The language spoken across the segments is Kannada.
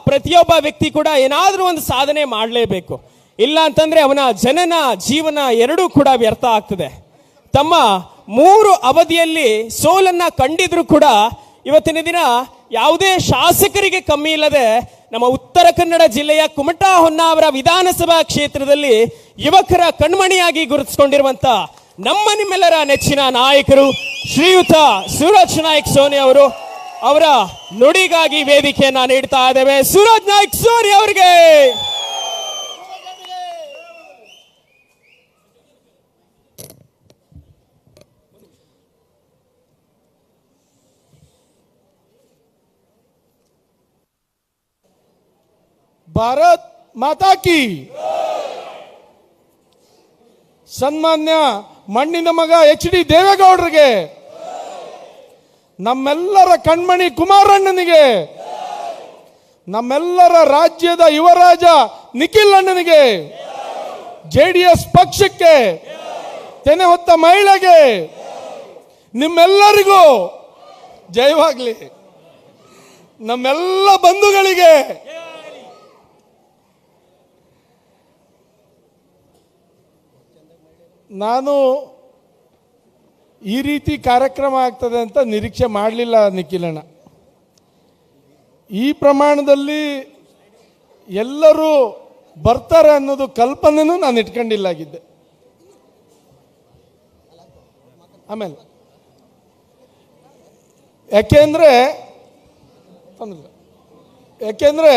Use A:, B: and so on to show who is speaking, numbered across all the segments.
A: ಪ್ರತಿಯೊಬ್ಬ ವ್ಯಕ್ತಿ ಕೂಡ ಏನಾದರೂ ಒಂದು ಸಾಧನೆ ಮಾಡಲೇಬೇಕು. ಇಲ್ಲ ಅಂತಂದ್ರೆ ಅವನ ಜನನ ಜೀವನ ಎರಡೂ ಕೂಡ ವ್ಯರ್ಥ ಆಗ್ತದೆ. ತಮ್ಮ 3 ಅವಧಿಯಲ್ಲಿ ಸೋಲನ್ನ ಕಂಡಿದ್ರು ಕೂಡ ಇವತ್ತಿನ ದಿನ ಯಾವುದೇ ಶಾಸಕರಿಗೆ ಕಮ್ಮಿ ಇಲ್ಲದೆ ನಮ್ಮ ಉತ್ತರ ಕನ್ನಡ ಜಿಲ್ಲೆಯ ಕುಮಟಾ ಹೊನ್ನಾವರ ವಿಧಾನಸಭಾ ಕ್ಷೇತ್ರದಲ್ಲಿ ಯುವಕರ ಕಣ್ಮಣಿಯಾಗಿ ಗುರುತಿಸಿಕೊಂಡಿರುವಂತ ನಮ್ಮ ನಿಮ್ಮೆಲ್ಲರ ನೆಚ್ಚಿನ ನಾಯಕರು ಶ್ರೀಯುತ ಸೂರಜ್ ನಾಯ್ಕ್ ಸೋನಿ ಅವರು ಅವರ ನುಡಿಗಾಗಿ ವೇದಿಕೆಯನ್ನ ನೀಡ್ತಾ ಇದ್ದೇವೆ. ಸೂರಜ್ ನಾಯ್ಕ್ ಸೋನಿ ಅವರಿಗೆ
B: ಭಾರತ್ ಮಾತಾ ಕಿ. ಸನ್ಮಾನ್ಯ ಮಣ್ಣಿನ ಮಗ HD ದೇವೇಗೌಡರಿಗೆ, ನಮ್ಮೆಲ್ಲರ ಕಣ್ಮಣಿ ಕುಮಾರಣ್ಣನಿಗೆ, ನಮ್ಮೆಲ್ಲರ ರಾಜ್ಯದ ಯುವರಾಜ ನಿಖಿಲ್ ಅಣ್ಣನಿಗೆ, JDS ಪಕ್ಷಕ್ಕೆ, ತೆನೆ ಹೊತ್ತ ಮಹಿಳೆಗೆ, ನಿಮ್ಮೆಲ್ಲರಿಗೂ ಜಯವಾಗಲಿ. ನಮ್ಮೆಲ್ಲ ಬಂಧುಗಳಿಗೆ ನಾನು ಈ ರೀತಿ ಕಾರ್ಯಕ್ರಮ ಆಗ್ತದೆ ಅಂತ ನಿರೀಕ್ಷೆ ಮಾಡಲಿಲ್ಲ ನಿಖಿಲಣ್ಣ. ಈ ಪ್ರಮಾಣದಲ್ಲಿ ಎಲ್ಲರೂ ಬರ್ತಾರೆ ಅನ್ನೋದು ಕಲ್ಪನೆನೂ ನಾನು ಇಟ್ಕೊಂಡಿಲ್ಲಾಗಿದ್ದೆ. ಆಮೇಲೆ ಯಾಕೆಂದ್ರೆ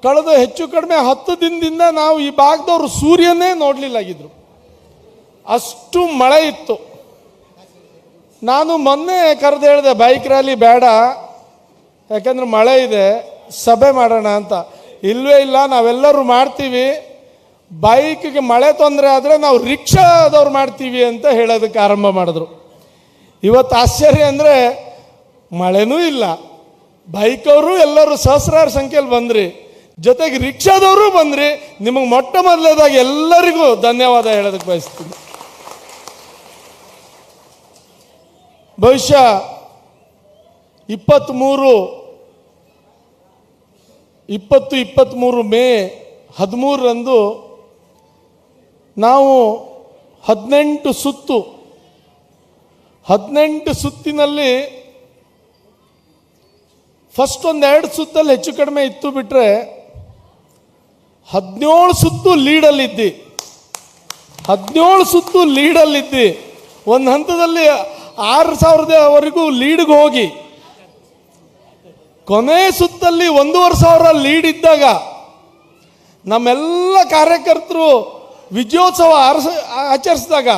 B: ಕಳೆದ ಹೆಚ್ಚು ಕಡಿಮೆ 10 ದಿನದಿಂದ ನಾವು ಈ ಭಾಗದವರು ಸೂರ್ಯನೇ ನೋಡಲಿಲ್ಲಾಗಿದ್ರು, ಅಷ್ಟು ಮಳೆ ಇತ್ತು. ನಾನು ಮೊನ್ನೆ ಕರೆದು ಹೇಳಿದೆ ಬೈಕ್ ರ್ಯಾಲಿ ಬೇಡ, ಯಾಕಂದ್ರೆ ಮಳೆ ಇದೆ, ಸಭೆ ಮಾಡೋಣ ಅಂತ. ಇಲ್ಲವೇ ಇಲ್ಲ, ನಾವೆಲ್ಲರೂ ಮಾಡ್ತೀವಿ, ಬೈಕ್ಗೆ ಮಳೆ ತೊಂದರೆ ಆದರೆ ನಾವು ರಿಕ್ಷಾದವ್ರು ಮಾಡ್ತೀವಿ ಅಂತ ಹೇಳೋದಕ್ಕೆ ಆರಂಭ ಮಾಡಿದ್ರು. ಇವತ್ತು ಆಶ್ಚರ್ಯ ಅಂದರೆ ಮಳೆನೂ ಇಲ್ಲ, ಬೈಕವರು ಎಲ್ಲರೂ ಸಹಸ್ರಾರು ಸಂಖ್ಯೆಯಲ್ಲಿ ಬಂದ್ರಿ, ಜೊತೆಗೆ ರಿಕ್ಷಾದವರು ಬಂದ್ರಿ. ನಿಮಗೆ ಮೊಟ್ಟ ಮೊದಲನೇದಾಗಿ ಎಲ್ಲರಿಗೂ ಧನ್ಯವಾದ ಹೇಳೋದಕ್ಕೆ ಬಯಸ್ತೀನಿ. ಬಹುಶಃ 23 ಮೇ 13ರಂದು ನಾವು 18 ಸುತ್ತಿನಲ್ಲಿ ಫಸ್ಟ್ 1-2 ಸುತ್ತಲ್ಲಿ ಹೆಚ್ಚು ಕಡಿಮೆ ಇತ್ತು ಬಿಟ್ರೆ 17 ಸುತ್ತು ಲೀಡಲ್ಲಿದ್ದಿ. 17 ಸುತ್ತು ಲೀಡಲ್ಲಿದ್ದಿ. ಒಂದು ಹಂತದಲ್ಲಿ 6,000ವರೆಗೂ ಲೀಡ್ಗೆ ಹೋಗಿ ಕೊನೆ ಸುತ್ತಲ್ಲಿ 1,500 ಲೀಡ್ ಇದ್ದಾಗ ನಮ್ಮೆಲ್ಲ ಕಾರ್ಯಕರ್ತರು ವಿಜಯೋತ್ಸವ ಆಚರಿಸಿದಾಗ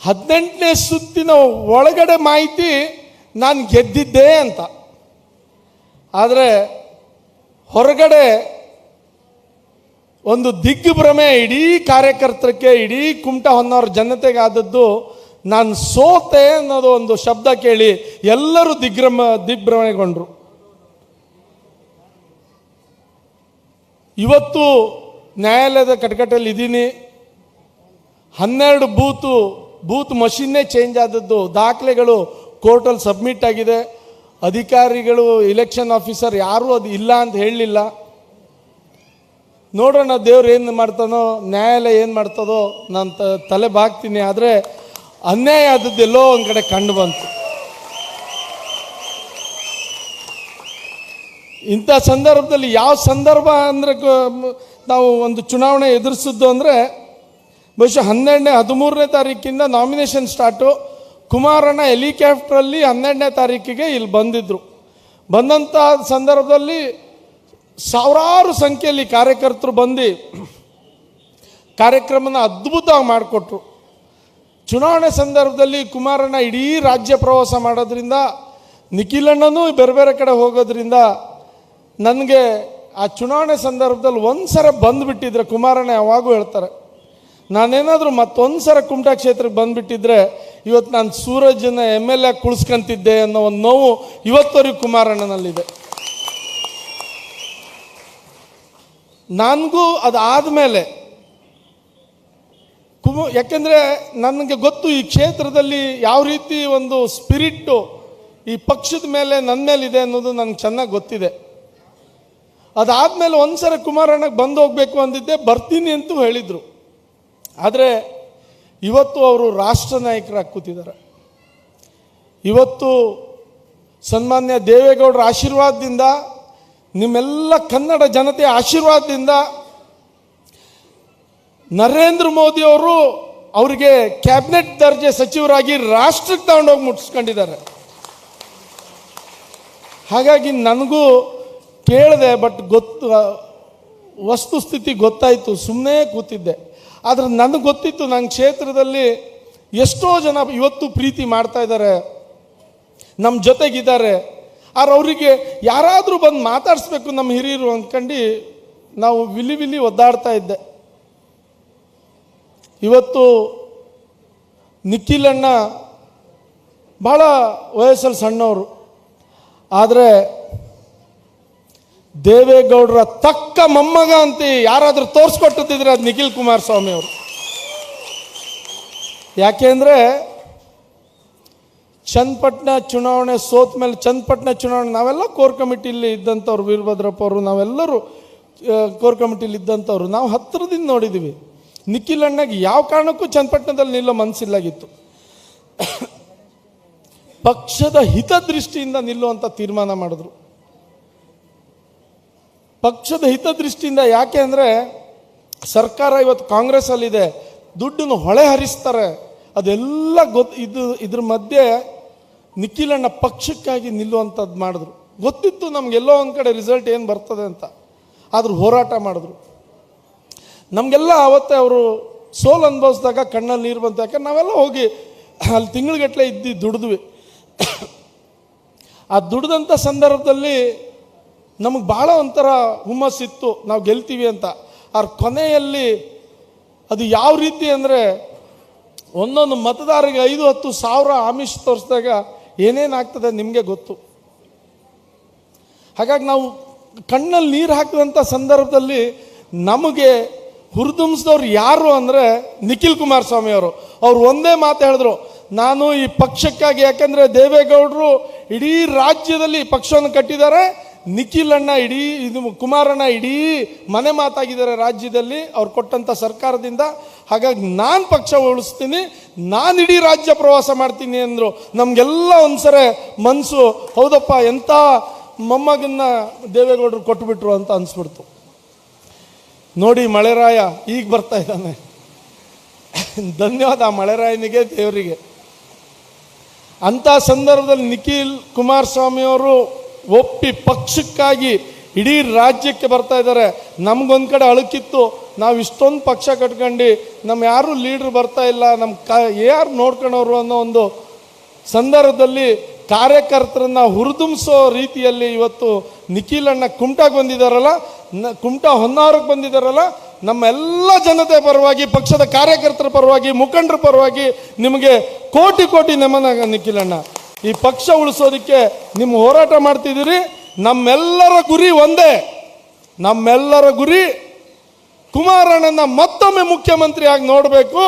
B: 18ನೇ ಸುತ್ತಿನ ಒಳಗಡೆ ಮಾಹಿತಿ ನಾನು ಗೆದ್ದಿದ್ದೆ ಅಂತ. ಆದರೆ ಹೊರಗಡೆ ಒಂದು ದಿಗ್ಭ್ರಮೆ ಇಡೀ ಕಾರ್ಯಕರ್ತರಿಗೆ, ಇಡೀ ಕುಮಟಾ ಹೊನ್ನಾವರ ಜನತೆಗೆ ಆದದ್ದು ನಾನು ಸೋತೆ ಅನ್ನೋದು ಒಂದು ಶಬ್ದ ಕೇಳಿ ಎಲ್ಲರೂ ದಿಗ್ಭ್ರಮೆಗೊಂಡ್ರು. ಇವತ್ತು ನ್ಯಾಯಾಲಯದ ಕಟಕಟಲ್ಲಿ ಇದ್ದೀನಿ. 12 ಬೂತ್ ಮಷೀನ್ನೇ ಚೇಂಜ್ ಆದದ್ದು, ದಾಖಲೆಗಳು ಕೋರ್ಟಲ್ಲಿ ಸಬ್ಮಿಟ್ ಆಗಿದೆ. ಅಧಿಕಾರಿಗಳು, ಇಲೆಕ್ಷನ್ ಆಫೀಸರ್ ಯಾರೂ ಅದು ಇಲ್ಲ ಅಂತ ಹೇಳಲಿಲ್ಲ. ನೋಡೋಣ ದೇವ್ರು ಏನು ಮಾಡ್ತಾನೋ, ನ್ಯಾಯಾಲಯ ಏನು ಮಾಡ್ತದೋ, ನಾನು ತಲೆ ಬಾಗ್ತೀನಿ. ಆದರೆ ಅನ್ಯಾಯ ಆದದ್ದೆಲ್ಲೋ ಒಂದು ಕಡೆ ಕಂಡು ಬಂತು. ಇಂಥ ಸಂದರ್ಭದಲ್ಲಿ ಯಾವ ಸಂದರ್ಭ ಅಂದರೆ ನಾವು ಒಂದು ಚುನಾವಣೆ ಎದುರಿಸಿದ್ದು ಅಂದರೆ ಬಹುಶಃ 13ನೇ ತಾರೀಕಿಂದ ನಾಮಿನೇಷನ್ ಸ್ಟಾರ್ಟು. ಕುಮಾರಣ್ಣ ಹೆಲಿಕಾಪ್ಟ್ರಲ್ಲಿ 12ನೇ ತಾರೀಕಿಗೆ ಇಲ್ಲಿ ಬಂದಿದ್ದರು. ಬಂದಂಥ ಸಂದರ್ಭದಲ್ಲಿ ಸಾವಿರಾರು ಸಂಖ್ಯೆಯಲ್ಲಿ ಕಾರ್ಯಕರ್ತರು ಬಂದು ಕಾರ್ಯಕ್ರಮನ ಅದ್ಭುತವಾಗಿ ಮಾಡಿಕೊಟ್ರು. ಚುನಾವಣೆ ಸಂದರ್ಭದಲ್ಲಿ ಕುಮಾರಣ್ಣ ಇಡೀ ರಾಜ್ಯ ಪ್ರವಾಸ ಮಾಡೋದ್ರಿಂದ, ನಿಖಿಲಣ್ಣನೂ ಬೇರೆ ಬೇರೆ ಕಡೆ ಹೋಗೋದ್ರಿಂದ ನನಗೆ ಆ ಚುನಾವಣೆ ಸಂದರ್ಭದಲ್ಲಿ ಒಂದು ಸಲ ಬಂದುಬಿಟ್ಟಿದ್ರೆ, ಕುಮಾರಣ್ಣ ಯಾವಾಗೂ ಹೇಳ್ತಾರೆ, ನಾನೇನಾದರೂ ಮತ್ತೊಂದು ಸಲ ಕುಮಟಾ ಕ್ಷೇತ್ರಕ್ಕೆ ಬಂದುಬಿಟ್ಟಿದ್ರೆ ಇವತ್ತು ನಾನು ಸೂರಜ್ನ MLA ಕುಳಿಸ್ಕೊಂತಿದ್ದೆ ಅನ್ನೋ ಒಂದು ನೋವು ಇವತ್ತವರೆಗೂ ಕುಮಾರಣ್ಣನಲ್ಲಿದೆ. ನನಗೂ ಅದಾದಮೇಲೆ ಯಾಕೆಂದರೆ ನನಗೆ ಗೊತ್ತು ಈ ಕ್ಷೇತ್ರದಲ್ಲಿ ಯಾವ ರೀತಿ ಒಂದು ಸ್ಪಿರಿಟ್ಟು, ಈ ಪಕ್ಷದ ಮೇಲೆ ನನ್ನ ಮೇಲಿದೆ ಅನ್ನೋದು ನನಗೆ ಚೆನ್ನಾಗಿ ಗೊತ್ತಿದೆ. ಅದಾದಮೇಲೆ ಒಂದ್ಸರಿ ಕುಮಾರಣ್ಣಗೆ ಬಂದು ಹೋಗಬೇಕು ಅಂದಿದ್ದೆ, ಬರ್ತೀನಿ ಅಂತೂ ಹೇಳಿದರು. ಆದರೆ ಇವತ್ತು ಅವರು ರಾಷ್ಟ್ರ ನಾಯಕರಾಗಿ ಕೂತಿದ್ದಾರೆ. ಇವತ್ತು ಸನ್ಮಾನ್ಯ ದೇವೇಗೌಡರ ಆಶೀರ್ವಾದದಿಂದ, ನಿಮ್ಮೆಲ್ಲ ಕನ್ನಡ ಜನತೆಯ ಆಶೀರ್ವಾದದಿಂದ ನರೇಂದ್ರ ಮೋದಿ ಅವರು ಅವರಿಗೆ ಕ್ಯಾಬಿನೆಟ್ ದರ್ಜೆ ಸಚಿವರಾಗಿ ರಾಷ್ಟ್ರಕ್ಕೆ ತಗೊಂಡೋಗಿ ಮುಟ್ಟಿಸ್ಕೊಂಡಿದ್ದಾರೆ. ಹಾಗಾಗಿ ನನಗೂ ಕೇಳಿದೆ, ಬಟ್ ವಸ್ತುಸ್ಥಿತಿ ಗೊತ್ತಾಯಿತು, ಸುಮ್ಮನೆ ಕೂತಿದ್ದೆ. ಆದರೆ ನನಗೆ ಗೊತ್ತಿತ್ತು, ನನ್ನ ಕ್ಷೇತ್ರದಲ್ಲಿ ಎಷ್ಟೋ ಜನ ಇವತ್ತು ಪ್ರೀತಿ ಮಾಡ್ತಾ ಇದ್ದಾರೆ, ನಮ್ಮ ಜೊತೆಗಿದ್ದಾರೆ. ಆದ್ರೆ ಅವರಿಗೆ ಯಾರಾದರೂ ಬಂದು ಮಾತಾಡಿಸ್ಬೇಕು ನಮ್ಮ ಹಿರಿಯರು ಅಂದ್ಕೊಂಡು ನಾವು ವಿಲಿ ಒದ್ದಾಡ್ತಾ ಇದ್ದೆ. ಇವತ್ತು ನಿಖಿಲಣ್ಣ ಭಾಳ ವಯಸ್ಸಲ್ಲಿ ಸಣ್ಣವರು, ಆದರೆ ದೇವೇಗೌಡರ ತಕ್ಕ ಮೊಮ್ಮಗ ಅಂತ ಯಾರಾದರೂ ತೋರಿಸ್ಕೊಟ್ಟಿದ್ರೆ ಅದು ನಿಖಿಲ್ ಕುಮಾರಸ್ವಾಮಿ ಅವರು. ಯಾಕೆಂದರೆ ಚನ್ನಪಟ್ಟಣ ಚುನಾವಣೆ ಸೋತ ಮೇಲೆ, ಚನ್ನಪಟ್ಟಣ ಚುನಾವಣೆ ನಾವೆಲ್ಲ ಕೋರ್ ಕಮಿಟಿಲಿ ಇದ್ದಂಥವ್ರು, ವೀರಭದ್ರಪ್ಪ ಅವರು ನಾವೆಲ್ಲರೂ ಕೋರ್ ಕಮಿಟಿಲಿ ಇದ್ದಂಥವ್ರು, ನಾವು ಹತ್ತಿರದಿಂದ ನೋಡಿದ್ದೀವಿ. ನಿಖಿಲಣ್ಣಗೆ ಯಾವ ಕಾರಣಕ್ಕೂ ಚನ್ನಪಟ್ಟಣದಲ್ಲಿ ನಿಲ್ಲೋ ಮನಸ್ಸಿಲ್ಲಾಗಿತ್ತು. ಪಕ್ಷದ ಹಿತದೃಷ್ಟಿಯಿಂದ ನಿಲ್ಲುವಂಥ ತೀರ್ಮಾನ ಮಾಡಿದ್ರು. ಪಕ್ಷದ ಹಿತದೃಷ್ಟಿಯಿಂದ. ಯಾಕೆ ಅಂದರೆ ಸರ್ಕಾರ ಇವತ್ತು ಕಾಂಗ್ರೆಸ್ಸಲ್ಲಿದೆ, ದುಡ್ಡನ್ನು ಹೊಳೆ ಹರಿಸ್ತಾರೆ, ಅದೆಲ್ಲ ಇದ್ರ ಮಧ್ಯೆ ನಿಖಿಲಣ್ಣ ಪಕ್ಷಕ್ಕಾಗಿ ನಿಲ್ಲುವಂಥದ್ದು ಮಾಡಿದ್ರು. ಗೊತ್ತಿತ್ತು ನಮಗೆಲ್ಲೋ ಒಂದು ಕಡೆ ರಿಸಲ್ಟ್ ಏನು ಬರ್ತದೆ ಅಂತ, ಆದರೂ ಹೋರಾಟ ಮಾಡಿದ್ರು. ನಮಗೆಲ್ಲ ಆವತ್ತೇ ಅವರು ಸೋಲು ಅನುಭವಿಸಿದಾಗ ಕಣ್ಣಲ್ಲಿ ನೀರು ಬಂತು. ಯಾಕಂದ್ರೆ ನಾವೆಲ್ಲ ಹೋಗಿ ಅಲ್ಲಿ ತಿಂಗಳುಗಟ್ಟಲೆ ದುಡಿದ್ವಿ. ಆ ದುಡ್ದಂಥ ಸಂದರ್ಭದಲ್ಲಿ ನಮಗೆ ಭಾಳ ಒಂಥರ ಹುಮ್ಮಸ್ಸಿತ್ತು, ನಾವು ಗೆಲ್ತೀವಿ ಅಂತ. ಆದ್ರೆ ಕೊನೆಯಲ್ಲಿ ಅದು ಯಾವ ರೀತಿ ಅಂದರೆ, ಒಂದೊಂದು ಮತದಾರರಿಗೆ 5-10 ಸಾವಿರ ಆಮಿಷ ತೋರಿಸಿದಾಗ ಏನೇನಾಗ್ತದೆ ನಿಮಗೆ ಗೊತ್ತು. ಹಾಗಾಗಿ ನಾವು ಕಣ್ಣಲ್ಲಿ ನೀರು ಹಾಕಿದಂಥ ಸಂದರ್ಭದಲ್ಲಿ ನಮಗೆ ಹುರಿದುಂಬಿಸಿದವ್ರು ಯಾರು ಅಂದರೆ ನಿಖಿಲ್ ಕುಮಾರಸ್ವಾಮಿ ಅವರು. ಅವ್ರು ಒಂದೇ ಮಾತು ಹೇಳಿದ್ರು, ನಾನು ಈ ಪಕ್ಷಕ್ಕಾಗಿ, ಯಾಕೆಂದರೆ ದೇವೇಗೌಡರು ಇಡೀ ರಾಜ್ಯದಲ್ಲಿ ಪಕ್ಷವನ್ನು ಕಟ್ಟಿದ್ದಾರೆ, ನಿಖಿಲಣ್ಣ ಕುಮಾರಣ್ಣ ಇಡೀ ಮನೆ ಮಾತಾಗಿದ್ದಾರೆ ರಾಜ್ಯದಲ್ಲಿ ಅವ್ರು ಕೊಟ್ಟಂಥ ಸರ್ಕಾರದಿಂದ. ಹಾಗಾಗಿ ನಾನು ಪಕ್ಷ ಉಳಿಸ್ತೀನಿ, ನಾನು ಇಡೀ ರಾಜ್ಯ ಪ್ರವಾಸ ಮಾಡ್ತೀನಿ ಅಂದರು. ನಮಗೆಲ್ಲ ಒಂದ್ಸರಿ ಮನಸ್ಸು, ಹೌದಪ್ಪ ಎಂಥ ಮೊಮ್ಮಗನ್ನ ದೇವೇಗೌಡರು ಕೊಟ್ಟುಬಿಟ್ರು ಅಂತ ಅನಿಸ್ಬಿಡ್ತು. ನೋಡಿ ಮಳೆರಾಯ ಈಗ ಬರ್ತಾ ಇದ್ದಾನೆ. ಧನ್ಯವಾದ ಮಳೆರಾಯನಿಗೆ, ದೇವರಿಗೆ. ಅಂಥ ಸಂದರ್ಭದಲ್ಲಿ ನಿಖಿಲ್ ಕುಮಾರಸ್ವಾಮಿಯವರು ಒಪ್ಪಿ ಪಕ್ಷಕ್ಕಾಗಿ ಇಡೀ ರಾಜ್ಯಕ್ಕೆ ಬರ್ತಾ ಇದ್ದಾರೆ. ನಮಗೊಂದು ಕಡೆ ಅಳುಕಿತ್ತು, ನಾವು ಇಷ್ಟೊಂದು ಪಕ್ಷ ಕಟ್ಕೊಂಡು ನಮ್ಮ ಯಾರು ಲೀಡ್ರ್ ಬರ್ತಾ ಇಲ್ಲ, ನಮ್ಮ ಯಾರು ನೋಡ್ಕೊಳ್ಳೋರು ಅನ್ನೋ ಒಂದು ಸಂದರ್ಭದಲ್ಲಿ ಕಾರ್ಯಕರ್ತರನ್ನ ಹುರಿದುಂಬಿಸೋ ರೀತಿಯಲ್ಲಿ ಇವತ್ತು ನಿಖಿಲಣ್ಣ ಕುಮಟಾಗೆ ಬಂದಿದ್ದಾರಲ್ಲ, ಕುಮಟಾ ಹೊನ್ನಾವರಕ್ಕೆ ಬಂದಿದ್ದಾರಲ್ಲ, ನಮ್ಮೆಲ್ಲ ಜನತೆ ಪರವಾಗಿ, ಪಕ್ಷದ ಕಾರ್ಯಕರ್ತರ ಪರವಾಗಿ, ಮುಖಂಡರ ಪರವಾಗಿ ನಿಮಗೆ ಕೋಟಿ ಕೋಟಿ ನಮನ. ನಿಖಿಲಣ್ಣ, ಈ ಪಕ್ಷ ಉಳಿಸೋದಕ್ಕೆ ನಿಮ್ಮ ಹೋರಾಟ ಮಾಡ್ತಿದ್ದೀರಿ. ನಮ್ಮೆಲ್ಲರ ಗುರಿ ಒಂದೇ, ನಮ್ಮೆಲ್ಲರ ಗುರಿ ಕುಮಾರಣ್ಣನ ಮತ್ತೊಮ್ಮೆ ಮುಖ್ಯಮಂತ್ರಿಯಾಗಿ ನೋಡಬೇಕು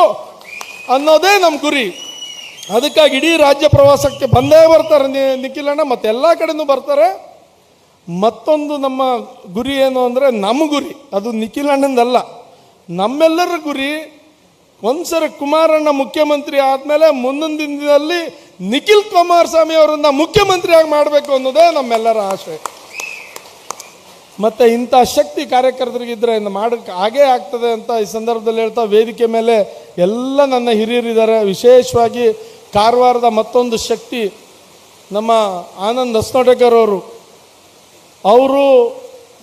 B: ಅನ್ನೋದೇ ನಮ್ಮ ಗುರಿ. ಅದಕ್ಕಾಗಿ ಇಡೀ ರಾಜ್ಯ ಪ್ರವಾಸಕ್ಕೆ ಬಂದೇ ಬರ್ತಾರೆ ನಿಖಿಲಣ್ಣ, ಮತ್ತು ಎಲ್ಲ ಕಡೆನೂ ಬರ್ತಾರೆ. ಮತ್ತೊಂದು ನಮ್ಮ ಗುರಿ ಏನು ಅಂದರೆ, ನಮ್ಮ ಗುರಿ ಅದು ನಿಖಿಲಣ್ಣಂದಲ್ಲ, ನಮ್ಮೆಲ್ಲರ ಗುರಿ ಒಂದ್ಸರಿ ಕುಮಾರಣ್ಣ ಮುಖ್ಯಮಂತ್ರಿ ಆದಮೇಲೆ ಮುಂದಿನ ದಿನದಲ್ಲಿ ನಿಖಿಲ್ ಕುಮಾರಸ್ವಾಮಿ ಅವರನ್ನ ಮುಖ್ಯಮಂತ್ರಿಯಾಗಿ ಮಾಡಬೇಕು ಅನ್ನೋದೇ ನಮ್ಮೆಲ್ಲರ ಆಶೆ. ಮತ್ತು ಇಂಥ ಶಕ್ತಿ ಕಾರ್ಯಕರ್ತರಿಗಿದ್ರೆ ಮಾಡೋಕ್ಕೆ ಹಾಗೇ ಆಗ್ತದೆ ಅಂತ ಈ ಸಂದರ್ಭದಲ್ಲಿ ಹೇಳ್ತಾ, ವೇದಿಕೆ ಮೇಲೆ ಎಲ್ಲ ನನ್ನ ಹಿರಿಯರಿದ್ದಾರೆ. ವಿಶೇಷವಾಗಿ ಕಾರವಾರದ ಮತ್ತೊಂದು ಶಕ್ತಿ ನಮ್ಮ ಆನಂದ್ ಹಸ್ನೋಟೇಕರ್ ಅವರು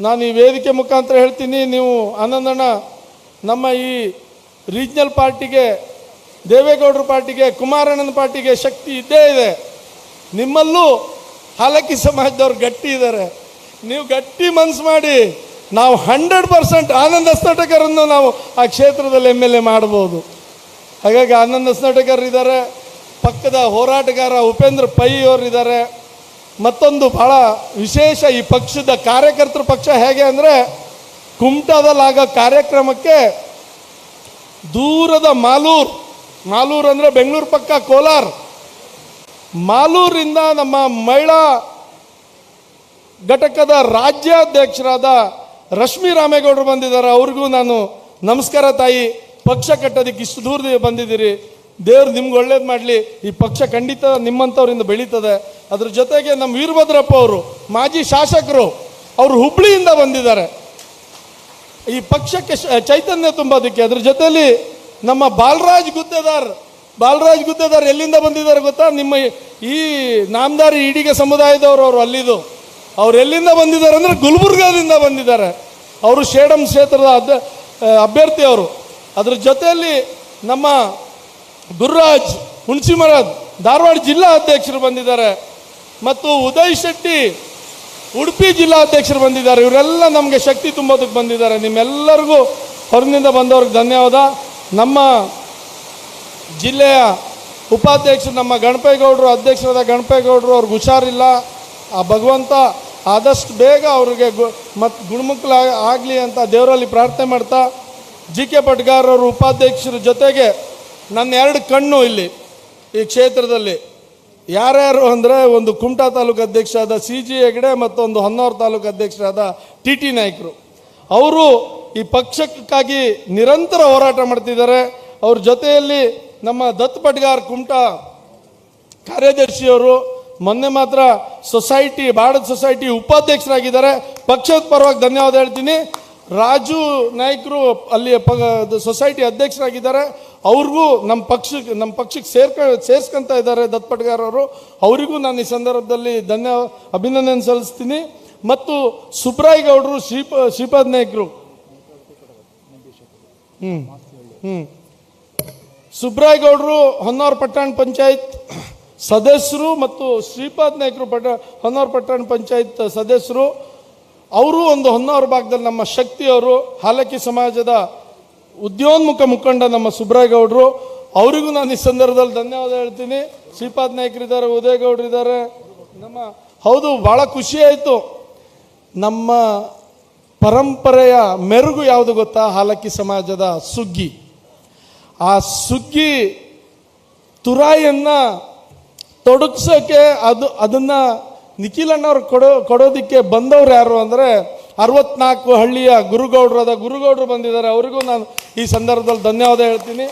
B: ನಾನು ಈ ವೇದಿಕೆ ಮುಖಾಂತರ ಹೇಳ್ತೀನಿ, ನೀವು ಆನಂದಣ್ಣ ನಮ್ಮ ಈ ರೀಜ್ನಲ್ ಪಾರ್ಟಿಗೆ, ದೇವೇಗೌಡರ ಪಾರ್ಟಿಗೆ, ಕುಮಾರಣ್ಣನ ಪಾರ್ಟಿಗೆ ಶಕ್ತಿ ಇದ್ದೇ ಇದೆ. ನಿಮ್ಮಲ್ಲೂ ಹಾಲಕ್ಕಿ ಸಮಾಜದವ್ರು ಗಟ್ಟಿ ಇದ್ದಾರೆ. ನೀವು ಗಟ್ಟಿ ಮನಸ್ಸು ಮಾಡಿ ನಾವು 100% ಆನಂದ್ ಹಸ್ನೋಟೇಕರನ್ನು ನಾವು ಆ ಕ್ಷೇತ್ರದಲ್ಲಿ MLA ಮಾಡ್ಬೋದು. ಹಾಗಾಗಿ ಆನಂದ್ ಹಸ್ನೋಟೇಕರ್ ಇದ್ದಾರೆ, ಪಕ್ಕದ ಹೋರಾಟಗಾರ ಉಪೇಂದ್ರ ಪೈ ಅವರಿದ್ದಾರೆ. ಮತ್ತೊಂದು ಬಹಳ ವಿಶೇಷ, ಈ ಪಕ್ಷದ ಕಾರ್ಯಕರ್ತರ ಪಕ್ಷ ಹೇಗೆ ಅಂದರೆ, ಕುಮಟಾದಲ್ಲಾಗೋ ಕಾರ್ಯಕ್ರಮಕ್ಕೆ ದೂರದ ಮಾಲೂರು ಅಂದರೆ ಬೆಂಗಳೂರು ಪಕ್ಕ ಕೋಲಾರ, ಮಾಲೂರಿಂದ ನಮ್ಮ ಮಹಿಳಾ ಘಟಕದ ರಾಜ್ಯಾಧ್ಯಕ್ಷರಾದ ರಶ್ಮಿ ರಾಮೇಗೌಡರು ಬಂದಿದ್ದಾರೆ. ಅವ್ರಿಗೂ ನಾನು ನಮಸ್ಕಾರ ತಾಯಿ, ಪಕ್ಷ ಕಟ್ಟೋದಕ್ಕೆ ಇಷ್ಟು ದೂರದಿಂದ ಬಂದಿದ್ದೀರಿ. ದೇವ್ರು ನಿಮ್ಗೆ ಒಳ್ಳೇದು ಮಾಡಲಿ. ಈ ಪಕ್ಷ ಖಂಡಿತ ನಿಮ್ಮಂಥವ್ರಿಂದ ಬೆಳೀತದೆ. ಅದ್ರ ಜೊತೆಗೆ ನಮ್ಮ ವೀರಭದ್ರಪ್ಪ ಅವರು ಮಾಜಿ ಶಾಸಕರು, ಅವರು ಹುಬ್ಳಿಯಿಂದ ಬಂದಿದ್ದಾರೆ ಈ ಪಕ್ಷಕ್ಕೆ ಚೈತನ್ಯ ತುಂಬೋದಕ್ಕೆ. ಅದ್ರ ಜೊತೆಲಿ ನಮ್ಮ ಬಾಲರಾಜ್ ಗುತ್ತೇದಾರ್ ಎಲ್ಲಿಂದ ಬಂದಿದ್ದಾರೆ ಗೊತ್ತಾ? ನಿಮ್ಮ ಈ ನಾಮದಾರಿ ಈಡಿಗೆ ಸಮುದಾಯದವರು. ಅವರು ಅಲ್ಲಿದು ಅವ್ರು ಎಲ್ಲಿಂದ ಬಂದಿದ್ದಾರೆ ಅಂದರೆ ಗುಲ್ಬರ್ಗಾದಿಂದ ಬಂದಿದ್ದಾರೆ. ಅವರು ಶೇಡಂ ಕ್ಷೇತ್ರದ ಅಭ್ಯರ್ಥಿ ಅವರು. ಅದ್ರ ಜೊತೆಯಲ್ಲಿ ನಮ್ಮ ಗುರುರಾಜ್ ಹುಣಸಿಮರದ್ ಧಾರವಾಡ ಜಿಲ್ಲಾ ಅಧ್ಯಕ್ಷರು ಬಂದಿದ್ದಾರೆ ಮತ್ತು ಉದಯ್ ಶೆಟ್ಟಿ ಉಡುಪಿ ಜಿಲ್ಲಾ ಅಧ್ಯಕ್ಷರು ಬಂದಿದ್ದಾರೆ. ಇವರೆಲ್ಲ ನಮಗೆ ಶಕ್ತಿ ತುಂಬೋದಕ್ಕೆ ಬಂದಿದ್ದಾರೆ. ನಿಮ್ಮೆಲ್ಲರಿಗೂ ಹೊರಗಿನಿಂದ ಬಂದವ್ರಿಗೆ ಧನ್ಯವಾದ. ನಮ್ಮ ಜಿಲ್ಲೆಯ ಉಪಾಧ್ಯಕ್ಷರು ನಮ್ಮ ಗಣಪೇಗೌಡರು, ಅಧ್ಯಕ್ಷರಾದ ಗಣಪೇಗೌಡರು, ಅವ್ರಿಗೆ ಹುಷಾರಿಲ್ಲ. ಆ ಭಗವಂತ ಆದಷ್ಟು ಬೇಗ ಅವ್ರಿಗೆ ಮತ್ತು ಗುಣಮುಖ ಆಗಲಿ ಅಂತ ದೇವರಲ್ಲಿ ಪ್ರಾರ್ಥನೆ ಮಾಡ್ತಾ, ಜಿ ಕೆ ಪಟ್ಗಾರ್ ಅವರು ಉಪಾಧ್ಯಕ್ಷರ ಜೊತೆಗೆ ನನ್ನ 2 ಕಣ್ಣು ಇಲ್ಲಿ ಈ ಕ್ಷೇತ್ರದಲ್ಲಿ ಯಾರ್ಯಾರು ಅಂದರೆ, ಒಂದು ಕುಮಟಾ ತಾಲೂಕು ಅಧ್ಯಕ್ಷರಾದ ಸಿ ಜಿ ಹೆಗಡೆ ಮತ್ತು ಒಂದು ಹೊನ್ನಾವರ ತಾಲೂಕು ಅಧ್ಯಕ್ಷರಾದ ಟಿ ಟಿ ನಾಯ್ಕರು. ಅವರು ಈ ಪಕ್ಷಕ್ಕಾಗಿ ನಿರಂತರ ಹೋರಾಟ ಮಾಡ್ತಿದ್ದಾರೆ. ಅವ್ರ ಜೊತೆಯಲ್ಲಿ ನಮ್ಮ ದತ್ ಪಟ್ಗಾರ್ ಕುಮಟಾ ಕಾರ್ಯದರ್ಶಿಯವರು ಮೊನ್ನೆ ಮಾತ್ರ ಭಾರತ ಸೊಸೈಟಿ ಉಪಾಧ್ಯಕ್ಷರಾಗಿದ್ದಾರೆ. ಪಕ್ಷದ ಪರವಾಗಿ ಧನ್ಯವಾದ ಹೇಳ್ತೀನಿ. ರಾಜು ನಾಯ್ಕರು ಅಲ್ಲಿ ಸೊಸೈಟಿ ಅಧ್ಯಕ್ಷರಾಗಿದ್ದಾರೆ. ಅವ್ರಿಗೂ ನಮ್ಮ ಪಕ್ಷಕ್ಕೆ ಸೇರ್ಸ್ಕೊಂತ ಇದ್ದಾರೆ ದತ್ ಪಟ್ಗಾರ್ ಅವರು. ಅವರಿಗೂ ನಾನು ಈ ಸಂದರ್ಭದಲ್ಲಿ ಅಭಿನಂದನೆ ಸಲ್ಲಿಸ್ತೀನಿ. ಮತ್ತು ಸುಬ್ರಾಯ್ ಗೌಡರು, ಶ್ರೀಪಾದ್ ನಾಯ್ಕರು, ಸುಬ್ರಾಯ್ ಗೌಡರು ಹೊನ್ನಾವರ ಪಟ್ಟಣ ಪಂಚಾಯತ್ ಸದಸ್ಯರು ಮತ್ತು ಶ್ರೀಪಾದ್ ನಾಯ್ಕರು ಹೊನ್ನಾವರ ಪಟ್ಟಣ ಪಂಚಾಯತ್ ಸದಸ್ಯರು. ಅವರು ಒಂದು ಹೊನ್ನಾವರ ಭಾಗದಲ್ಲಿ ನಮ್ಮ ಶಕ್ತಿಯವರು, ಹಾಲಕ್ಕಿ ಸಮಾಜದ ಉದ್ಯೋನ್ಮುಖ ಮುಖಂಡ ನಮ್ಮ ಸುಬ್ರಾಯ್ ಗೌಡರು. ಅವರಿಗೂ ನಾನು ಈ ಸಂದರ್ಭದಲ್ಲಿ ಧನ್ಯವಾದ ಹೇಳ್ತೀನಿ. ಶ್ರೀಪಾದ್ ನಾಯ್ಕರಿದ್ದಾರೆ, ಉದಯ್ ಗೌಡರಿದ್ದಾರೆ. ಹೌದು, ಭಾಳ ಖುಷಿ ಆಯಿತು. ನಮ್ಮ ಪರಂಪರೆಯ ಮೆರುಗು ಯಾವುದು ಗೊತ್ತಾ? ಹಾಲಕ್ಕಿ ಸಮಾಜದ ಸುಗ್ಗಿ. ಆ ಸುಗ್ಗಿ ತುರಾಯಿಯನ್ನು ತೊಡಗಿಸೋಕ್ಕೆ ಅದನ್ನು ನಿಖಿಲಣ್ಣವ್ರು ಕೊಡೋದಕ್ಕೆ ಬಂದವ್ರು ಯಾರು ಅಂದರೆ 64 ಹಳ್ಳಿಯ ಗುರುಗೌಡರು ಬಂದಿದ್ದಾರೆ. ಅವರಿಗೂ ನಾನು ಈ ಸಂದರ್ಭದಲ್ಲಿ ಧನ್ಯವಾದ ಹೇಳ್ತೀನಿ.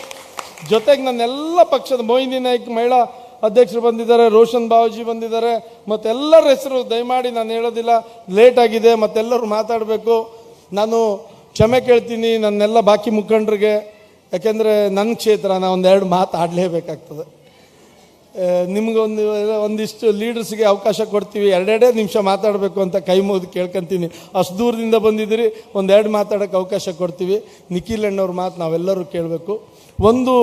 B: ಜೊತೆಗೆ ನನ್ನೆಲ್ಲ ಪಕ್ಷದ ಮೊಯ್ನಿ ನಾಯ್ಕ್ ಮಹಿಳಾ ಅಧ್ಯಕ್ಷರು ಬಂದಿದ್ದಾರೆ, ರೋಷನ್ ಬಾವಜಿ ಬಂದಿದ್ದಾರೆ. ಮತ್ತೆಲ್ಲರ ಹೆಸರು ದಯಮಾಡಿ ನಾನು ಹೇಳೋದಿಲ್ಲ, ಲೇಟ್ ಆಗಿದೆ, ಮತ್ತೆಲ್ಲರೂ ಮಾತಾಡಬೇಕು. ನಾನು ಕ್ಷಮೆ ಕೇಳ್ತೀನಿ ನನ್ನೆಲ್ಲ ಬಾಕಿ ಮುಖಂಡರಿಗೆ. ಯಾಕೆಂದರೆ ನನ್ನ ಕ್ಷೇತ್ರ, ನಾನು 1-2 ಮಾತು ಆಡಲೇಬೇಕಾಗ್ತದೆ. ಒಂದಿಷ್ಟು ಲೀಡರ್ಸ್ಗೆ ಅವಕಾಶ ಕೊಡ್ತೀವಿ, 2 ನಿಮಿಷ ಮಾತಾಡಬೇಕು ಅಂತ ಕೈ ಮುಗಿದು ಕೇಳ್ಕೊಂತೀನಿ. ಅಷ್ಟು ದೂರದಿಂದ ಬಂದಿದ್ದೀರಿ, 1-2 ಮಾತಾಡೋಕ್ಕೆ ಅವಕಾಶ ಕೊಡ್ತೀವಿ. ನಿಖಿಲ್ ಅಣ್ಣವ್ರ ಮಾತು ನಾವೆಲ್ಲರೂ ಕೇಳಬೇಕು. ಒಂದು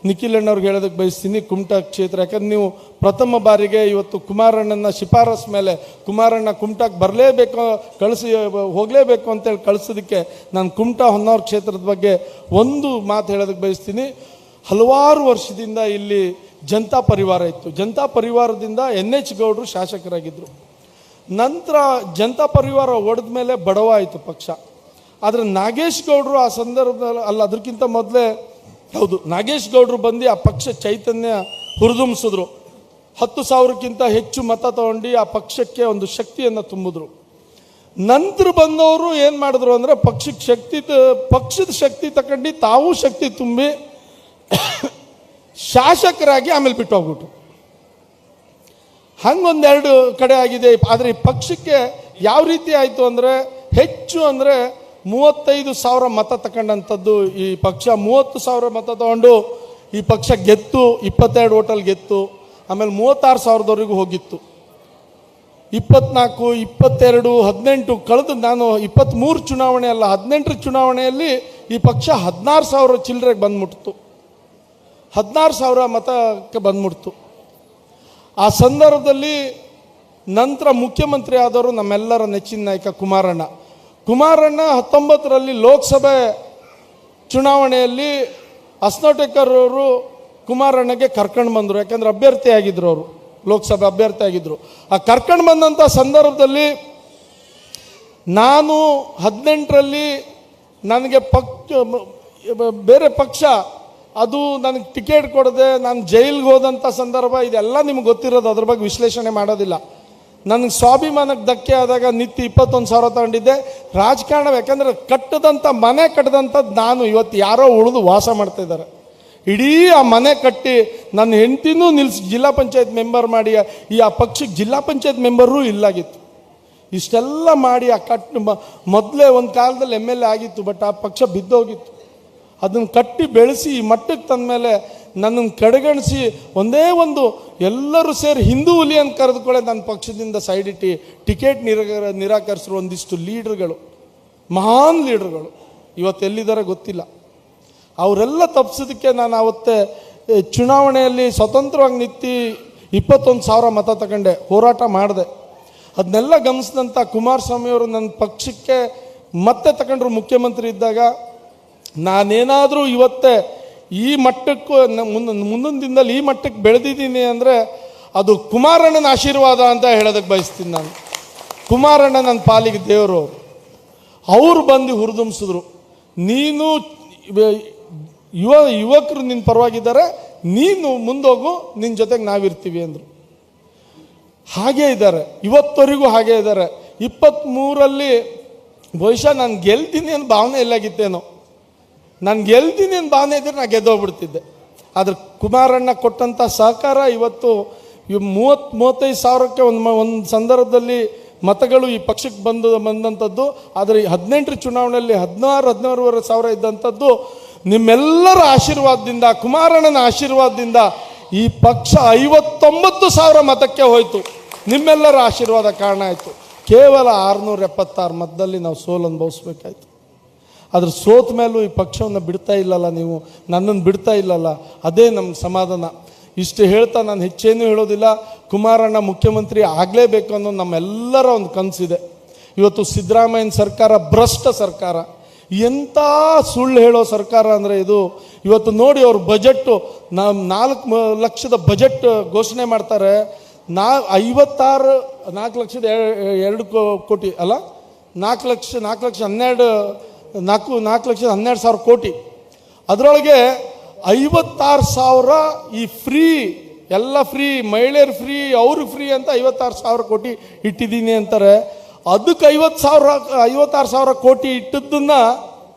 B: ನಿಖಿಲ್ ಅಣ್ಣವ್ರಿಗೆ ಹೇಳೋದಕ್ಕೆ ಬಯಸ್ತೀನಿ, ಕುಮಟಾ ಕ್ಷೇತ್ರ. ಯಾಕಂದ್ರೆ ನೀವು ಪ್ರಥಮ ಬಾರಿಗೆ ಇವತ್ತು ಕುಮಾರಣ್ಣನ ಶಿಫಾರಸ್ ಮೇಲೆ ಕುಮಾರಣ್ಣ ಕುಮಟಾಕ್ಕೆ ಬರಲೇಬೇಕು, ಹೋಗಲೇಬೇಕು ಅಂತೇಳಿ ಕಳಿಸೋದಕ್ಕೆ ನಾನು ಕುಮಟಾ ಹೊನ್ನಾವರ ಕ್ಷೇತ್ರದ ಬಗ್ಗೆ ಒಂದು ಮಾತು ಹೇಳೋದಕ್ಕೆ ಬಯಸ್ತೀನಿ. ಹಲವಾರು ವರ್ಷದಿಂದ ಇಲ್ಲಿ ಜನತಾ ಪರಿವಾರ ಇತ್ತು. ಜನತಾ ಪರಿವಾರದಿಂದ NH ಗೌಡರು ಶಾಸಕರಾಗಿದ್ದರು. ನಂತರ ಜನತಾ ಪರಿವಾರ ಒಡೆದ ಮೇಲೆ ಬಡವ ಆಯಿತು ಪಕ್ಷ. ಆದರೆ ನಾಗೇಶ್ ಗೌಡರು ಆ ಸಂದರ್ಭದಲ್ಲಿ ಅದಕ್ಕಿಂತ ಮೊದಲೇ ನಾಗೇಶ್ ಗೌಡರು ಬಂದು ಆ ಪಕ್ಷ ಚೈತನ್ಯ ಹುರಿದುಂಬಿಸಿದ್ರು. 10,000ಕ್ಕಿಂತ ಹೆಚ್ಚು ಮತ ತಗೊಂಡು ಆ ಪಕ್ಷಕ್ಕೆ ಒಂದು ಶಕ್ತಿಯನ್ನು ತುಂಬಿದ್ರು. ನಂತರ ಬಂದವರು ಏನು ಮಾಡಿದ್ರು ಅಂದರೆ ಪಕ್ಷದ ಶಕ್ತಿ ತಗೊಂಡು ತಾವು ಶಕ್ತಿ ತುಂಬಿ ಶಾಸಕರಾಗಿ ಆಮೇಲೆ ಬಿಟ್ಟು ಹೋಗ್ಬಿಟ್ರು. ಹಂಗೊಂದೆರಡು ಕಡೆ ಆಗಿದೆ. ಆದರೆ ಈ ಪಕ್ಷಕ್ಕೆ ಯಾವ ರೀತಿ ಆಯಿತು ಅಂದರೆ, ಹೆಚ್ಚು ಅಂದರೆ 35,000 ಮತ ತಗೊಂಡಂಥದ್ದು ಈ ಪಕ್ಷ. 30,000 ಮತ ತಗೊಂಡು ಈ ಪಕ್ಷ ಗೆತ್ತು, 22 ಹೋಟೆಲ್ ಗೆತ್ತು. ಆಮೇಲೆ 36,000ದವರೆಗೂ ಹೋಗಿತ್ತು. 24, 22, 18 ಕಳೆದು ನಾನು 23 ಚುನಾವಣೆ ಅಲ್ಲ 18 ಚುನಾವಣೆಯಲ್ಲಿ ಈ ಪಕ್ಷ 16,000 ಚಿಲ್ಲರೆಗೆ ಬಂದ್ಬಿಡ್ತು. 16,000 ಮತಕ್ಕೆ ಬಂದ್ಬಿಡ್ತು. ಆ ಸಂದರ್ಭದಲ್ಲಿ ನಂತರ ಮುಖ್ಯಮಂತ್ರಿ ಆದವರು ನಮ್ಮೆಲ್ಲರ ನೆಚ್ಚಿನ ನಾಯಕ ಕುಮಾರಣ್ಣ. 19ರಲ್ಲಿ ಲೋಕಸಭೆ ಚುನಾವಣೆಯಲ್ಲಿ ಅಸ್ನೋಟೇಕರ್ ಅವರು ಕುಮಾರಣ್ಣಗೆ ಕರ್ಕೊಂಡು ಬಂದರು. ಯಾಕಂದರೆ ಅಭ್ಯರ್ಥಿ ಆಗಿದ್ರು, ಅವರು ಲೋಕಸಭೆ ಅಭ್ಯರ್ಥಿ ಆಗಿದ್ದರು. ಆ ಕರ್ಕೊಂಡು ಬಂದಂಥ ಸಂದರ್ಭದಲ್ಲಿ ನಾನು 18ರಲ್ಲಿ ನನಗೆ ಬೇರೆ ಪಕ್ಷ ಅದು ನನಗೆ ಟಿಕೆಟ್ ಕೊಡದೆ ನಾನು ಜೈಲಿಗೆ ಹೋದಂಥ ಸಂದರ್ಭ ಇದೆಲ್ಲ ನಿಮ್ಗೆ ಗೊತ್ತಿರೋದು, ಅದ್ರ ಬಗ್ಗೆ ವಿಶ್ಲೇಷಣೆ ಮಾಡೋದಿಲ್ಲ. ನನಗೆ ಸ್ವಾಭಿಮಾನಕ್ಕೆ ಧಕ್ಕೆ ಆದಾಗ ನಿತ್ಯ 21,000 ತಗೊಂಡಿದ್ದೆ. ರಾಜಕಾರಣ ಯಾಕಂದರೆ ಕಟ್ಟದಂಥ ಮನೆ ಕಟ್ಟದಂಥದ್ದು ನಾನು, ಇವತ್ತು ಯಾರೋ ಉಳಿದು ವಾಸ ಮಾಡ್ತಾ ಇದ್ದಾರೆ. ಇಡೀ ಆ ಮನೆ ಕಟ್ಟಿ ನನ್ನ ಹೆಂಡತಿನೂ ನಿಲ್ಲಿಸಿ ಜಿಲ್ಲಾ ಪಂಚಾಯತ್ ಮೆಂಬರ್ ಮಾಡಿ ಆ ಪಕ್ಷಕ್ಕೆ ಜಿಲ್ಲಾ ಪಂಚಾಯತ್ ಮೆಂಬರೂ ಇಲ್ಲಾಗಿತ್ತು. ಇಷ್ಟೆಲ್ಲ ಮಾಡಿ ಆ ಮೊದಲೇ ಒಂದು ಕಾಲದಲ್ಲಿ MLA ಆಗಿತ್ತು, ಬಟ್ ಆ ಪಕ್ಷ ಬಿದ್ದೋಗಿತ್ತು. ಅದನ್ನು ಕಟ್ಟಿ ಬೆಳೆಸಿ ಈ ಮಟ್ಟಕ್ಕೆ ತಂದ ಮೇಲೆ ನನ್ನನ್ನು ಕಡೆಗಣಿಸಿ ಒಂದೇ ಒಂದು ಎಲ್ಲರೂ ಸೇರಿ ಹಿಂದೂ ಹುಲಿ ಅಂತ ಕರೆದುಕೊಳ್ಳೆ ನನ್ನ ಪಕ್ಷದಿಂದ ಸೈಡ್ ಇಟ್ಟು ಟಿಕೆಟ್ ನಿರಾಕರಿಸಿರೋ ಒಂದಿಷ್ಟು ಲೀಡ್ರ್ಗಳು, ಮಹಾನ್ ಲೀಡ್ರ್ಗಳು ಇವತ್ತು ಎಲ್ಲಿದ್ದಾರೆ ಗೊತ್ತಿಲ್ಲ. ಅವರೆಲ್ಲ ತಪ್ಪಿಸೋದಕ್ಕೆ ನಾನು ಆವತ್ತೇ ಚುನಾವಣೆಯಲ್ಲಿ ಸ್ವತಂತ್ರವಾಗಿ ನಿಂತು 21,000 ಮತ ತಗೊಂಡೆ, ಹೋರಾಟ ಮಾಡಿದೆ. ಅದನ್ನೆಲ್ಲ ಗಮನಿಸಿದಂಥ ಕುಮಾರಸ್ವಾಮಿಯವರು ನನ್ನ ಪಕ್ಷಕ್ಕೆ ಮತ್ತೆ ತಗೊಂಡ್ರು ಮುಖ್ಯಮಂತ್ರಿ ಇದ್ದಾಗ. ನಾನೇನಾದರೂ ಇವತ್ತೇ ಈ ಮಟ್ಟಕ್ಕೂ ಮುಂದಿನ ದಿನದಲ್ಲಿ ಈ ಮಟ್ಟಕ್ಕೆ ಬೆಳೆದಿದ್ದೀನಿ ಅಂದರೆ ಅದು ಕುಮಾರಣ್ಣನ ಆಶೀರ್ವಾದ ಅಂತ ಹೇಳೋದಕ್ಕೆ ಬಯಸ್ತೀನಿ ನಾನು. ಕುಮಾರಣ್ಣ ನನ್ನ ಪಾಲಿಗೆ ದೇವರು. ಅವರು ಬಂದು ಹುರಿದುಂಬಿಸಿದ್ರು, ನೀನು ಯುವಕರು ನಿನ್ನ ಪರವಾಗಿದ್ದಾರೆ, ನೀನು ಮುಂದೋಗು, ನಿನ್ನ ಜೊತೆಗೆ ನಾವಿರ್ತೀವಿ ಅಂದರು. ಹಾಗೇ ಇದ್ದಾರೆ, ಇವತ್ತವರೆಗೂ ಹಾಗೇ ಇದ್ದಾರೆ. 23ರಲ್ಲಿ ಬಹುಶಃ ನಾನು ಗೆಲ್ತೀನಿ ಅನ್ನೋ ಭಾವನೆ ಎಲ್ಲಾಗಿತ್ತೇನೋ, ನಾನು ಗೆಲ್ತೀನಿ ಅನ್ನೋ ಭಾವನೆ ಇದ್ದರೆ ನಾನು ಗೆದ್ದೋಗ್ಬಿಡ್ತಿದ್ದೆ. ಆದರೆ ಕುಮಾರಣ್ಣ ಕೊಟ್ಟಂಥ ಸಹಕಾರ ಇವತ್ತು 30-35 ಸಾವಿರಕ್ಕೆ ಒಂದು ಸಂದರ್ಭದಲ್ಲಿ ಮತಗಳು ಈ ಪಕ್ಷಕ್ಕೆ ಬಂದಂಥದ್ದು. ಆದರೆ 18 ಚುನಾವಣೆಯಲ್ಲಿ 16-17 ಸಾವಿರ ಇದ್ದಂಥದ್ದು ನಿಮ್ಮೆಲ್ಲರ ಆಶೀರ್ವಾದದಿಂದ, ಕುಮಾರಣ್ಣನ ಆಶೀರ್ವಾದದಿಂದ ಈ ಪಕ್ಷ 59,000 ಮತಕ್ಕೆ ಹೋಯಿತು. ನಿಮ್ಮೆಲ್ಲರ ಆಶೀರ್ವಾದ ಕಾರಣ ಆಯಿತು. ಕೇವಲ 676 ಮತದಲ್ಲಿ ನಾವು ಸೋಲು ಅನುಭವಿಸ್ಬೇಕಾಯ್ತು. ಅದ್ರ ಸೋತ ಮೇಲೂ ಈ ಪಕ್ಷವನ್ನು ಬಿಡ್ತಾ ಇಲ್ಲಲ್ಲ, ನೀವು ನನ್ನನ್ನು ಬಿಡ್ತಾ ಇಲ್ಲಲ್ಲ, ಅದೇ ನಮ್ಗೆ ಸಮಾಧಾನ. ಇಷ್ಟು ಹೇಳ್ತಾ ನಾನು ಹೆಚ್ಚೇನೂ ಹೇಳೋದಿಲ್ಲ. ಕುಮಾರಣ್ಣ ಮುಖ್ಯಮಂತ್ರಿ ಆಗಲೇಬೇಕು ಅನ್ನೋ ನಮ್ಮೆಲ್ಲರ ಒಂದು ಕನಸಿದೆ. ಇವತ್ತು ಸಿದ್ದರಾಮಯ್ಯನ ಸರ್ಕಾರ ಭ್ರಷ್ಟ ಸರ್ಕಾರ, ಎಂಥ ಸುಳ್ಳು ಹೇಳೋ ಸರ್ಕಾರ ಅಂದರೆ ಇದು. ಇವತ್ತು ನೋಡಿ ಅವ್ರ ಬಜೆಟ್ಟು 4 ಲಕ್ಷದ ಬಜೆಟ್ ಘೋಷಣೆ ಮಾಡ್ತಾರೆ. 4 ಲಕ್ಷದ 2 ಕೋಟಿ ಅಲ್ಲ, 4 ಲಕ್ಷದ 12 ಕೋಟಿ. ಅದರೊಳಗೆ 56,000 ಈ ಫ್ರೀ, ಎಲ್ಲ ಫ್ರೀ, ಮಹಿಳೆಯರು ಫ್ರೀ, ಅವರು ಫ್ರೀ ಅಂತ 56,000 ಕೋಟಿ ಇಟ್ಟಿದ್ದೀನಿ ಅಂತಾರೆ. ಅದಕ್ಕೆ 56,000 ಕೋಟಿ ಇಟ್ಟದ್ದನ್ನ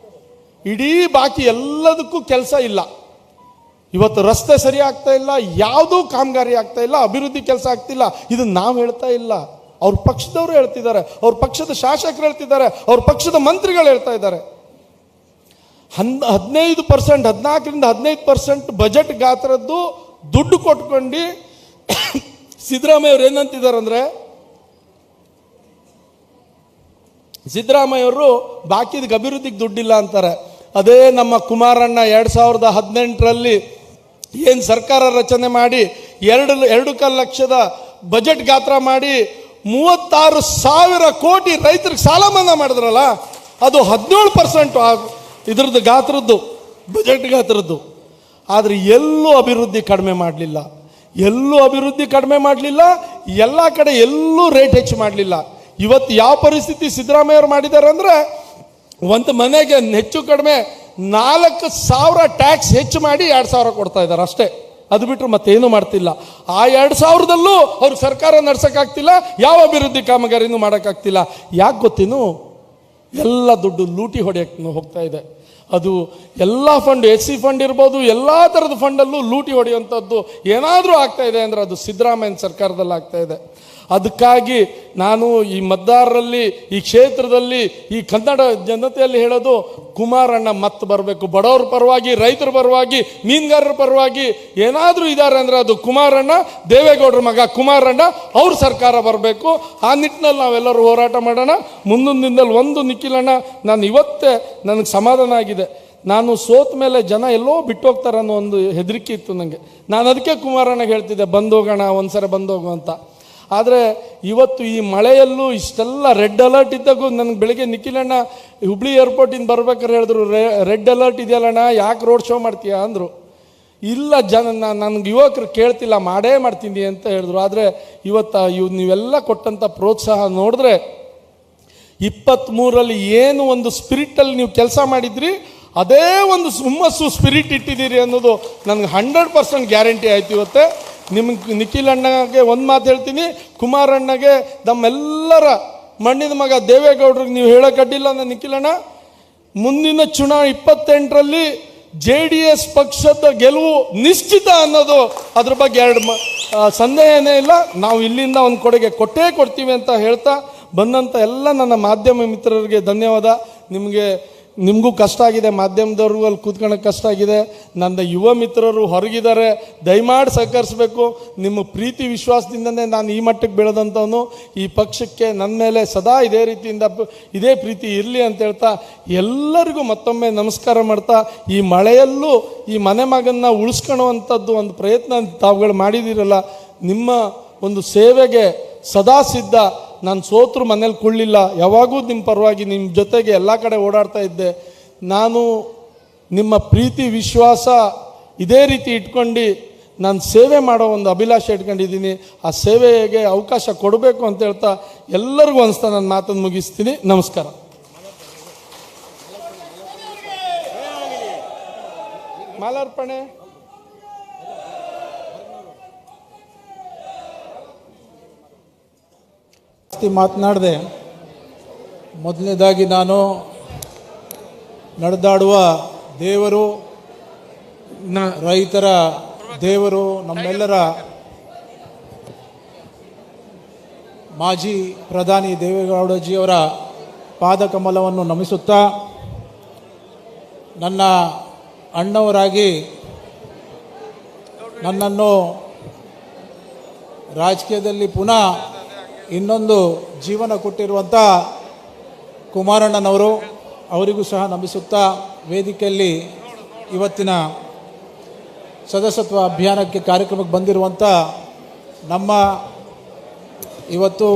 B: ಇಡೀ ಬಾಕಿ ಎಲ್ಲದಕ್ಕೂ ಕೆಲಸ ಇಲ್ಲ. ಇವತ್ತು ರಸ್ತೆ ಸರಿ ಆಗ್ತಾ ಇಲ್ಲ, ಯಾವುದೂ ಕಾಮಗಾರಿ ಆಗ್ತಾ ಇಲ್ಲ, ಅಭಿವೃದ್ಧಿ ಕೆಲಸ ಆಗ್ತಿಲ್ಲ. ಇದನ್ನ ನಾವು ಹೇಳ್ತಾ ಇಲ್ಲ, ಅವ್ರ ಪಕ್ಷದವರು ಹೇಳ್ತಿದ್ದಾರೆ, ಅವ್ರ ಪಕ್ಷದ ಶಾಸಕರು ಹೇಳ್ತಿದ್ದಾರೆ, ಅವ್ರ ಪಕ್ಷದ ಮಂತ್ರಿಗಳು ಹೇಳ್ತಾ ಇದ್ದಾರೆ. 15% 14-15% ಬಜೆಟ್ ಗಾತ್ರದ್ದು ದುಡ್ಡು ಕೊಟ್ಕೊಂಡು ಸಿದ್ದರಾಮಯ್ಯ ಅವರು ಏನಂತಿದ್ದಾರೆ ಅಂದರೆ, ಸಿದ್ದರಾಮಯ್ಯ ಅವರು ಬಾಕಿದಕ್ಕೆ ಅಭಿವೃದ್ಧಿಗೆ ದುಡ್ಡಿಲ್ಲ ಅಂತಾರೆ. ಅದೇ ನಮ್ಮ ಕುಮಾರಣ್ಣ 2018ರಲ್ಲಿ ಏನು ಸರ್ಕಾರ ರಚನೆ ಮಾಡಿ 2 ಲಕ್ಷದ ಬಜೆಟ್ ಗಾತ್ರ ಮಾಡಿ 36,000 ಕೋಟಿ ರೈತರಿಗೆ ಸಾಲ ಮನ್ನಾ ಮಾಡಿದ್ರಲ್ಲ, ಅದು 17% ಇದ್ರದ್ದು ಗಾತ್ರದ್ದು, ಬಜೆಟ್ ಗಾತ್ರದ್ದು. ಆದರೆ ಎಲ್ಲೂ ಅಭಿವೃದ್ಧಿ ಕಡಿಮೆ ಮಾಡಲಿಲ್ಲ, ಎಲ್ಲ ಕಡೆ ಎಲ್ಲೂ ರೇಟ್ ಹೆಚ್ಚು ಮಾಡಲಿಲ್ಲ. ಇವತ್ತು ಯಾವ ಪರಿಸ್ಥಿತಿ ಸಿದ್ದರಾಮಯ್ಯ ಅವರು ಮಾಡಿದ್ದಾರೆ ಅಂದರೆ, ಒಂದು ಮನೆಗೆ ಹೆಚ್ಚು ಕಡಿಮೆ 4,000 ಟ್ಯಾಕ್ಸ್ ಹೆಚ್ಚು ಮಾಡಿ 2,000 ಕೊಡ್ತಾ ಇದ್ದಾರೆ ಅಷ್ಟೇ. ಅದು ಬಿಟ್ಟರು ಮತ್ತೇನು ಮಾಡ್ತಿಲ್ಲ. ಆ 2,000ದಲ್ಲೂ ಅವ್ರು ಸರ್ಕಾರ ನಡ್ಸೋಕ್ಕಾಗ್ತಿಲ್ಲ, ಯಾವ ಅಭಿವೃದ್ಧಿ ಕಾಮಗಾರಿನೂ ಮಾಡೋಕ್ಕಾಗ್ತಿಲ್ಲ. ಯಾಕೆ ಗೊತ್ತೇನು? ಎಲ್ಲ ದುಡ್ಡು ಲೂಟಿ ಹೊಡೆಯಕ್ಕೆ ಹೋಗ್ತಾ ಇದೆ. ಅದು ಎಲ್ಲ ಫಂಡ್, SC ಫಂಡ್ ಇರ್ಬೋದು, ಎಲ್ಲ ಥರದ ಫಂಡಲ್ಲೂ ಲೂಟಿ ಹೊಡೆಯುವಂಥದ್ದು ಏನಾದರೂ ಆಗ್ತಾ ಇದೆ ಅಂದರೆ ಅದು ಸಿದ್ದರಾಮಯ್ಯನ ಸರ್ಕಾರದಲ್ಲಿ ಆಗ್ತಾ ಇದೆ. ಅದಕ್ಕಾಗಿ ನಾನು ಈ ಮತದಾರರಲ್ಲಿ, ಈ ಕ್ಷೇತ್ರದಲ್ಲಿ, ಈ ಕನ್ನಡ ಜನತೆಯಲ್ಲಿ ಹೇಳೋದು, ಕುಮಾರಣ್ಣ ಮತ್ತೆ ಬರಬೇಕು. ಬಡವರ ಪರವಾಗಿ, ರೈತರ ಪರವಾಗಿ, ಮೀನುಗಾರರ ಪರವಾಗಿ ಏನಾದರೂ ಇದ್ದಾರೆ ಅಂದರೆ ಅದು ಕುಮಾರಣ್ಣ, ದೇವೇಗೌಡರ ಮಗ ಕುಮಾರಣ್ಣ, ಅವ್ರ ಸರ್ಕಾರ ಬರಬೇಕು. ಆ ನಿಟ್ಟಿನಲ್ಲಿ ನಾವೆಲ್ಲರೂ ಹೋರಾಟ ಮಾಡೋಣ. ಮುಂದಿನ ದಿನದಲ್ಲಿ ಒಂದು ನಿಖಿಲಣ್ಣ, ನಾನು ಇವತ್ತೇ ನನಗೆ ಸಮಾಧಾನ ಆಗಿದೆ. ನಾನು ಸೋತ ಮೇಲೆ ಜನ ಎಲ್ಲೋ ಬಿಟ್ಟು ಹೋಗ್ತಾರೆ ಅನ್ನೋ ಒಂದು ಹೆದರಿಕೆ ಇತ್ತು ನನಗೆ. ನಾನು ಅದಕ್ಕೆ ಕುಮಾರಣ್ಣಗೆ ಹೇಳ್ತಿದ್ದೆ, ಬಂದೋಗೋಣ, ಒಂದ್ಸರಿ ಬಂದೋಗು ಅಂತ. ಆದರೆ ಇವತ್ತು ಈ ಮಳೆಯಲ್ಲೂ ಇಷ್ಟೆಲ್ಲ ರೆಡ್ ಅಲರ್ಟ್ ಇದ್ದಾಗೂ ನನಗೆ ಬೆಳಗ್ಗೆ ನಿಖಿಲಣ್ಣ ಹುಬ್ಳಿ ಏರ್ಪೋರ್ಟಿಂದ ಬರ್ಬೇಕಾದ್ರೆ ಹೇಳಿದ್ರು, ರೆಡ್ ಅಲರ್ಟ್ ಇದೆಯಲ್ಲಣ್ಣ, ಯಾಕೆ ರೋಡ್ ಶೋ ಮಾಡ್ತೀಯಾ ಅಂದರು. ಇಲ್ಲ ನನಗೆ ಯುವಕರು ಕೇಳ್ತಿಲ್ಲ, ಮಾಡೇ ಮಾಡ್ತೀನಿ ಅಂತ ಹೇಳಿದ್ರು. ಆದರೆ ಇವತ್ತು ನೀವೆಲ್ಲ ಕೊಟ್ಟಂಥ ಪ್ರೋತ್ಸಾಹ ನೋಡಿದ್ರೆ 23ರಲ್ಲಿ ಏನು ಒಂದು ಸ್ಪಿರಿಟಲ್ಲಿ ನೀವು ಕೆಲಸ ಮಾಡಿದ್ರಿ, ಅದೇ ಒಂದು ಹುಮ್ಮಸ್ಸು ಸ್ಪಿರಿಟ್ ಇಟ್ಟಿದ್ದೀರಿ ಅನ್ನೋದು ನನಗೆ 100% ಗ್ಯಾರಂಟಿ ಆಯ್ತು ಇವತ್ತೇ. ನಿಮ್ಗೆ ನಿಖಿಲ್ ಅಣ್ಣಗೆ ಒಂದು ಮಾತು ಹೇಳ್ತೀನಿ, ಕುಮಾರಣ್ಣಗೆ, ನಮ್ಮೆಲ್ಲರ ಮಣ್ಣಿನ ಮಗ ದೇವೇಗೌಡರಿಗೆ ನೀವು ಹೇಳೋಕ್ಕಡ್ಡಿಲ್ಲ ನನ್ನ ನಿಖಿಲ್ ಅಣ್ಣ, ಮುಂದಿನ ಚುನಾವಣೆ 28ರಲ್ಲಿ JDS ಪಕ್ಷದ ಗೆಲುವು ನಿಶ್ಚಿತ ಅನ್ನೋದು ಅದ್ರ ಬಗ್ಗೆ ಸಂದೇಹನೇ ಇಲ್ಲ. ನಾವು ಇಲ್ಲಿಂದ ಒಂದು ಕೊಡುಗೆ ಕೊಟ್ಟೇ ಕೊಡ್ತೀವಿ ಅಂತ ಹೇಳ್ತಾ ಬಂದಂಥ ಎಲ್ಲ ನನ್ನ ಮಾಧ್ಯಮ ಮಿತ್ರರಿಗೆ ಧನ್ಯವಾದ. ನಿಮಗೂ ಕಷ್ಟ ಆಗಿದೆ, ಮಾಧ್ಯಮದವ್ರಿಗೂ ಅಲ್ಲಿ ಕೂತ್ಕೊಳ್ಳೋಕೆ ಕಷ್ಟ ಆಗಿದೆ. ನನ್ನ ಯುವ ಮಿತ್ರರು ಹೊರಗಿದ್ದಾರೆ, ದಯಮಾಡಿ ಸಹಕರಿಸಬೇಕು. ನಿಮ್ಮ ಪ್ರೀತಿ ವಿಶ್ವಾಸದಿಂದನೇ ನಾನು ಈ ಮಟ್ಟಕ್ಕೆ ಬೆಳೆದಂಥವನು. ಈ ಪಕ್ಷಕ್ಕೆ ನನ್ನ ಮೇಲೆ ಸದಾ ಇದೇ ರೀತಿಯಿಂದ ಇದೇ ಪ್ರೀತಿ ಇರಲಿ ಅಂತ ಹೇಳ್ತಾ ಎಲ್ಲರಿಗೂ ಮತ್ತೊಮ್ಮೆ ನಮಸ್ಕಾರ ಮಾಡ್ತಾ, ಈ ಮಳೆಯಲ್ಲೂ ಈ ಮನೆ ಮಗನ್ನ ಉಳಿಸ್ಕೊಳ್ಳುವಂಥದ್ದು ಒಂದು ಪ್ರಯತ್ನ ತಾವುಗಳು ಮಾಡಿದ್ದೀರಲ್ಲ, ನಿಮ್ಮ ಒಂದು ಸೇವೆಗೆ ಸದಾ ಸಿದ್ಧ. ನಾನು ಸೋತರು ಮನೇಲಿ ಕುಳ್ಳಿಲ್ಲ, ಯಾವಾಗೂ ನಿಮ್ಮ ಪರವಾಗಿ ನಿಮ್ಮ ಜೊತೆಗೆ ಎಲ್ಲ ಕಡೆ ಓಡಾಡ್ತಾ ಇದ್ದೆ. ನಾನು ನಿಮ್ಮ ಪ್ರೀತಿ ವಿಶ್ವಾಸ ಇದೇ ರೀತಿ ಇಟ್ಕೊಂಡು ನಾನು ಸೇವೆ ಮಾಡೋ ಒಂದು ಅಭಿಲಾಷೆ ಇಟ್ಕೊಂಡಿದ್ದೀನಿ. ಆ ಸೇವೆಗೆ ಅವಕಾಶ ಕೊಡಬೇಕು ಅಂತ ಹೇಳ್ತಾ ಎಲ್ಲರಿಗೂ ಅನಿಸ್ತಾ ನನ್ನ ಮಾತನ್ನು ಮುಗಿಸ್ತೀನಿ. ನಮಸ್ಕಾರ. ಮಾಲಾರ್ಪಣೆ
C: ಮಾತನಾಡಿದೆ. ಮೊದಲನೇದಾಗಿ ನಾನು ನಡೆದಾಡುವ ದೇವರು, ರೈತರ ದೇವರು, ನಮ್ಮೆಲ್ಲರ ಮಾಜಿ ಪ್ರಧಾನಿ ದೇವೇಗೌಡಜಿಯವರ ಪಾದಕಮಲವನ್ನು ನಮಿಸುತ್ತಾ, ನನ್ನ ಅಣ್ಣವರಾಗಿ ನನ್ನನ್ನು ರಾಜಕೀಯದಲ್ಲಿ ಪುನಃ ಇನ್ನೊಂದು ಜೀವನ ಕೊಟ್ಟಿರುವಂಥ ಕುಮಾರಣ್ಣನವರು, ಅವರಿಗೂ ಸಹ ನಮಿಸುತ್ತಾ, ವೇದಿಕೆಯಲ್ಲಿ ಇವತ್ತಿನ ಸದಸ್ಯತ್ವ ಅಭಿಯಾನಕ್ಕೆ ಕಾರ್ಯಕ್ರಮಕ್ಕೆ ಬಂದಿರುವಂಥ ನಮ್ಮ ಇವತ್ತು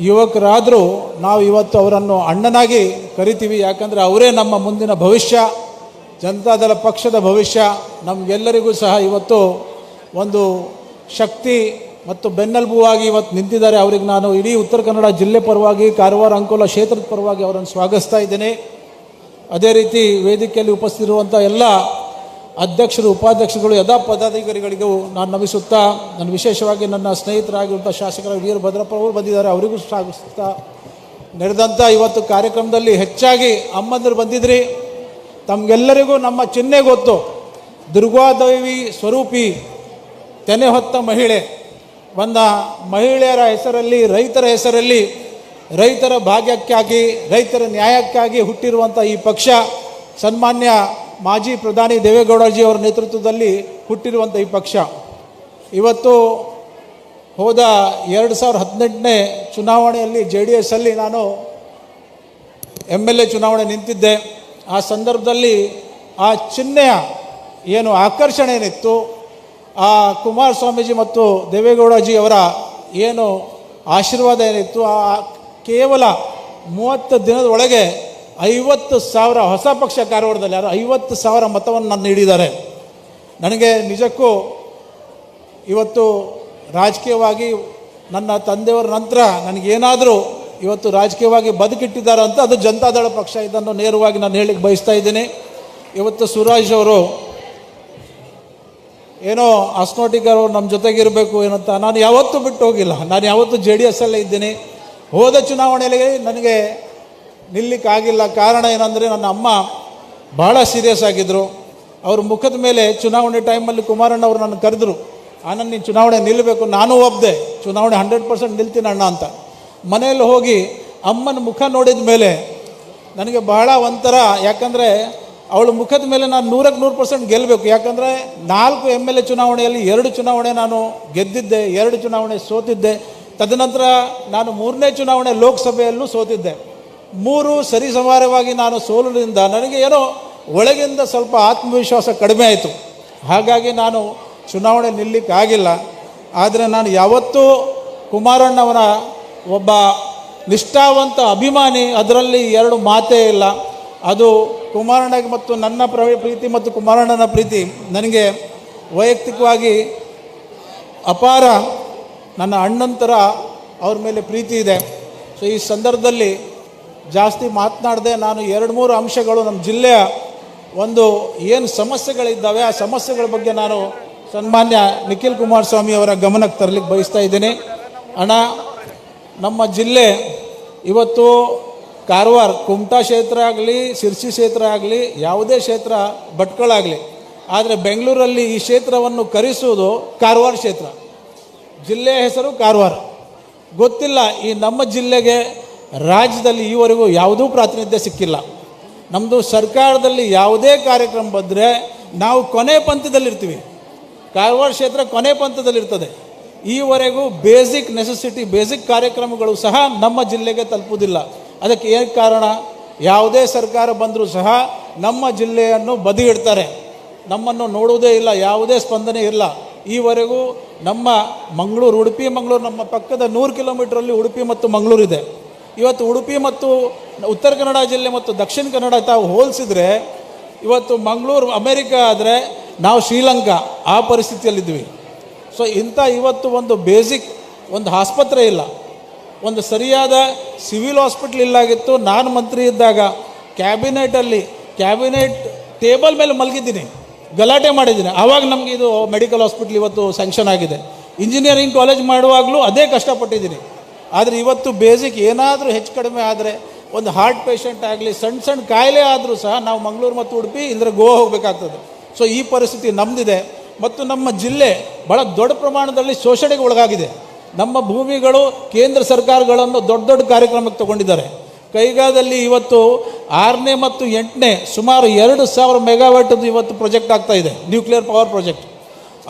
C: ಯುವಕರಾದರೂ ನಾವು ಇವತ್ತು ಅವರನ್ನು ಅಣ್ಣನಾಗಿ ಕರಿತೀವಿ. ಯಾಕಂದರೆ ಅವರೇ ನಮ್ಮ ಮುಂದಿನ ಭವಿಷ್ಯ, ಜನತಾದಳ ಪಕ್ಷದ ಭವಿಷ್ಯ. ನಮಗೆಲ್ಲರಿಗೂ ಸಹ ಇವತ್ತು ಒಂದು ಶಕ್ತಿ ಮತ್ತು ಬೆನ್ನೆಲುಬುವಾಗಿ ಇವತ್ತು ನಿಂತಿದ್ದಾರೆ. ಅವರಿಗೆ ನಾನು ಇಡೀ ಉತ್ತರ ಕನ್ನಡ ಜಿಲ್ಲೆ ಪರವಾಗಿ, ಕಾರವಾರ ಅಂಕೋಲ ಕ್ಷೇತ್ರದ ಪರವಾಗಿ ಅವರನ್ನು ಸ್ವಾಗತಿಸ್ತಾ ಇದ್ದೇನೆ. ಅದೇ ರೀತಿ ವೇದಿಕೆಯಲ್ಲಿ ಉಪಸ್ಥಿತಿರುವಂಥ ಎಲ್ಲ ಅಧ್ಯಕ್ಷರು, ಉಪಾಧ್ಯಕ್ಷರುಗಳು, ಯಥಾ ಪದಾಧಿಕಾರಿಗಳಿಗೂ ನಾನು ನಮಿಸುತ್ತಾ, ನಾನು ವಿಶೇಷವಾಗಿ ನನ್ನ ಸ್ನೇಹಿತರಾಗಿರುವಂಥ ಶಾಸಕರ ವೀರಭದ್ರಪ್ಪ ಅವರು ಬಂದಿದ್ದಾರೆ, ಅವರಿಗೂ ಸ್ವಾಗತಿಸ್ತಾ, ನಡೆದಂಥ ಇವತ್ತು ಕಾರ್ಯಕ್ರಮದಲ್ಲಿ ಹೆಚ್ಚಾಗಿ ಅಮ್ಮಂದರು ಬಂದಿದ್ರಿ. ತಮಗೆಲ್ಲರಿಗೂ ನಮ್ಮ ಚಿಹ್ನೆ ಗೊತ್ತು, ದುರ್ಗಾದೇವಿ ಸ್ವರೂಪಿ, ತೆನೆ ಹೊತ್ತ ಮಹಿಳೆ. ಒಂದು ಮಹಿಳೆಯರ ಹೆಸರಲ್ಲಿ, ರೈತರ ಹೆಸರಲ್ಲಿ, ರೈತರ ಭಾಗ್ಯಕ್ಕಾಗಿ, ರೈತರ ನ್ಯಾಯಕ್ಕಾಗಿ ಹುಟ್ಟಿರುವಂಥ ಈ ಪಕ್ಷ, ಸನ್ಮಾನ್ಯ ಮಾಜಿ ಪ್ರಧಾನಿ ದೇವೇಗೌಡಜಿ ಅವರ ನೇತೃತ್ವದಲ್ಲಿ ಹುಟ್ಟಿರುವಂಥ ಈ ಪಕ್ಷ ಇವತ್ತು ಹೋದ 2018ನೇ ಚುನಾವಣೆಯಲ್ಲಿ JDS ಅಲ್ಲಿ ನಾನು MLA ಚುನಾವಣೆ ನಿಂತಿದ್ದೆ. ಆ ಸಂದರ್ಭದಲ್ಲಿ ಆ ಚಿಹ್ನೆಯ ಏನು ಆಕರ್ಷಣೆ ಏನಿತ್ತು, ಆ ಕುಮಾರಸ್ವಾಮೀಜಿ ಮತ್ತು ದೇವೇಗೌಡಜಿ ಅವರ ಏನು ಆಶೀರ್ವಾದ ಏನಿತ್ತು, ಆ ಕೇವಲ 30 ದಿನದ ಒಳಗೆ 50,000 ಹೊಸ ಪಕ್ಷ ಕಾರವಾರದಲ್ಲಿ 50,000 ಮತವನ್ನು ನಾನು ನೀಡಿದ್ದಾರೆ. ನನಗೆ ನಿಜಕ್ಕೂ ಇವತ್ತು ರಾಜಕೀಯವಾಗಿ ನನ್ನ ತಂದೆಯವರ ನಂತರ ನನಗೇನಾದರೂ ಇವತ್ತು ರಾಜಕೀಯವಾಗಿ ಬದುಕಿಟ್ಟಿದ್ದಾರೆ ಅಂತ ಅದು ಜನತಾದಳ ಪಕ್ಷ. ಇದನ್ನು ನೇರವಾಗಿ ನಾನು ಹೇಳಿಕ್ಕೆ ಬಯಸ್ತಾ ಇದ್ದೀನಿ. ಇವತ್ತು ಸುರಾಜ್ ಅವರು ಏನೋ ಅಸ್ನೋಟಿಕರು ನಮ್ಮ ಜೊತೆಗಿರಬೇಕು ಏನಂತ ನಾನು ಯಾವತ್ತೂ ಬಿಟ್ಟು ಹೋಗಿಲ್ಲ. ನಾನು ಯಾವತ್ತೂ JDS ಅಲ್ಲೇ ಇದ್ದೀನಿ. ಹೋದ ಚುನಾವಣೆಯಲ್ಲಿ ನನಗೆ ನಿಲ್ಲಕ್ಕಾಗಿಲ್ಲ. ಕಾರಣ ಏನಂದರೆ ನನ್ನ ಅಮ್ಮ ಭಾಳ ಸೀರಿಯಸ್ ಆಗಿದ್ದರು. ಅವ್ರ ಮುಖದ ಮೇಲೆ ಚುನಾವಣೆ ಟೈಮಲ್ಲಿ ಕುಮಾರಣ್ಣ ಅವರು ನನ್ನ ಕರೆದ್ರು, ಆನಂದ್ ನೀನು ಚುನಾವಣೆ ನಿಲ್ಲಬೇಕು. ನಾನು ಒಪ್ಪದೆ, ಚುನಾವಣೆ 100% ನಿಲ್ತೀನಿ ಅಣ್ಣ ಅಂತ. ಮನೆಯಲ್ಲಿ ಹೋಗಿ ಅಮ್ಮನ ಮುಖ ನೋಡಿದ ಮೇಲೆ ನನಗೆ ಬಹಳ ಒಂಥರ, ಯಾಕಂದರೆ ಅವಳ ಮುಖದ ಮೇಲೆ ನಾನು 100% ಗೆಲ್ಲಬೇಕು. ಯಾಕಂದರೆ 4 MLA ಚುನಾವಣೆಯಲ್ಲಿ 2 ಚುನಾವಣೆ ನಾನು ಗೆದ್ದಿದ್ದೆ, 2 ಚುನಾವಣೆ ಸೋತಿದ್ದೆ. ತದನಂತರ ನಾನು 3ನೇ ಚುನಾವಣೆ ಲೋಕಸಭೆಯಲ್ಲೂ ಸೋತಿದ್ದೆ. 3 ಸರಿಸಮಾನವಾಗಿ ನಾನು ಸೋಲಿನಿಂದ ನನಗೆ ಏನೋ ಒಳಗಿಂದ ಸ್ವಲ್ಪ ಆತ್ಮವಿಶ್ವಾಸ ಕಡಿಮೆ ಆಯಿತು. ಹಾಗಾಗಿ ನಾನು ಚುನಾವಣೆ ನಿಲ್ಲಕ್ಕಾಗಿಲ್ಲ. ಆದರೆ ನಾನು ಯಾವತ್ತೂ ಕುಮಾರಣ್ಣವರ ಒಬ್ಬ ನಿಷ್ಠಾವಂತ ಅಭಿಮಾನಿ, ಅದರಲ್ಲಿ 2 ಮಾತೇ ಇಲ್ಲ. ಅದು ಕುಮಾರಣ್ಣಗೆ ಮತ್ತು ನನ್ನ ಪ್ರೀತಿ ಮತ್ತು ಕುಮಾರಣ್ಣನ ಪ್ರೀತಿ ನನಗೆ ವೈಯಕ್ತಿಕವಾಗಿ ಅಪಾರ, ನನ್ನ ಅಣ್ಣಂತರ ಅವ್ರ ಮೇಲೆ ಪ್ರೀತಿ ಇದೆ. ಸೊ ಈ ಸಂದರ್ಭದಲ್ಲಿ ಜಾಸ್ತಿ ಮಾತನಾಡದೆ ನಾನು 2-3 ಅಂಶಗಳು ನಮ್ಮ ಜಿಲ್ಲೆಯ ಒಂದು ಏನು ಸಮಸ್ಯೆಗಳಿದ್ದಾವೆ ಆ ಸಮಸ್ಯೆಗಳ ಬಗ್ಗೆ ನಾನು ಸನ್ಮಾನ್ಯ ನಿಖಿಲ್ ಕುಮಾರಸ್ವಾಮಿ ಅವರ ಗಮನಕ್ಕೆ ತರಲಿಕ್ಕೆ ಬಯಸ್ತಾ ಇದ್ದೀನಿ. ಅಣ್ಣ, ನಮ್ಮ ಜಿಲ್ಲೆ ಇವತ್ತು ಕಾರವಾರ ಕುಮಟಾ ಕ್ಷೇತ್ರ ಆಗಲಿ, ಶಿರ್ಸಿ ಕ್ಷೇತ್ರ ಆಗಲಿ, ಯಾವುದೇ ಕ್ಷೇತ್ರ ಭಟ್ಕಳಾಗಲಿ, ಆದರೆ ಬೆಂಗಳೂರಲ್ಲಿ ಈ ಕ್ಷೇತ್ರವನ್ನು ಕರೆಸುವುದು ಕಾರವಾರ ಕ್ಷೇತ್ರ. ಜಿಲ್ಲೆಯ ಹೆಸರು ಕಾರವಾರ. ಗೊತ್ತಿಲ್ಲ, ಈ ನಮ್ಮ ಜಿಲ್ಲೆಗೆ ರಾಜ್ಯದಲ್ಲಿ ಈವರೆಗೂ ಯಾವುದೂ ಪ್ರಾತಿನಿಧ್ಯ ಸಿಕ್ಕಿಲ್ಲ. ನಮ್ಮದು ಸರ್ಕಾರದಲ್ಲಿ ಯಾವುದೇ ಕಾರ್ಯಕ್ರಮ ಬಂದರೆ ನಾವು ಕೊನೆ ಪಂಥದಲ್ಲಿರ್ತೀವಿ. ಕಾರವಾರ ಕ್ಷೇತ್ರ ಕೊನೆ ಪಂಥದಲ್ಲಿರ್ತದೆ. ಈವರೆಗೂ ಬೇಸಿಕ್ ನೆಸೆಸಿಟಿ, ಬೇಸಿಕ್ ಕಾರ್ಯಕ್ರಮಗಳು ಸಹ ನಮ್ಮ ಜಿಲ್ಲೆಗೆ ತಲುಪುವುದಿಲ್ಲ. ಅದಕ್ಕೆ ಏನು ಕಾರಣ? ಯಾವುದೇ ಸರ್ಕಾರ ಬಂದರೂ ಸಹ ನಮ್ಮ ಜಿಲ್ಲೆಯನ್ನು ಬದಿಗಿಡ್ತಾರೆ, ನಮ್ಮನ್ನು ನೋಡುವುದೇ ಇಲ್ಲ, ಯಾವುದೇ ಸ್ಪಂದನೆ ಇಲ್ಲ. ಈವರೆಗೂ ನಮ್ಮ ಮಂಗಳೂರು, ಉಡುಪಿ ಮಂಗಳೂರು, ನಮ್ಮ ಪಕ್ಕದ 100 ಕಿಲೋಮೀಟ್ರಲ್ಲಿ ಉಡುಪಿ ಮತ್ತು ಮಂಗಳೂರು ಇದೆ. ಇವತ್ತು ಉಡುಪಿ ಮತ್ತು ಉತ್ತರ ಕನ್ನಡ ಜಿಲ್ಲೆ ಮತ್ತು ದಕ್ಷಿಣ ಕನ್ನಡ ತಾವು ಹೋಲಿಸಿದರೆ ಇವತ್ತು ಮಂಗಳೂರು ಅಮೇರಿಕ ಆದರೆ ನಾವು ಶ್ರೀಲಂಕಾ ಆ ಪರಿಸ್ಥಿತಿಯಲ್ಲಿದ್ವಿ. ಸೊ ಇಂಥ ಇವತ್ತು ಒಂದು ಬೇಸಿಕ್ ಒಂದು ಆಸ್ಪತ್ರೆ ಇಲ್ಲ, ಒಂದು ಸರಿಯಾದ ಸಿವಿಲ್ ಹಾಸ್ಪಿಟ್ಲ್ ಇಲ್ಲಾಗಿತ್ತು. ನಾನು ಮಂತ್ರಿ ಇದ್ದಾಗ ಕ್ಯಾಬಿನೆಟ್ ಟೇಬಲ್ ಮೇಲೆ ಮಲಗಿದ್ದೀನಿ, ಗಲಾಟೆ ಮಾಡಿದ್ದೀನಿ. ಆವಾಗ ನಮಗೆ ಇದು ಮೆಡಿಕಲ್ ಹಾಸ್ಪಿಟ್ಲ್ ಇವತ್ತು ಸ್ಯಾಂಕ್ಷನ್ ಆಗಿದೆ. ಇಂಜಿನಿಯರಿಂಗ್ ಕಾಲೇಜ್ ಮಾಡುವಾಗಲೂ ಅದೇ ಕಷ್ಟಪಟ್ಟಿದ್ದೀನಿ. ಆದರೆ ಇವತ್ತು ಬೇಸಿಕ್ ಏನಾದರೂ ಹೆಚ್ಚು ಕಡಿಮೆ ಆದರೆ, ಒಂದು ಹಾರ್ಟ್ ಪೇಷಂಟ್ ಆಗಲಿ, ಸಣ್ಣ ಸಣ್ಣ ಕಾಯಿಲೆ ಆದರೂ ಸಹ ನಾವು ಮಂಗಳೂರು ಮತ್ತು ಉಡುಪಿ ಇಲ್ಲದ್ರೆ ಗೋವಾ ಹೋಗಬೇಕಾಗ್ತದೆ. ಸೊ ಈ ಪರಿಸ್ಥಿತಿ ನಮ್ಮದಿದೆ. ಮತ್ತು ನಮ್ಮ ಜಿಲ್ಲೆ ಭಾಳ ದೊಡ್ಡ ಪ್ರಮಾಣದಲ್ಲಿ ಶೋಷಣೆಗೆ ಒಳಗಾಗಿದೆ. ನಮ್ಮ ಭೂಮಿಗಳು ಕೇಂದ್ರ ಸರ್ಕಾರಗಳನ್ನು ದೊಡ್ಡ ದೊಡ್ಡ ಕಾರ್ಯಕ್ರಮಕ್ಕೆ ತಗೊಂಡಿದ್ದಾರೆ. ಕೈಗಾದಲ್ಲಿ ಇವತ್ತು 6ನೇ ಮತ್ತು 8ನೇ ಸುಮಾರು 2000 ಮೆಗಾವ್ಯಾಟದ್ದು ಇವತ್ತು ಪ್ರಾಜೆಕ್ಟ್ ಆಗ್ತಾ ಇದೆ, ನ್ಯೂಕ್ಲಿಯರ್ ಪವರ್ ಪ್ರಾಜೆಕ್ಟ್.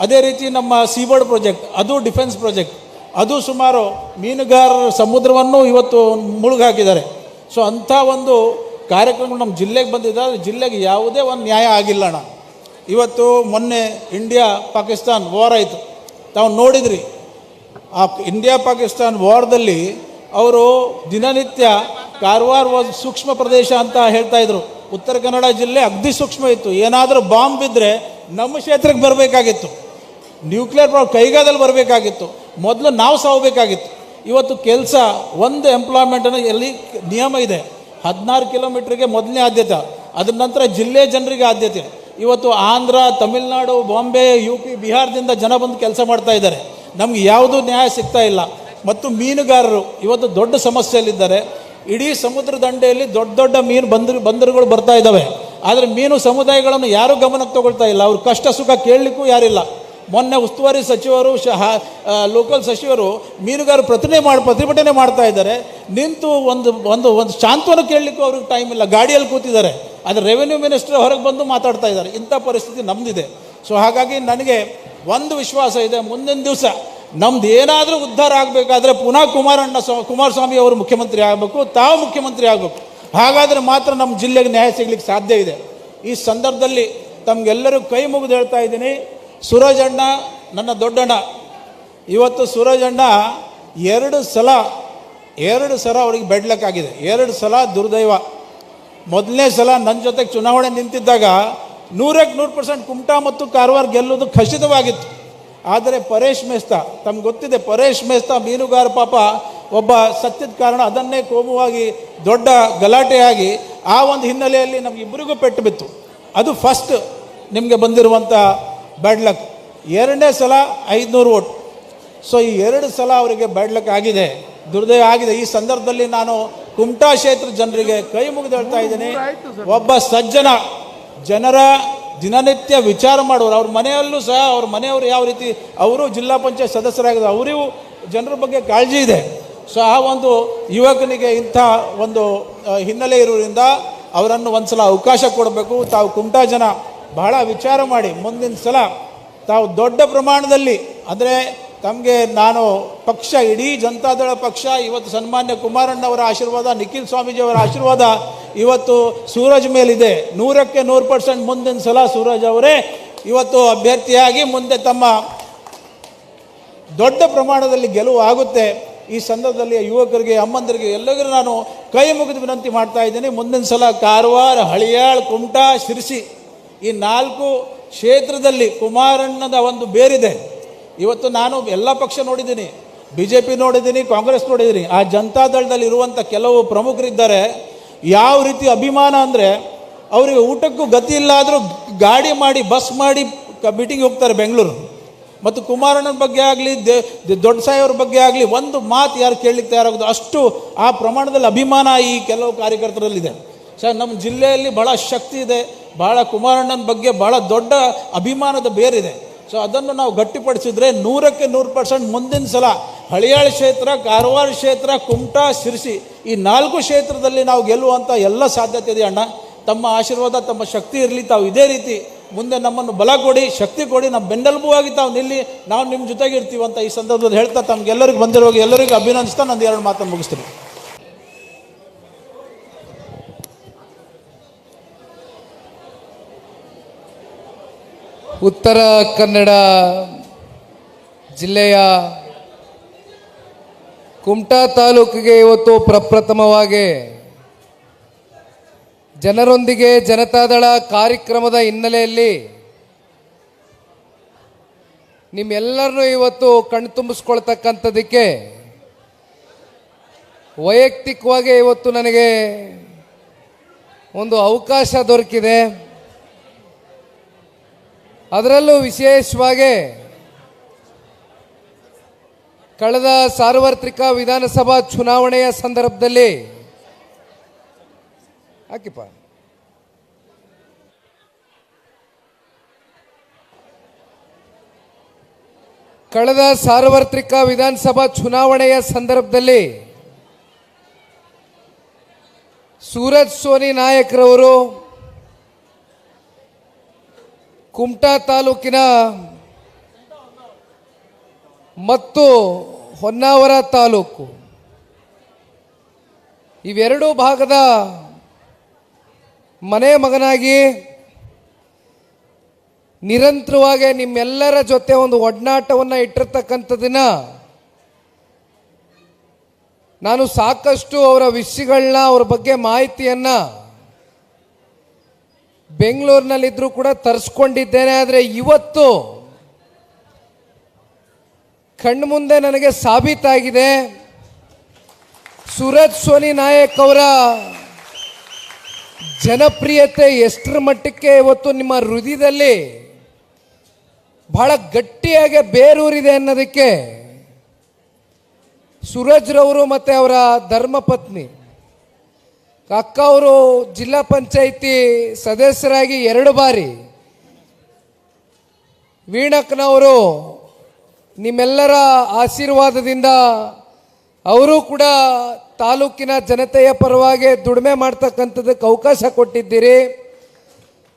C: ಅದೇ ರೀತಿ ನಮ್ಮ ಸೀಬರ್ಡ್ ಪ್ರಾಜೆಕ್ಟ್, ಅದು ಡಿಫೆನ್ಸ್ ಪ್ರಾಜೆಕ್ಟ್, ಅದು ಸುಮಾರು ಮೀನುಗಾರರ ಸಮುದ್ರವನ್ನು ಇವತ್ತು ಮುಳುಗಾಕಿದ್ದಾರೆ. ಸೊ ಅಂಥ ಒಂದು ಕಾರ್ಯಕ್ರಮ ನಮ್ಮ ಜಿಲ್ಲೆಗೆ ಬಂದಿದೆ. ಜಿಲ್ಲೆಗೆ ಯಾವುದೇ ಒಂದು ನ್ಯಾಯ ಆಗಿಲ್ಲ ಅಣ್ಣ. ಇವತ್ತು ಮೊನ್ನೆ ಇಂಡಿಯಾ ಪಾಕಿಸ್ತಾನ್ ವಾರ್ ಆಯಿತು, ತಾವು ನೋಡಿದ್ರಿ. ಆ ಇಂಡಿಯಾ ಪಾಕಿಸ್ತಾನ್ ವಾರ್ದಲ್ಲಿ ಅವರು ದಿನನಿತ್ಯ ಕಾರವಾರ ಸೂಕ್ಷ್ಮ ಪ್ರದೇಶ ಅಂತ ಹೇಳ್ತಾಯಿದ್ರು. ಉತ್ತರ ಕನ್ನಡ ಜಿಲ್ಲೆ ಅಗ್ದಿ ಸೂಕ್ಷ್ಮ ಇತ್ತು. ಏನಾದರೂ ಬಾಂಬ್ ಬಿದ್ದರೆ ನಮ್ಮ ಕ್ಷೇತ್ರಕ್ಕೆ ಬರಬೇಕಾಗಿತ್ತು, ನ್ಯೂಕ್ಲಿಯರ್ ಕೈಗಾದಲ್ಲಿ ಬರಬೇಕಾಗಿತ್ತು, ಮೊದಲು ನಾವು ಸಾವಬೇಕಾಗಿತ್ತು. ಇವತ್ತು ಕೆಲಸ ಒಂದು ಎಂಪ್ಲಾಯ್ಮೆಂಟನ್ನು ಎಲ್ಲಿ ನಿಯಮ ಇದೆ, 16 ಕಿಲೋಮೀಟ್ರಿಗೆ ಮೊದಲನೇ ಆದ್ಯತೆ, ಅದರ ನಂತರ ಜಿಲ್ಲೆ ಜನರಿಗೆ ಆದ್ಯತೆ. ಇವತ್ತು ಆಂಧ್ರ, ತಮಿಳುನಾಡು, ಬಾಂಬೆ, UP, ಬಿಹಾರದಿಂದ ಜನ ಬಂದು ಕೆಲಸ ಮಾಡ್ತಾ ಇದ್ದಾರೆ. ನಮ್ಗೆ ಯಾವುದೂ ನ್ಯಾಯ ಸಿಗ್ತಾ ಇಲ್ಲ. ಮತ್ತು ಮೀನುಗಾರರು ಇವತ್ತು ದೊಡ್ಡ ಸಮಸ್ಯೆಯಲ್ಲಿದ್ದಾರೆ. ಇಡೀ ಸಮುದ್ರ ದಂಡೆಯಲ್ಲಿ ದೊಡ್ಡ ದೊಡ್ಡ ಮೀನು ಬಂದರುಗಳು ಬರ್ತಾ ಇದ್ದಾವೆ. ಆದರೆ ಮೀನು ಸಮುದಾಯಗಳನ್ನು ಯಾರೂ ಗಮನಕ್ಕೆ ತಗೊಳ್ತಾ ಇಲ್ಲ. ಅವ್ರ ಕಷ್ಟ ಸುಖ ಕೇಳಲಿಕ್ಕೂ ಯಾರಿಲ್ಲ. ಮೊನ್ನೆ ಉಸ್ತುವಾರಿ ಸಚಿವರು, ಲೋಕಲ್ ಸಚಿವರು ಮೀನುಗಾರರು ಪ್ರತಿಭಟನೆ ಮಾಡ್ತಾ ಇದ್ದಾರೆ. ನಿಂತು ಒಂದು ಶಾಂತವನ್ನು ಕೇಳಲಿಕ್ಕೂ ಅವ್ರಿಗೆ ಟೈಮ್ ಇಲ್ಲ, ಗಾಡಿಯಲ್ಲಿ ಕೂತಿದ್ದಾರೆ. ಆದರೆ ರೆವೆನ್ಯೂ ಮಿನಿಸ್ಟರ್ ಹೊರಗೆ ಬಂದು ಮಾತಾಡ್ತಾ ಇದ್ದಾರೆ. ಇಂಥ ಪರಿಸ್ಥಿತಿ ನಮ್ಮದಿದೆ. ಸೊ ಹಾಗಾಗಿ ನನಗೆ ಒಂದು ವಿಶ್ವಾಸ ಇದೆ, ಮುಂದಿನ ದಿವಸ ನಮ್ದು ಏನಾದರೂ ಉದ್ಧಾರ ಆಗಬೇಕಾದ್ರೆ ಪುನಃ ಕುಮಾರಸ್ವಾಮಿ ಅವರು ಮುಖ್ಯಮಂತ್ರಿ ಆಗಬೇಕು, ತಾವು ಮುಖ್ಯಮಂತ್ರಿ ಆಗಬೇಕು. ಹಾಗಾದರೆ ಮಾತ್ರ ನಮ್ಮ ಜಿಲ್ಲೆಗೆ ನ್ಯಾಯ ಸಿಗಲಿಕ್ಕೆ ಸಾಧ್ಯ ಇದೆ. ಈ ಸಂದರ್ಭದಲ್ಲಿ ತಮಗೆಲ್ಲರೂ ಕೈ ಮುಗಿದು ಹೇಳ್ತಾ ಇದ್ದೀನಿ, ಸೂರಜ್ ಅಣ್ಣ ನನ್ನ ದೊಡ್ಡಣ್ಣ. ಇವತ್ತು ಸೂರಜ್ ಅಣ್ಣ 2 ಸಲ ಅವ್ರಿಗೆ ಬೆಡ್ಲಕ್ಕಾಗಿದೆ. 2 ಸಲ ದುರ್ದೈವ. ಮೊದಲನೇ ಸಲ ನನ್ನ ಜೊತೆಗೆ ಚುನಾವಣೆ ನಿಂತಿದ್ದಾಗ 100% ಕುಮಟಾ ಮತ್ತು ಕಾರವಾರ ಗೆಲ್ಲುವುದು ಖಚಿತವಾಗಿತ್ತು. ಆದರೆ ಪರೇಶ್ ಮೇಸ್ತಾ, ತಮ್ಗೆ ಗೊತ್ತಿದೆ, ಪರೇಶ್ ಮೇಸ್ತಾ ಮೀನುಗಾರ ಪಾಪ ಒಬ್ಬ ಸತ್ಯದ ಕಾರಣ ಅದನ್ನೇ ಕೋಮುವಾಗಿ ದೊಡ್ಡ ಗಲಾಟೆಯಾಗಿ ಆ ಒಂದು ಹಿನ್ನೆಲೆಯಲ್ಲಿ ನಮಗಿಬ್ಬರಿಗೂ ಪೆಟ್ಟು ಬಿತ್ತು. ಅದು ಫಸ್ಟ್ ನಿಮಗೆ ಬಂದಿರುವಂಥ ಬ್ಯಾಡ್ ಲಕ್. 2ನೇ ಸಲ 500 ವೋಟ್. ಸೊ ಈ 2 ಸಲ ಅವರಿಗೆ ಬ್ಯಾಡ್ ಲಕ್ ಆಗಿದೆ, ದುರ್ದೈವ ಆಗಿದೆ. ಈ ಸಂದರ್ಭದಲ್ಲಿ ನಾನು ಕುಮಟಾ ಕ್ಷೇತ್ರ ಜನರಿಗೆ ಕೈ ಮುಗಿದು ಹೇಳ್ತಾ ಇದ್ದೀನಿ, ಒಬ್ಬ ಸಜ್ಜನ ಜನರ ದಿನನಿತ್ಯ ವಿಚಾರ ಮಾಡುವರು. ಅವ್ರ ಮನೆಯಲ್ಲೂ ಸಹ ಅವ್ರ ಮನೆಯವರು ಯಾವ ರೀತಿ, ಅವರು ಜಿಲ್ಲಾ ಪಂಚಾಯತ್ ಸದಸ್ಯರಾಗಿದ್ದಾರೆ, ಅವರಿಗೂ ಜನರ ಬಗ್ಗೆ ಕಾಳಜಿ ಇದೆ. ಸೊ ಆ ಒಂದು ಯುವಕನಿಗೆ ಇಂಥ ಒಂದು ಹಿನ್ನೆಲೆ ಇರುವುದರಿಂದ ಅವರನ್ನು ಒಂದು ಸಲ ಅವಕಾಶ ಕೊಡಬೇಕು. ತಾವು ಕುಮಟಾ ಜನ ಬಹಳ ವಿಚಾರ ಮಾಡಿ ಮುಂದಿನ ಸಲ ತಾವು ದೊಡ್ಡ ಪ್ರಮಾಣದಲ್ಲಿ, ಅಂದರೆ ತಮಗೆ ನಾನು ಪಕ್ಷ, ಇಡೀ ಜನತಾದಳ ಪಕ್ಷ ಇವತ್ತು ಸನ್ಮಾನ್ಯ ಕುಮಾರಣ್ಣವರ ಆಶೀರ್ವಾದ, ನಿಖಿಲ್ ಸ್ವಾಮೀಜಿಯವರ ಆಶೀರ್ವಾದ ಇವತ್ತು ಸೂರಜ್ ಮೇಲಿದೆ. 100ಕ್ಕೆ 100% ಮುಂದಿನ ಸಲ ಸೂರಜ್ ಅವರೇ ಇವತ್ತು ಅಭ್ಯರ್ಥಿಯಾಗಿ ಮುಂದೆ ತಮ್ಮ ದೊಡ್ಡ ಪ್ರಮಾಣದಲ್ಲಿ ಗೆಲುವು ಆಗುತ್ತೆ. ಈ ಸಂದರ್ಭದಲ್ಲಿ ಯುವಕರಿಗೆ, ಅಮ್ಮಂದರಿಗೆ ಎಲ್ಲರಿಗೂ ನಾನು ಕೈ ಮುಗಿದು ವಿನಂತಿ ಮಾಡ್ತಾ ಇದ್ದೀನಿ. ಮುಂದಿನ ಸಲ ಕಾರವಾರ, ಹಳಿಯಾಳ್, ಕುಮಟಾ, ಶಿರ್ಸಿ ಈ 4 ಕ್ಷೇತ್ರದಲ್ಲಿ ಕುಮಾರಣ್ಣದ ಒಂದು ಬೇರಿದೆ. ಇವತ್ತು ನಾನು ಎಲ್ಲ ಪಕ್ಷ ನೋಡಿದ್ದೀನಿ, BJP ನೋಡಿದ್ದೀನಿ, ಕಾಂಗ್ರೆಸ್ ನೋಡಿದ್ದೀನಿ. ಆ ಜನತಾದಳದಲ್ಲಿ ಇರುವಂಥ ಕೆಲವು ಪ್ರಮುಖರಿದ್ದಾರೆ, ಯಾವ ರೀತಿ ಅಭಿಮಾನ ಅಂದರೆ ಅವರಿಗೆ ಊಟಕ್ಕೂ ಗತಿ ಇಲ್ಲ ಆದರೂ ಗಾಡಿ ಮಾಡಿ ಬಸ್ ಮಾಡಿ ಮೀಟಿಂಗ್ ಹೋಗ್ತಾರೆ ಬೆಂಗಳೂರು. ಮತ್ತು ಕುಮಾರಣ್ಣನ ಬಗ್ಗೆ ಆಗಲಿ ದೊಡ್ಡ ಸಾಯಿಯವ್ರ ಬಗ್ಗೆ ಆಗಲಿ ಒಂದು ಮಾತು ಯಾರು ಕೇಳಲಿಕ್ಕೆ ತಯಾರಾಗೋದು, ಅಷ್ಟು ಆ ಪ್ರಮಾಣದಲ್ಲಿ ಅಭಿಮಾನ ಈ ಕೆಲವು ಕಾರ್ಯಕರ್ತರಲ್ಲಿದೆ. ಸರ್, ನಮ್ಮ ಜಿಲ್ಲೆಯಲ್ಲಿ ಭಾಳ ಶಕ್ತಿ ಇದೆ, ಭಾಳ ಕುಮಾರಣ್ಣನ ಬಗ್ಗೆ ಭಾಳ ದೊಡ್ಡ ಅಭಿಮಾನದ ಬೇರಿದೆ. ಸೊ ಅದನ್ನು ನಾವು ಗಟ್ಟಿಪಡಿಸಿದ್ರೆ 100% ಮುಂದಿನ ಸಲ ಹಳಿಯಾಳ ಕ್ಷೇತ್ರ, ಕಾರವಾರ ಕ್ಷೇತ್ರ, ಕುಮಟಾ, ಶಿರಸಿ ಈ 4 ಕ್ಷೇತ್ರದಲ್ಲಿ ನಾವು ಗೆಲ್ಲುವಂಥ ಎಲ್ಲ ಸಾಧ್ಯತೆ ಇದೆ ಅಣ್ಣ. ತಮ್ಮ ಆಶೀರ್ವಾದ, ತಮ್ಮ ಶಕ್ತಿ ಇರಲಿ. ತಾವು ಇದೇ ರೀತಿ ಮುಂದೆ ನಮ್ಮನ್ನು ಬಲ ಕೊಡಿ, ಶಕ್ತಿ ಕೊಡಿ, ನಮ್ಮ ಬೆನ್ನೆಲುಬಾಗಿ ತಾವು ನಿಲ್ಲಿ, ನಾವು ನಿಮ್ಮ ಜೊತೆಗೆ ಇರ್ತೀವಿ ಅಂತ ಈ ಸಂದರ್ಭದಲ್ಲಿ ಹೇಳ್ತಾ ತಮಗೆಲ್ಲರಿಗೂ ಬಂದಿರುವಾಗ ಎಲ್ಲರಿಗೂ ಅಭಿನಂದಿಸ್ತಾ ನಂದು 2 ಮಾತನ್ನು ಮುಗಿಸ್ತೀನಿ.
D: ಉತ್ತರ ಕನ್ನಡ ಜಿಲ್ಲೆಯ ಕುಮಟಾ ತಾಲೂಕಿಗೆ ಇವತ್ತು ಪ್ರಪ್ರಥಮವಾಗಿ ಜನರೊಂದಿಗೆ ಜನತಾದಳ ಕಾರ್ಯಕ್ರಮದ ಹಿನ್ನೆಲೆಯಲ್ಲಿ ನಿಮ್ಮೆಲ್ಲರನ್ನೂ ಇವತ್ತು ಕಣ್ತುಂಬಿಸ್ಕೊಳ್ತಕ್ಕಂಥದ್ದಕ್ಕೆ ವೈಯಕ್ತಿಕವಾಗಿ ಇವತ್ತು ನನಗೆ ಒಂದು ಅವಕಾಶ ದೊರಕಿದೆ. ಅದರಲ್ಲೂ ವಿಶೇಷವಾಗಿ ಕಳೆದ ಸಾರ್ವತ್ರಿಕ ವಿಧಾನಸಭಾ ಚುನಾವಣೆಯ ಸಂದರ್ಭದಲ್ಲಿ ಕಳೆದ ಸಾರ್ವತ್ರಿಕ ವಿಧಾನಸಭಾ ಚುನಾವಣೆಯ ಸಂದರ್ಭದಲ್ಲಿ ಸೂರಜ್ ಸೋನಿ ನಾಯಕರವರು ಕುಮಟಾ ತಾಲೂಕಿನ ಮತ್ತು ಹೊನ್ನಾವರ ತಾಲೂಕು ಇವೆರಡೂ ಭಾಗದ ಮನೆ ಮಗನಾಗಿ ನಿರಂತರವಾಗಿ ನಿಮ್ಮೆಲ್ಲರ ಜೊತೆ ಒಂದು ಒಡನಾಟವನ್ನು ಇಟ್ಟಿರ್ತಕ್ಕಂಥದ್ದನ್ನ ನಾನು ಸಾಕಷ್ಟು ಅವರ ವಿಷಯಗಳನ್ನ, ಅವ್ರ ಬಗ್ಗೆ ಮಾಹಿತಿಯನ್ನು ಬೆಂಗಳೂರಿನಲ್ಲಿದ್ದರೂ ಕೂಡ ತರಿಸ್ಕೊಂಡಿದ್ದೇನೆ. ಆದರೆ ಇವತ್ತು ಕಣ್ಣು ಮುಂದೆ ನನಗೆ ಸಾಬೀತಾಗಿದೆ ಸೂರಜ್ ಸೋನಿ ನಾಯಕ್ ಅವರ ಜನಪ್ರಿಯತೆ ಎಷ್ಟರ ಮಟ್ಟಕ್ಕೆ ಇವತ್ತು ನಿಮ್ಮ ಹೃದಯದಲ್ಲಿ ಬಹಳ ಗಟ್ಟಿಯಾಗಿ ಬೇರೂರಿದೆ ಅನ್ನೋದಕ್ಕೆ ಸೂರಜ್ರವರು ಮತ್ತು ಅವರ ಧರ್ಮಪತ್ನಿ ಅಕ್ಕ ಅವರು ಜಿಲ್ಲಾ ಪಂಚಾಯಿತಿ ಸದಸ್ಯರಾಗಿ 2 ಬಾರಿ, ವೀಣಕ್ಕನವರು ನಿಮ್ಮೆಲ್ಲರ ಆಶೀರ್ವಾದದಿಂದ ಅವರು ಕೂಡ ತಾಲೂಕಿನ ಜನತೆಯ ಪರವಾಗಿ ದುಡಿಮೆ ಮಾಡ್ತಕ್ಕಂಥದ್ದಕ್ಕೆ ಅವಕಾಶ ಕೊಟ್ಟಿದ್ದೀರಿ.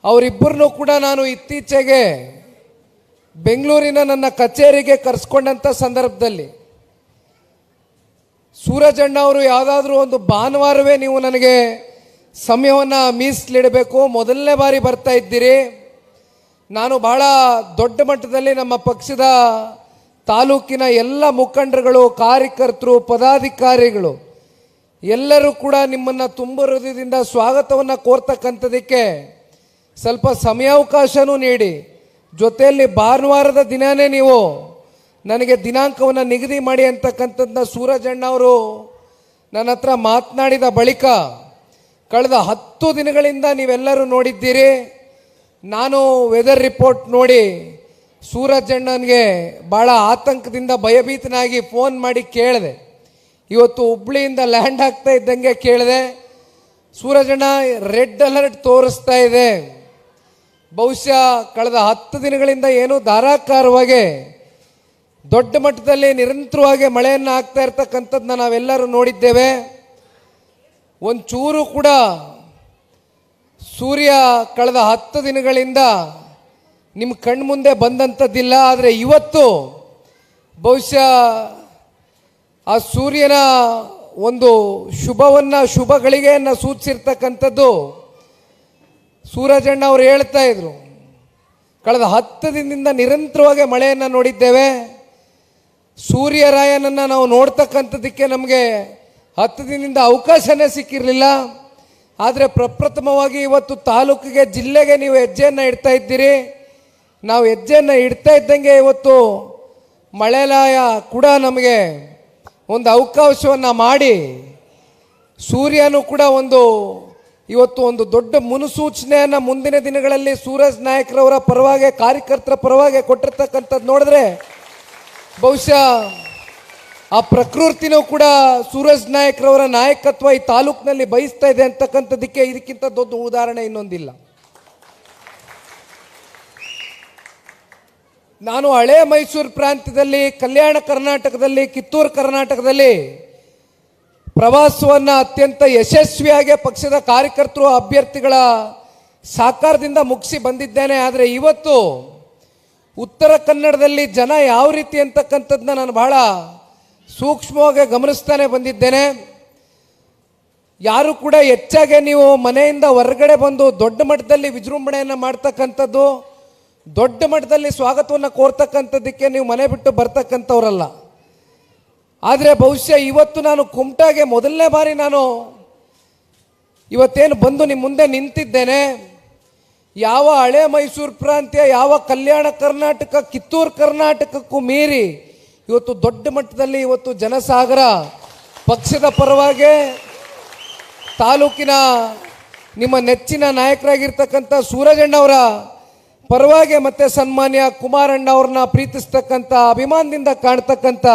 D: ಅವರಿಬ್ಬರನ್ನೂ ಕೂಡ ನಾನು ಇತ್ತೀಚೆಗೆ ಬೆಂಗಳೂರಿನ ನನ್ನ ಕಚೇರಿಗೆ ಕರೆಸ್ಕೊಂಡಂಥ ಸಂದರ್ಭದಲ್ಲಿ ಸೂರಜಣ್ಣ ಅವರು ಯಾವುದಾದ್ರೂ ಒಂದು ಭಾನುವಾರವೇ ನೀವು ನನಗೆ ಸಮಯವನ್ನು ಮೀಸಲಿಡಬೇಕು, ಮೊದಲನೇ ಬಾರಿ ಬರ್ತಾ ಇದ್ದೀರಿ. ನಾನು ಬಹಳ ದೊಡ್ಡ ಮಟ್ಟದಲ್ಲಿ ನಮ್ಮ ಪಕ್ಷದ ತಾಲೂಕಿನ ಎಲ್ಲ ಮುಖಂಡರುಗಳು, ಕಾರ್ಯಕರ್ತರು, ಪದಾಧಿಕಾರಿಗಳು ಎಲ್ಲರೂ ಕೂಡ ನಿಮ್ಮನ್ನು ತುಂಬ ಹೃದಯದಿಂದ ಸ್ವಾಗತವನ್ನು ಕೋರ್ತಕ್ಕಂಥದ್ದಕ್ಕೆ ಸ್ವಲ್ಪ ಸಮಯಾವಕಾಶನೂ ನೀಡಿ, ಜೊತೆಯಲ್ಲಿ ಭಾನುವಾರದ ದಿನವೇ ನೀವು ನನಗೆ ದಿನಾಂಕವನ್ನು ನಿಗದಿ ಮಾಡಿ ಅಂತಕ್ಕಂಥದ್ದನ್ನ ಸೂರಜಣ್ಣ ಅವರು ನನ್ನ ಹತ್ರ ಮಾತನಾಡಿದ ಬಳಿಕ ಕಳೆದ 10 ದಿನಗಳಿಂದ ನೀವೆಲ್ಲರೂ ನೋಡಿದ್ದೀರಿ. ನಾನು ವೆದರ್ ರಿಪೋರ್ಟ್ ನೋಡಿ ಸೂರಜಣ್ಣನಿಗೆ ಭಾಳ ಆತಂಕದಿಂದ ಭಯಭೀತನಾಗಿ ಫೋನ್ ಮಾಡಿ ಕೇಳಿದೆ. ಇವತ್ತು ಹುಬ್ಳಿಯಿಂದ ಲ್ಯಾಂಡ್ ಆಗ್ತಾ ಇದ್ದಂಗೆ ಕೇಳಿದೆ, ಸೂರಜಣ್ಣ ರೆಡ್ ಅಲರ್ಟ್ ತೋರಿಸ್ತಾ ಇದೆ, ಬಹುಶಃ ಕಳೆದ 10 ದಿನಗಳಿಂದ ಏನೂ ಧಾರಾಕಾರವಾಗಿ ದೊಡ್ಡ ಮಟ್ಟದಲ್ಲಿ ನಿರಂತರವಾಗಿ ಮಳೆಯನ್ನು ಆಗ್ತಾ ಇರ್ತಕ್ಕಂಥದ್ದನ್ನ ನಾವೆಲ್ಲರೂ ನೋಡಿದ್ದೇವೆ. ಒಂಚೂರು ಕೂಡ ಸೂರ್ಯ ಕಳೆದ 10 ದಿನಗಳಿಂದ ನಿಮ್ಮ ಕಣ್ಮುಂದೆ ಬಂದಂಥದ್ದಿಲ್ಲ. ಆದರೆ ಇವತ್ತು ಬಹುಶಃ ಆ ಸೂರ್ಯನ ಒಂದು ಶುಭ ಗಳಿಗೆಯನ್ನು ಸೂಚಿಸಿರ್ತಕ್ಕಂಥದ್ದು ಸೂರಜಣ್ಣ ಅವರು ಹೇಳ್ತಾ ಇದ್ರು. ಕಳೆದ 10 ದಿನದಿಂದ ನಿರಂತರವಾಗಿ ಮಳೆಯನ್ನು ನೋಡಿದ್ದೇವೆ. ಸೂರ್ಯರಾಯನನ್ನು ನಾವು ನೋಡ್ತಕ್ಕಂಥದ್ದಕ್ಕೆ ನಮಗೆ 10 ದಿನದಿಂದ ಅವಕಾಶನೇ ಸಿಕ್ಕಿರಲಿಲ್ಲ. ಆದರೆ ಪ್ರಪ್ರಥಮವಾಗಿ ಇವತ್ತು ತಾಲೂಕಿಗೆ, ಜಿಲ್ಲೆಗೆ ನೀವು ಹೆಜ್ಜೆಯನ್ನು ಇಡ್ತಾ ಇದ್ದೀರಿ. ನಾವು ಹೆಜ್ಜೆಯನ್ನು ಇಡ್ತಾ ಇದ್ದಂಗೆ ಇವತ್ತು ಮಳೆರಾಯ ಕೂಡ ನಮಗೆ ಒಂದು ಅವಕಾಶವನ್ನು ಮಾಡಿ ಸೂರ್ಯನೂ ಕೂಡ ಒಂದು ಇವತ್ತು ಒಂದು ದೊಡ್ಡ ಮುನ್ಸೂಚನೆಯನ್ನು ಮುಂದಿನ ದಿನಗಳಲ್ಲಿ ಸೂರಜ್ ನಾಯಕ್ರವರ ಪರವಾಗಿ, ಕಾರ್ಯಕರ್ತರ ಪರವಾಗಿ ಕೊಟ್ಟಿರ್ತಕ್ಕಂಥದ್ದು ನೋಡಿದ್ರೆ ಬಹುಶಃ ಆ ಪ್ರಕೃತಿನೂ ಕೂಡ ಸೂರಜ್ ನಾಯಕ್ರವರ ನಾಯಕತ್ವ ಈ ತಾಲೂಕಿನಲ್ಲಿ ಬಯಸ್ತಾ ಇದೆ ಅಂತಕ್ಕಂಥದ್ದಕ್ಕೆ ಇದಕ್ಕಿಂತ ದೊಡ್ಡ ಉದಾಹರಣೆ ಇನ್ನೊಂದಿಲ್ಲ. ನಾನು ಹಳೆ ಮೈಸೂರು ಪ್ರಾಂತ್ಯದಲ್ಲಿ, ಕಲ್ಯಾಣ ಕರ್ನಾಟಕದಲ್ಲಿ, ಕಿತ್ತೂರು ಕರ್ನಾಟಕದಲ್ಲಿ ಪ್ರವಾಸವನ್ನು ಅತ್ಯಂತ ಯಶಸ್ವಿಯಾಗಿ ಪಕ್ಷದ ಕಾರ್ಯಕರ್ತರು, ಅಭ್ಯರ್ಥಿಗಳ ಸಹಕಾರದಿಂದ ಮುಗಿಸಿ ಬಂದಿದ್ದೇನೆ. ಆದರೆ ಇವತ್ತು ಉತ್ತರ ಕನ್ನಡದಲ್ಲಿ ಜನ ಯಾವ ರೀತಿ ಅಂತಕ್ಕಂಥದ್ದನ್ನ ನಾನು ಬಹಳ ಸೂಕ್ಷ್ಮವಾಗಿ ಗಮನಿಸ್ತಾನೆ ಬಂದಿದ್ದೇನೆ. ಯಾರು ಕೂಡ ಹೆಚ್ಚಾಗಿ ನೀವು ಮನೆಯಿಂದ ಹೊರಗಡೆ ಬಂದು ದೊಡ್ಡ ಮಟ್ಟದಲ್ಲಿ ವಿಜೃಂಭಣೆಯನ್ನು ಮಾಡ್ತಕ್ಕಂಥದ್ದು, ದೊಡ್ಡ ಮಟ್ಟದಲ್ಲಿ ಸ್ವಾಗತವನ್ನು ಕೋರ್ತಕ್ಕಂಥದ್ದಕ್ಕೆ ನೀವು ಮನೆ ಬಿಟ್ಟು ಬರ್ತಕ್ಕಂಥವ್ರಲ್ಲ. ಆದರೆ ಬಹುಶಃ ಇವತ್ತು ನಾನು ಕುಮಟಾಗೆ ಮೊದಲನೇ ಬಾರಿ ನಾನು ಇವತ್ತೇನು ಬಂದು ನಿಮ್ಮ ಮುಂದೆ ನಿಂತಿದ್ದೇನೆ. ಯಾವ ಹಳೆ ಮೈಸೂರು ಪ್ರಾಂತ್ಯ, ಯಾವ ಕಲ್ಯಾಣ ಕರ್ನಾಟಕ, ಕಿತ್ತೂರು ಕರ್ನಾಟಕಕ್ಕೂ ಮೀರಿ ಇವತ್ತು ದೊಡ್ಡ ಮಟ್ಟದಲ್ಲಿ ಇವತ್ತು ಜನಸಾಗರ ಪಕ್ಷದ ಪರವಾಗಿ, ತಾಲೂಕಿನ ನಿಮ್ಮ ನೆಚ್ಚಿನ ನಾಯಕರಾಗಿರ್ತಕ್ಕಂಥ ಸೂರಜಣ್ಣವರ ಪರವಾಗಿ, ಮತ್ತು ಸನ್ಮಾನ್ಯ ಕುಮಾರಣ್ಣ ಅವ್ರನ್ನ ಪ್ರೀತಿಸ್ತಕ್ಕಂಥ, ಅಭಿಮಾನದಿಂದ ಕಾಣ್ತಕ್ಕಂಥ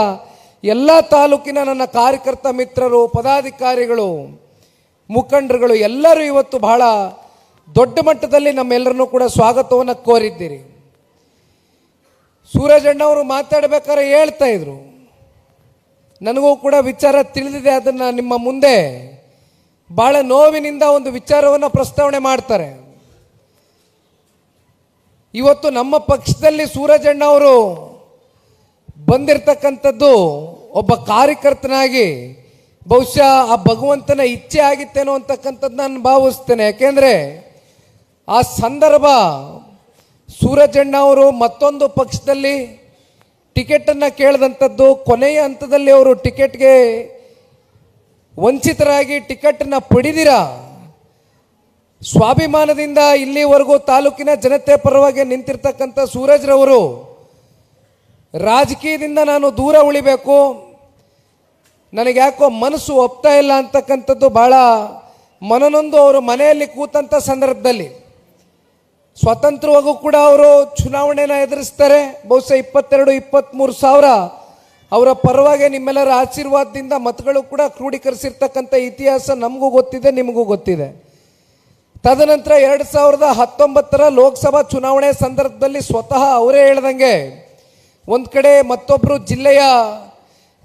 D: ಎಲ್ಲ ತಾಲೂಕಿನ ನನ್ನ ಕಾರ್ಯಕರ್ತ ಮಿತ್ರರು, ಪದಾಧಿಕಾರಿಗಳು, ಮುಖಂಡರುಗಳು ಎಲ್ಲರೂ ಇವತ್ತು ಬಹಳ ದೊಡ್ಡ ಮಟ್ಟದಲ್ಲಿ ನಮ್ಮೆಲ್ಲರನ್ನೂ ಕೂಡ ಸ್ವಾಗತವನ್ನು ಕೋರಿದ್ದೀರಿ. ಸೂರಜಣ್ಣವರು ಮಾತಾಡಬೇಕಾದ್ರೆ ಹೇಳ್ತಾ ಇದ್ರು, ನನಗೂ ಕೂಡ ವಿಚಾರ ತಿಳಿದಿದೆ, ಅದನ್ನು ನಿಮ್ಮ ಮುಂದೆ ಬಹಳ ನೋವಿನಿಂದ ಒಂದು ವಿಚಾರವನ್ನು ಪ್ರಸ್ತಾವನೆ ಮಾಡ್ತಾರೆ. ಇವತ್ತು ನಮ್ಮ ಪಕ್ಷದಲ್ಲಿ ಸೂರಜಣ್ಣವರು ಬಂದಿರತಕ್ಕಂಥದ್ದು ಒಬ್ಬ ಕಾರ್ಯಕರ್ತನಾಗಿ ಬಹುಶಃ ಆ ಭಗವಂತನ ಇಚ್ಛೆ ಆಗಿತ್ತೇನೋ ಅಂತಕ್ಕಂಥದ್ದು ನಾನು ಭಾವಿಸ್ತೇನೆ. ಯಾಕೆಂದರೆ ಆ ಸಂದರ್ಭ ಸೂರಜಣ್ಣ ಅವರು ಮತ್ತೊಂದು ಪಕ್ಷದಲ್ಲಿ ಟಿಕೆಟನ್ನು ಕೇಳಿದಂಥದ್ದು, ಕೊನೆಯ ಹಂತದಲ್ಲಿ ಅವರು ಟಿಕೆಟ್ಗೆ ವಂಚಿತರಾಗಿ ಟಿಕೆಟನ್ನು ಪಡೆದಿರ ಸ್ವಾಭಿಮಾನದಿಂದ ಇಲ್ಲಿವರೆಗೂ ತಾಲೂಕಿನ ಜನತೆ ಪರವಾಗಿ ನಿಂತಿರ್ತಕ್ಕಂಥ ಸೂರಜ್ರವರು ರಾಜಕೀಯದಿಂದ ನಾನು ದೂರ ಉಳಿಬೇಕು, ನನಗೆ ಯಾಕೋ ಮನಸ್ಸು ಒಪ್ತಾ ಇಲ್ಲ ಅಂತಕ್ಕಂಥದ್ದು ಭಾಳ ಮನನೊಂದು ಅವರು ಮನೆಯಲ್ಲಿ ಕೂತಂಥ ಸಂದರ್ಭದಲ್ಲಿ ಸ್ವತಂತ್ರವಾಗೂ ಕೂಡ ಅವರು ಚುನಾವಣೆನ ಎದುರಿಸ್ತಾರೆ. ಬಹುಶಃ 22-23 ಸಾವಿರ ಅವರ ಪರವಾಗಿ ನಿಮ್ಮೆಲ್ಲರ ಆಶೀರ್ವಾದದಿಂದ ಮತಗಳು ಕೂಡ ಕ್ರೋಢೀಕರಿಸಿರ್ತಕ್ಕಂಥ ಇತಿಹಾಸ ನಮಗೂ ಗೊತ್ತಿದೆ, ನಿಮಗೂ ಗೊತ್ತಿದೆ. ತದನಂತರ 2019 ಲೋಕಸಭಾ ಚುನಾವಣೆ ಸಂದರ್ಭದಲ್ಲಿ ಸ್ವತಃ ಅವರೇ ಹೇಳ್ದಂಗೆ ಒಂದು ಕಡೆ ಮತ್ತೊಬ್ಬರು ಜಿಲ್ಲೆಯ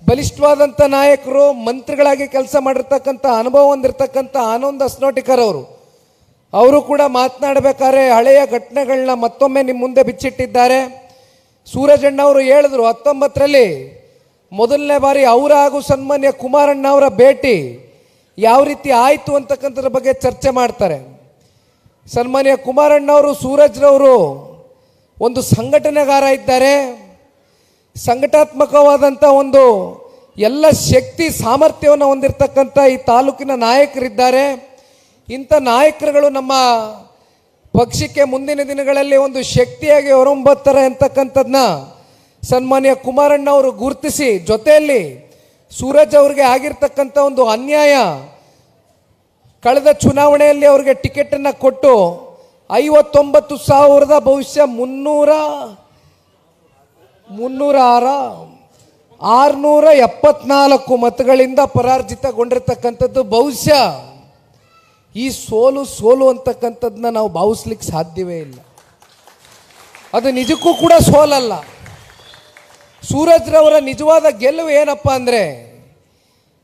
D: ಬಲಿಷ್ಠವಾದಂಥ ನಾಯಕರು, ಮಂತ್ರಿಗಳಾಗಿ ಕೆಲಸ ಮಾಡಿರ್ತಕ್ಕಂಥ ಅನುಭವ ಹೊಂದಿರತಕ್ಕಂಥ ಆನಂದ್ ಅಸ್ನೋಟಿಕರ್ ಅವರು ಕೂಡ ಮಾತನಾಡಬೇಕಾದ್ರೆ ಹಳೆಯ ಘಟನೆಗಳನ್ನ ಮತ್ತೊಮ್ಮೆ ನಿಮ್ಮ ಮುಂದೆ ಬಿಚ್ಚಿಟ್ಟಿದ್ದಾರೆ. ಸೂರಜಣ್ಣ ಅವರು ಹೇಳಿದ್ರು 19ರಲ್ಲಿ ಮೊದಲನೇ ಬಾರಿ ಅವರ ಹಾಗೂ ಸನ್ಮಾನ್ಯ ಕುಮಾರಣ್ಣ ಅವರ ಭೇಟಿ ಯಾವ ರೀತಿ ಆಯಿತು ಅಂತಕ್ಕಂಥದ್ರ ಬಗ್ಗೆ ಚರ್ಚೆ ಮಾಡ್ತಾರೆ. ಸನ್ಮಾನ್ಯ ಕುಮಾರಣ್ಣ ಅವರು, ಸೂರಜ್ರವರು ಒಂದು ಸಂಘಟನೆಗಾರ ಇದ್ದಾರೆ, ಸಂಘಟಾತ್ಮಕವಾದಂಥ ಒಂದು ಎಲ್ಲ ಶಕ್ತಿ ಸಾಮರ್ಥ್ಯವನ್ನು ಹೊಂದಿರತಕ್ಕಂಥ ಈ ತಾಲೂಕಿನ ನಾಯಕರಿದ್ದಾರೆ. ಇಂಥ ನಾಯಕರುಗಳು ನಮ್ಮ ಪಕ್ಷಕ್ಕೆ ಮುಂದಿನ ದಿನಗಳಲ್ಲಿ ಒಂದು ಶಕ್ತಿಯಾಗಿ ಹೊರಹೊಮ್ಮುತ್ತಾರೆ ಅಂತಕ್ಕಂಥದ್ದನ್ನ ಸನ್ಮಾನ್ಯ ಕುಮಾರಣ್ಣ ಅವರು ಗುರುತಿಸಿ, ಜೊತೆಯಲ್ಲಿ ಸೂರಜ್ ಅವರಿಗೆ ಆಗಿರ್ತಕ್ಕಂಥ ಒಂದು ಅನ್ಯಾಯ, ಕಳೆದ ಚುನಾವಣೆಯಲ್ಲಿ ಅವರಿಗೆ ಟಿಕೆಟನ್ನು ಕೊಟ್ಟು 59,000 ಬಹುಶಃ 674 ಮತಗಳಿಂದ ಪರಾರ್ಜಿತಗೊಂಡಿರ್ತಕ್ಕಂಥದ್ದು. ಬಹುಶಃ ಈ ಸೋಲು ಅಂತಕ್ಕಂಥದ್ದನ್ನ ನಾವು ಭಾವಿಸ್ಲಿಕ್ಕೆ ಸಾಧ್ಯವೇ ಇಲ್ಲ. ಅದು ನಿಜಕ್ಕೂ ಕೂಡ ಸೋಲಲ್ಲ. ಸೂರಜ್ರವರ ನಿಜವಾದ ಗೆಲುವು ಏನಪ್ಪ ಅಂದರೆ,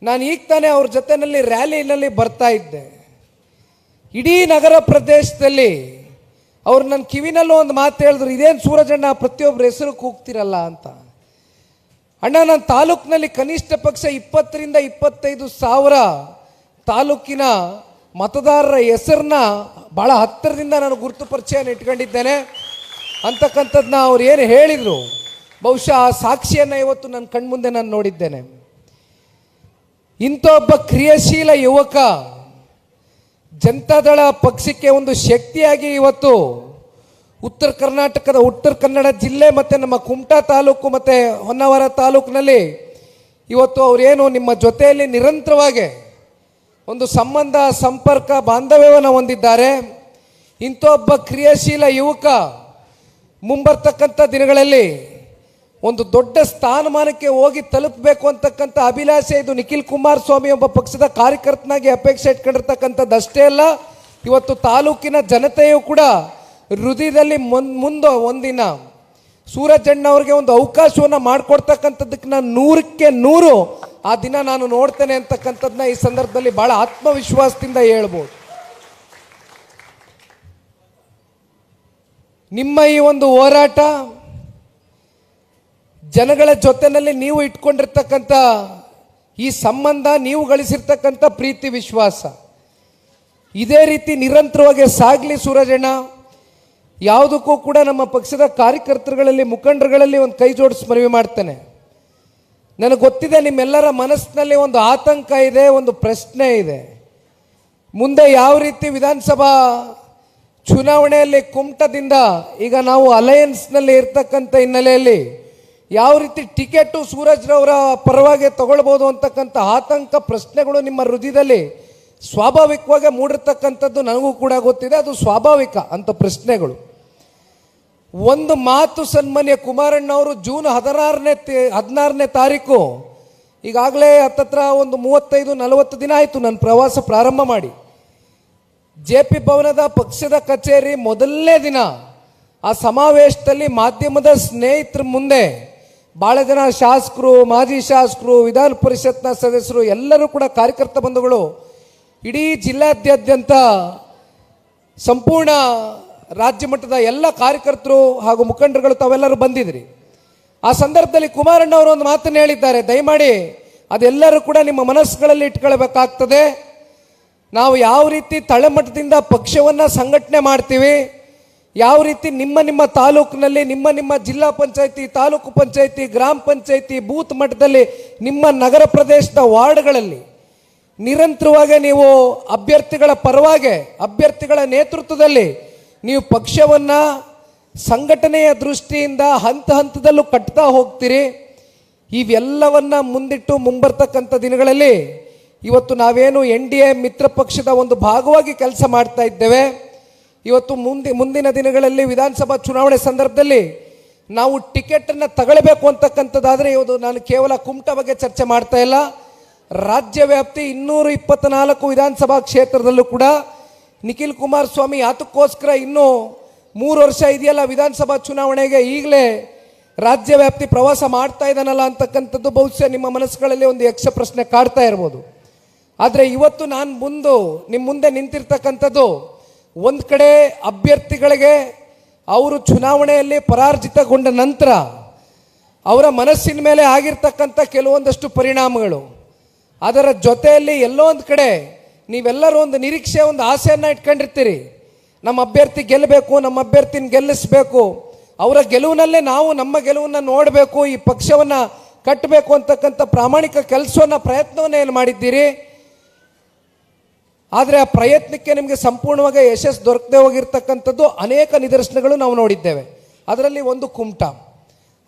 D: ನಾನು ಈಗ ತಾನೇ ಅವ್ರ ಜೊತೆಯಲ್ಲಿ ರ್ಯಾಲಿನಲ್ಲಿ ಬರ್ತಾ ಇದ್ದೆ. ಇಡೀ ನಗರ ಪ್ರದೇಶದಲ್ಲಿ ಅವ್ರು ನನ್ನ ಕಿವಿನಲ್ಲೂ ಒಂದು ಮಾತು ಹೇಳಿದ್ರು, ಇದೇನು ಸೂರಜಣ್ಣ ಪ್ರತಿಯೊಬ್ಬರ ಹೆಸರು ಕೂಗ್ತಿರಲ್ಲ ಅಂತ. ಅಣ್ಣ, ನಾನು ತಾಲೂಕಿನಲ್ಲಿ ಕನಿಷ್ಠ ಪಕ್ಷ 20-25 ಸಾವಿರ ತಾಲೂಕಿನ ಮತದಾರರ ಹೆಸರನ್ನ ಭಾಳ ಹತ್ತಿರದಿಂದ ನಾನು ಗುರುತು ಪರಿಚಯನ ಇಟ್ಕೊಂಡಿದ್ದೇನೆ ಅಂತಕ್ಕಂಥದ್ದನ್ನ ಅವ್ರು ಏನು ಹೇಳಿದರು, ಬಹುಶಃ ಆ ಸಾಕ್ಷಿಯನ್ನು ಇವತ್ತು ನನ್ನ ಕಣ್ಮುಂದೆ ನಾನು ನೋಡಿದ್ದೇನೆ. ಇಂಥ ಒಬ್ಬ ಕ್ರಿಯಾಶೀಲ ಯುವಕ ಜನತಾದಳ ಪಕ್ಷಕ್ಕೆ ಒಂದು ಶಕ್ತಿಯಾಗಿ ಇವತ್ತು ಉತ್ತರ ಕನ್ನಡ ಜಿಲ್ಲೆ ಮತ್ತು ನಮ್ಮ ಕುಮಟಾ ತಾಲೂಕು ಮತ್ತು ಹೊನ್ನಾವರ ತಾಲೂಕಿನಲ್ಲಿ ಇವತ್ತು ಅವರೇನು ನಿಮ್ಮ ಜೊತೆಯಲ್ಲಿ ನಿರಂತರವಾಗಿ ಒಂದು ಸಂಬಂಧ ಸಂಪರ್ಕ ಬಾಂಧವ್ಯವನ್ನು ಹೊಂದಿದ್ದಾರೆ. ಇಂಥ ಒಬ್ಬ ಕ್ರಿಯಾಶೀಲ ಯುವಕ ಮುಂಬರ್ತಕ್ಕಂಥ ದಿನಗಳಲ್ಲಿ ಒಂದು ದೊಡ್ಡ ಸ್ಥಾನಮಾನಕ್ಕೆ ಹೋಗಿ ತಲುಪಬೇಕು ಅಂತಕ್ಕಂಥ ಅಭಿಲಾಷೆ ಇದು ನಿಖಿಲ್ ಕುಮಾರಸ್ವಾಮಿ ಒಬ್ಬ ಪಕ್ಷದ ಕಾರ್ಯಕರ್ತನಾಗಿ ಅಪೇಕ್ಷೆ ಇಟ್ಕೊಂಡಿರ್ತಕ್ಕಂಥದ್ದಷ್ಟೇ ಅಲ್ಲ, ಇವತ್ತು ತಾಲೂಕಿನ ಜನತೆಯು ಕೂಡ ಹೃದಯದಲ್ಲಿ ಮುಂದೆ ಒಂದಿನ ಸೂರಜಣ್ಣವ್ರಿಗೆ ಒಂದು ಅವಕಾಶವನ್ನು ಮಾಡಿಕೊಡ್ತಕ್ಕಂಥದ್ದಕ್ಕೆ ನಾನು 100ಕ್ಕೆ 100 ಆ ದಿನ ನಾನು ನೋಡ್ತೇನೆ ಅಂತಕ್ಕಂಥದ್ದನ್ನ ಈ ಸಂದರ್ಭದಲ್ಲಿ ಬಹಳ ಆತ್ಮವಿಶ್ವಾಸದಿಂದ ಹೇಳ್ಬೋದು. ನಿಮ್ಮ ಈ ಒಂದು ಹೋರಾಟ, ಜನಗಳ ಜೊತೆಯಲ್ಲಿ ನೀವು ಇಟ್ಕೊಂಡಿರ್ತಕ್ಕಂಥ ಈ ಸಂಬಂಧ, ನೀವು ಗಳಿಸಿರ್ತಕ್ಕಂಥ ಪ್ರೀತಿ ವಿಶ್ವಾಸ ಇದೇ ರೀತಿ ನಿರಂತರವಾಗಿ ಸಾಗಲಿ ಸೂರಜಣ್ಣ. ಯಾವುದಕ್ಕೂ ಕೂಡ ನಮ್ಮ ಪಕ್ಷದ ಕಾರ್ಯಕರ್ತರುಗಳಲ್ಲಿ, ಮುಖಂಡರುಗಳಲ್ಲಿ ಒಂದು ಕೈ ಜೋಡಿಸಿ ಮನವಿ ಮಾಡ್ತೇನೆ. ನನಗೆ ಗೊತ್ತಿದೆ ನಿಮ್ಮೆಲ್ಲರ ಮನಸ್ಸಿನಲ್ಲಿ ಒಂದು ಆತಂಕ ಇದೆ, ಒಂದು ಪ್ರಶ್ನೆ ಇದೆ. ಮುಂದೆ ಯಾವ ರೀತಿ ವಿಧಾನಸಭಾ ಚುನಾವಣೆಯಲ್ಲಿ ಕುಮಟದಿಂದ ಈಗ ನಾವು ಅಲಯನ್ಸ್ನಲ್ಲಿ ಇರ್ತಕ್ಕಂಥ ಹಿನ್ನೆಲೆಯಲ್ಲಿ ಯಾವ ರೀತಿ ಟಿಕೆಟು ಸೂರಜ್ರವರ ಪರವಾಗಿ ತಗೊಳ್ಬೋದು ಅಂತಕ್ಕಂಥ ಆತಂಕ ಪ್ರಶ್ನೆಗಳು ನಿಮ್ಮ ಹೃದಯದಲ್ಲಿ ಸ್ವಾಭಾವಿಕವಾಗಿ ಮೂಡಿರ್ತಕ್ಕಂಥದ್ದು ನನಗೂ ಕೂಡ ಗೊತ್ತಿದೆ. ಅದು ಸ್ವಾಭಾವಿಕ ಅಂತ ಪ್ರಶ್ನೆಗಳು. ಒಂದು ಮಾತು ಸನ್ಮಾನ್ಯ ಕುಮಾರಣ್ಣವರು ಜೂನ್ 16ನೇ ತಾರೀಕು, ಈಗಾಗಲೇ ಹತ್ತತ್ರ ಒಂದು 35-40 ದಿನ ಆಯಿತು ನನ್ನ ಪ್ರವಾಸ ಪ್ರಾರಂಭ ಮಾಡಿ. JP ಭವನದ ಪಕ್ಷದ ಕಚೇರಿ ಮೊದಲನೇ ದಿನ ಆ ಸಮಾವೇಶದಲ್ಲಿ ಮಾಧ್ಯಮದ ಸ್ನೇಹಿತರ ಮುಂದೆ ಭಾಳ ಜನ ಶಾಸಕರು, ಮಾಜಿ ಶಾಸಕರು, ವಿಧಾನ ಪರಿಷತ್ನ ಸದಸ್ಯರು, ಎಲ್ಲರೂ ಕೂಡ ಕಾರ್ಯಕರ್ತ ಬಂಧುಗಳು, ಇಡೀ ಜಿಲ್ಲಾದ್ಯಂತ ಸಂಪೂರ್ಣ ರಾಜ್ಯ ಮಟ್ಟದ ಎಲ್ಲ ಕಾರ್ಯಕರ್ತರು ಹಾಗೂ ಮುಖಂಡರುಗಳು ತಾವೆಲ್ಲರೂ ಬಂದಿದ್ರಿ. ಆ ಸಂದರ್ಭದಲ್ಲಿ ಕುಮಾರಣ್ಣವರು ಒಂದು ಮಾತನ್ನು ಹೇಳಿದ್ದಾರೆ, ದಯಮಾಡಿ ಅದೆಲ್ಲರೂ ಕೂಡ ನಿಮ್ಮ ಮನಸ್ಸುಗಳಲ್ಲಿ ಇಟ್ಕೊಳ್ಬೇಕಾಗ್ತದೆ. ನಾವು ಯಾವ ರೀತಿ ತಳಮಟ್ಟದಿಂದ ಪಕ್ಷವನ್ನು ಸಂಘಟನೆ ಮಾಡ್ತೀವಿ, ಯಾವ ರೀತಿ ನಿಮ್ಮ ತಾಲೂಕಿನಲ್ಲಿ, ನಿಮ್ಮ ಜಿಲ್ಲಾ ಪಂಚಾಯತಿ, ತಾಲೂಕು ಪಂಚಾಯತಿ, ಗ್ರಾಮ ಪಂಚಾಯತಿ, ಬೂತ್ ಮಟ್ಟದಲ್ಲಿ, ನಿಮ್ಮ ನಗರ ಪ್ರದೇಶದ ವಾರ್ಡ್ಗಳಲ್ಲಿ ನಿರಂತರವಾಗಿ ನೀವು ಅಭ್ಯರ್ಥಿಗಳ ಪರವಾಗಿ, ಅಭ್ಯರ್ಥಿಗಳ ನೇತೃತ್ವದಲ್ಲಿ ನೀವು ಪಕ್ಷವನ್ನು ಸಂಘಟನೆಯ ದೃಷ್ಟಿಯಿಂದ ಹಂತ ಹಂತದಲ್ಲೂ ಕಟ್ತಾ ಹೋಗ್ತೀರಿ. ಇವೆಲ್ಲವನ್ನ ಮುಂದಿಟ್ಟು ಮುಂಬರ್ತಕ್ಕಂಥ ದಿನಗಳಲ್ಲಿ ಇವತ್ತು ನಾವೇನು NDA ಮಿತ್ರ ಪಕ್ಷದ ಒಂದು ಭಾಗವಾಗಿ ಕೆಲಸ ಮಾಡ್ತಾ ಇದ್ದೇವೆ. ಇವತ್ತು ಮುಂದಿನ ದಿನಗಳಲ್ಲಿ ವಿಧಾನಸಭಾ ಚುನಾವಣೆ ಸಂದರ್ಭದಲ್ಲಿ ನಾವು ಟಿಕೆಟನ್ನು ತಗೊಳ್ಬೇಕು ಅಂತಕ್ಕಂಥದ್ದಾದರೆ, ಇವತ್ತು ನಾನು ಕೇವಲ ಕುಮಟಾ ಬಗ್ಗೆ ಚರ್ಚೆ ಮಾಡ್ತಾ ಇಲ್ಲ, ರಾಜ್ಯ ವ್ಯಾಪ್ತಿ 224 ವಿಧಾನಸಭಾ ಕ್ಷೇತ್ರದಲ್ಲೂ ಕೂಡ ನಿಖಿಲ್ ಕುಮಾರಸ್ವಾಮಿ ಯಾತಕ್ಕೋಸ್ಕರ ಇನ್ನೂ 3 ವರ್ಷ ಇದೆಯಲ್ಲ ವಿಧಾನಸಭಾ ಚುನಾವಣೆಗೆ, ಈಗಲೇ ರಾಜ್ಯ ವ್ಯಾಪ್ತಿ ಪ್ರವಾಸ ಮಾಡ್ತಾ ಇದ್ದಾನಲ್ಲ ಅಂತಕ್ಕಂಥದ್ದು ಬಹುಶಃ ನಿಮ್ಮ ಮನಸ್ಸುಗಳಲ್ಲಿ ಒಂದು ಯಕ್ಷ ಪ್ರಶ್ನೆ ಕಾಡ್ತಾ ಇರ್ಬೋದು. ಆದರೆ ಇವತ್ತು ನಾನು ನಿಮ್ಮ ಮುಂದೆ ನಿಂತಿರ್ತಕ್ಕಂಥದ್ದು, ಒಂದು ಕಡೆ ಅಭ್ಯರ್ಥಿಗಳಿಗೆ ಅವರು ಚುನಾವಣೆಯಲ್ಲಿ ಪರಾಜಿತಗೊಂಡ ನಂತರ ಅವರ ಮನಸ್ಸಿನ ಮೇಲೆ ಆಗಿರ್ತಕ್ಕಂಥ ಕೆಲವೊಂದಷ್ಟು ಪರಿಣಾಮಗಳು, ಅದರ ಜೊತೆಯಲ್ಲಿ ಎಲ್ಲೋ ಒಂದು ಕಡೆ ನೀವೆಲ್ಲರೂ ಒಂದು ನಿರೀಕ್ಷೆ, ಒಂದು ಆಸೆಯನ್ನು ಇಟ್ಕೊಂಡಿರ್ತೀರಿ. ನಮ್ಮ ಅಭ್ಯರ್ಥಿ ಗೆಲ್ಲಬೇಕು, ನಮ್ಮ ಅಭ್ಯರ್ಥಿನ ಗೆಲ್ಲಿಸಬೇಕು, ಅವರ ಗೆಲುವಿನಲ್ಲೇ ನಾವು ನಮ್ಮ ಗೆಲುವನ್ನು ನೋಡಬೇಕು, ಈ ಪಕ್ಷವನ್ನು ಕಟ್ಟಬೇಕು ಅಂತಕ್ಕಂಥ ಪ್ರಾಮಾಣಿಕ ಕೆಲಸವನ್ನು, ಪ್ರಯತ್ನವನ್ನು ಏನು ಮಾಡಿದ್ದೀರಿ. ಆದರೆ ಆ ಪ್ರಯತ್ನಕ್ಕೆ ನಿಮಗೆ ಸಂಪೂರ್ಣವಾಗಿ ಯಶಸ್ಸು ದೊರಕದೆ ಹೋಗಿರ್ತಕ್ಕಂಥದ್ದು ಅನೇಕ ನಿದರ್ಶನಗಳು ನಾವು ನೋಡಿದ್ದೇವೆ. ಅದರಲ್ಲಿ ಒಂದು ಕುಮಟಾ.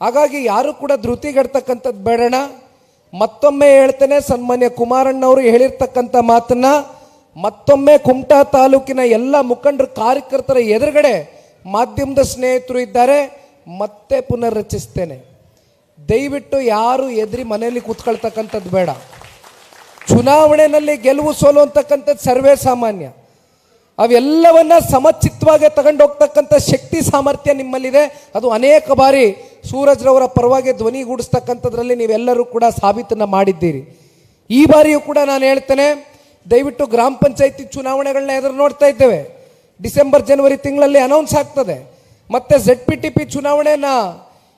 D: ಹಾಗಾಗಿ ಯಾರು ಕೂಡ ಧೃತಿಗೆಡ್ತಕ್ಕಂಥದ್ದು ಬೇಡಣ. ಮತ್ತೊಮ್ಮೆ ಹೇಳ್ತೇನೆ, ಸನ್ಮಾನ್ಯ ಕುಮಾರಣ್ಣವರು ಹೇಳಿರ್ತಕ್ಕಂಥ ಮಾತನ್ನ ಮತ್ತೊಮ್ಮೆ ಕುಮಟಾ ತಾಲೂಕಿನ ಎಲ್ಲ ಮುಖಂಡರು, ಕಾರ್ಯಕರ್ತರ ಎದುರುಗಡೆ ಮಾಧ್ಯಮದ ಸ್ನೇಹಿತರು ಇದ್ದಾರೆ, ಮತ್ತೆ ಪುನರ್ರಚಿಸ್ತೇನೆ. ದಯವಿಟ್ಟು ಯಾರು ಎದುರಿ ಮನೆಯಲ್ಲಿ ಕೂತ್ಕೊಳ್ತಕ್ಕಂಥದ್ದು ಬೇಡ. ಚುನಾವಣೆಯಲ್ಲಿ ಗೆಲುವು ಸೋಲು ಅಂತಕ್ಕಂಥದ್ದು ಸರ್ವೇ ಸಾಮಾನ್ಯ. ಅವೆಲ್ಲವನ್ನ ಸಮಚಿತ್ತವಾಗಿ ತಗೊಂಡೋಗ್ತಕ್ಕಂಥ ಶಕ್ತಿ ಸಾಮರ್ಥ್ಯ ನಿಮ್ಮಲ್ಲಿದೆ. ಅದು ಅನೇಕ ಬಾರಿ ಸೂರಜ್ರವರ ಪರವಾಗಿ ಧ್ವನಿಗೂಡಿಸ್ತಕ್ಕಂಥದ್ರಲ್ಲಿ ನೀವೆಲ್ಲರೂ ಕೂಡ ಸಾಬೀತನ್ನು ಮಾಡಿದ್ದೀರಿ. ಈ ಬಾರಿಯೂ ಕೂಡ ನಾನು ಹೇಳ್ತೇನೆ, ದಯವಿಟ್ಟು ಗ್ರಾಮ ಪಂಚಾಯತಿ ಚುನಾವಣೆಗಳನ್ನ ಎದುರು ನೋಡ್ತಾ ಇದ್ದೇವೆ. ಡಿಸೆಂಬರ್ ಜನವರಿ ತಿಂಗಳಲ್ಲಿ ಅನೌನ್ಸ್ ಆಗ್ತದೆ. ಮತ್ತೆ ZPTP ಚುನಾವಣೆನ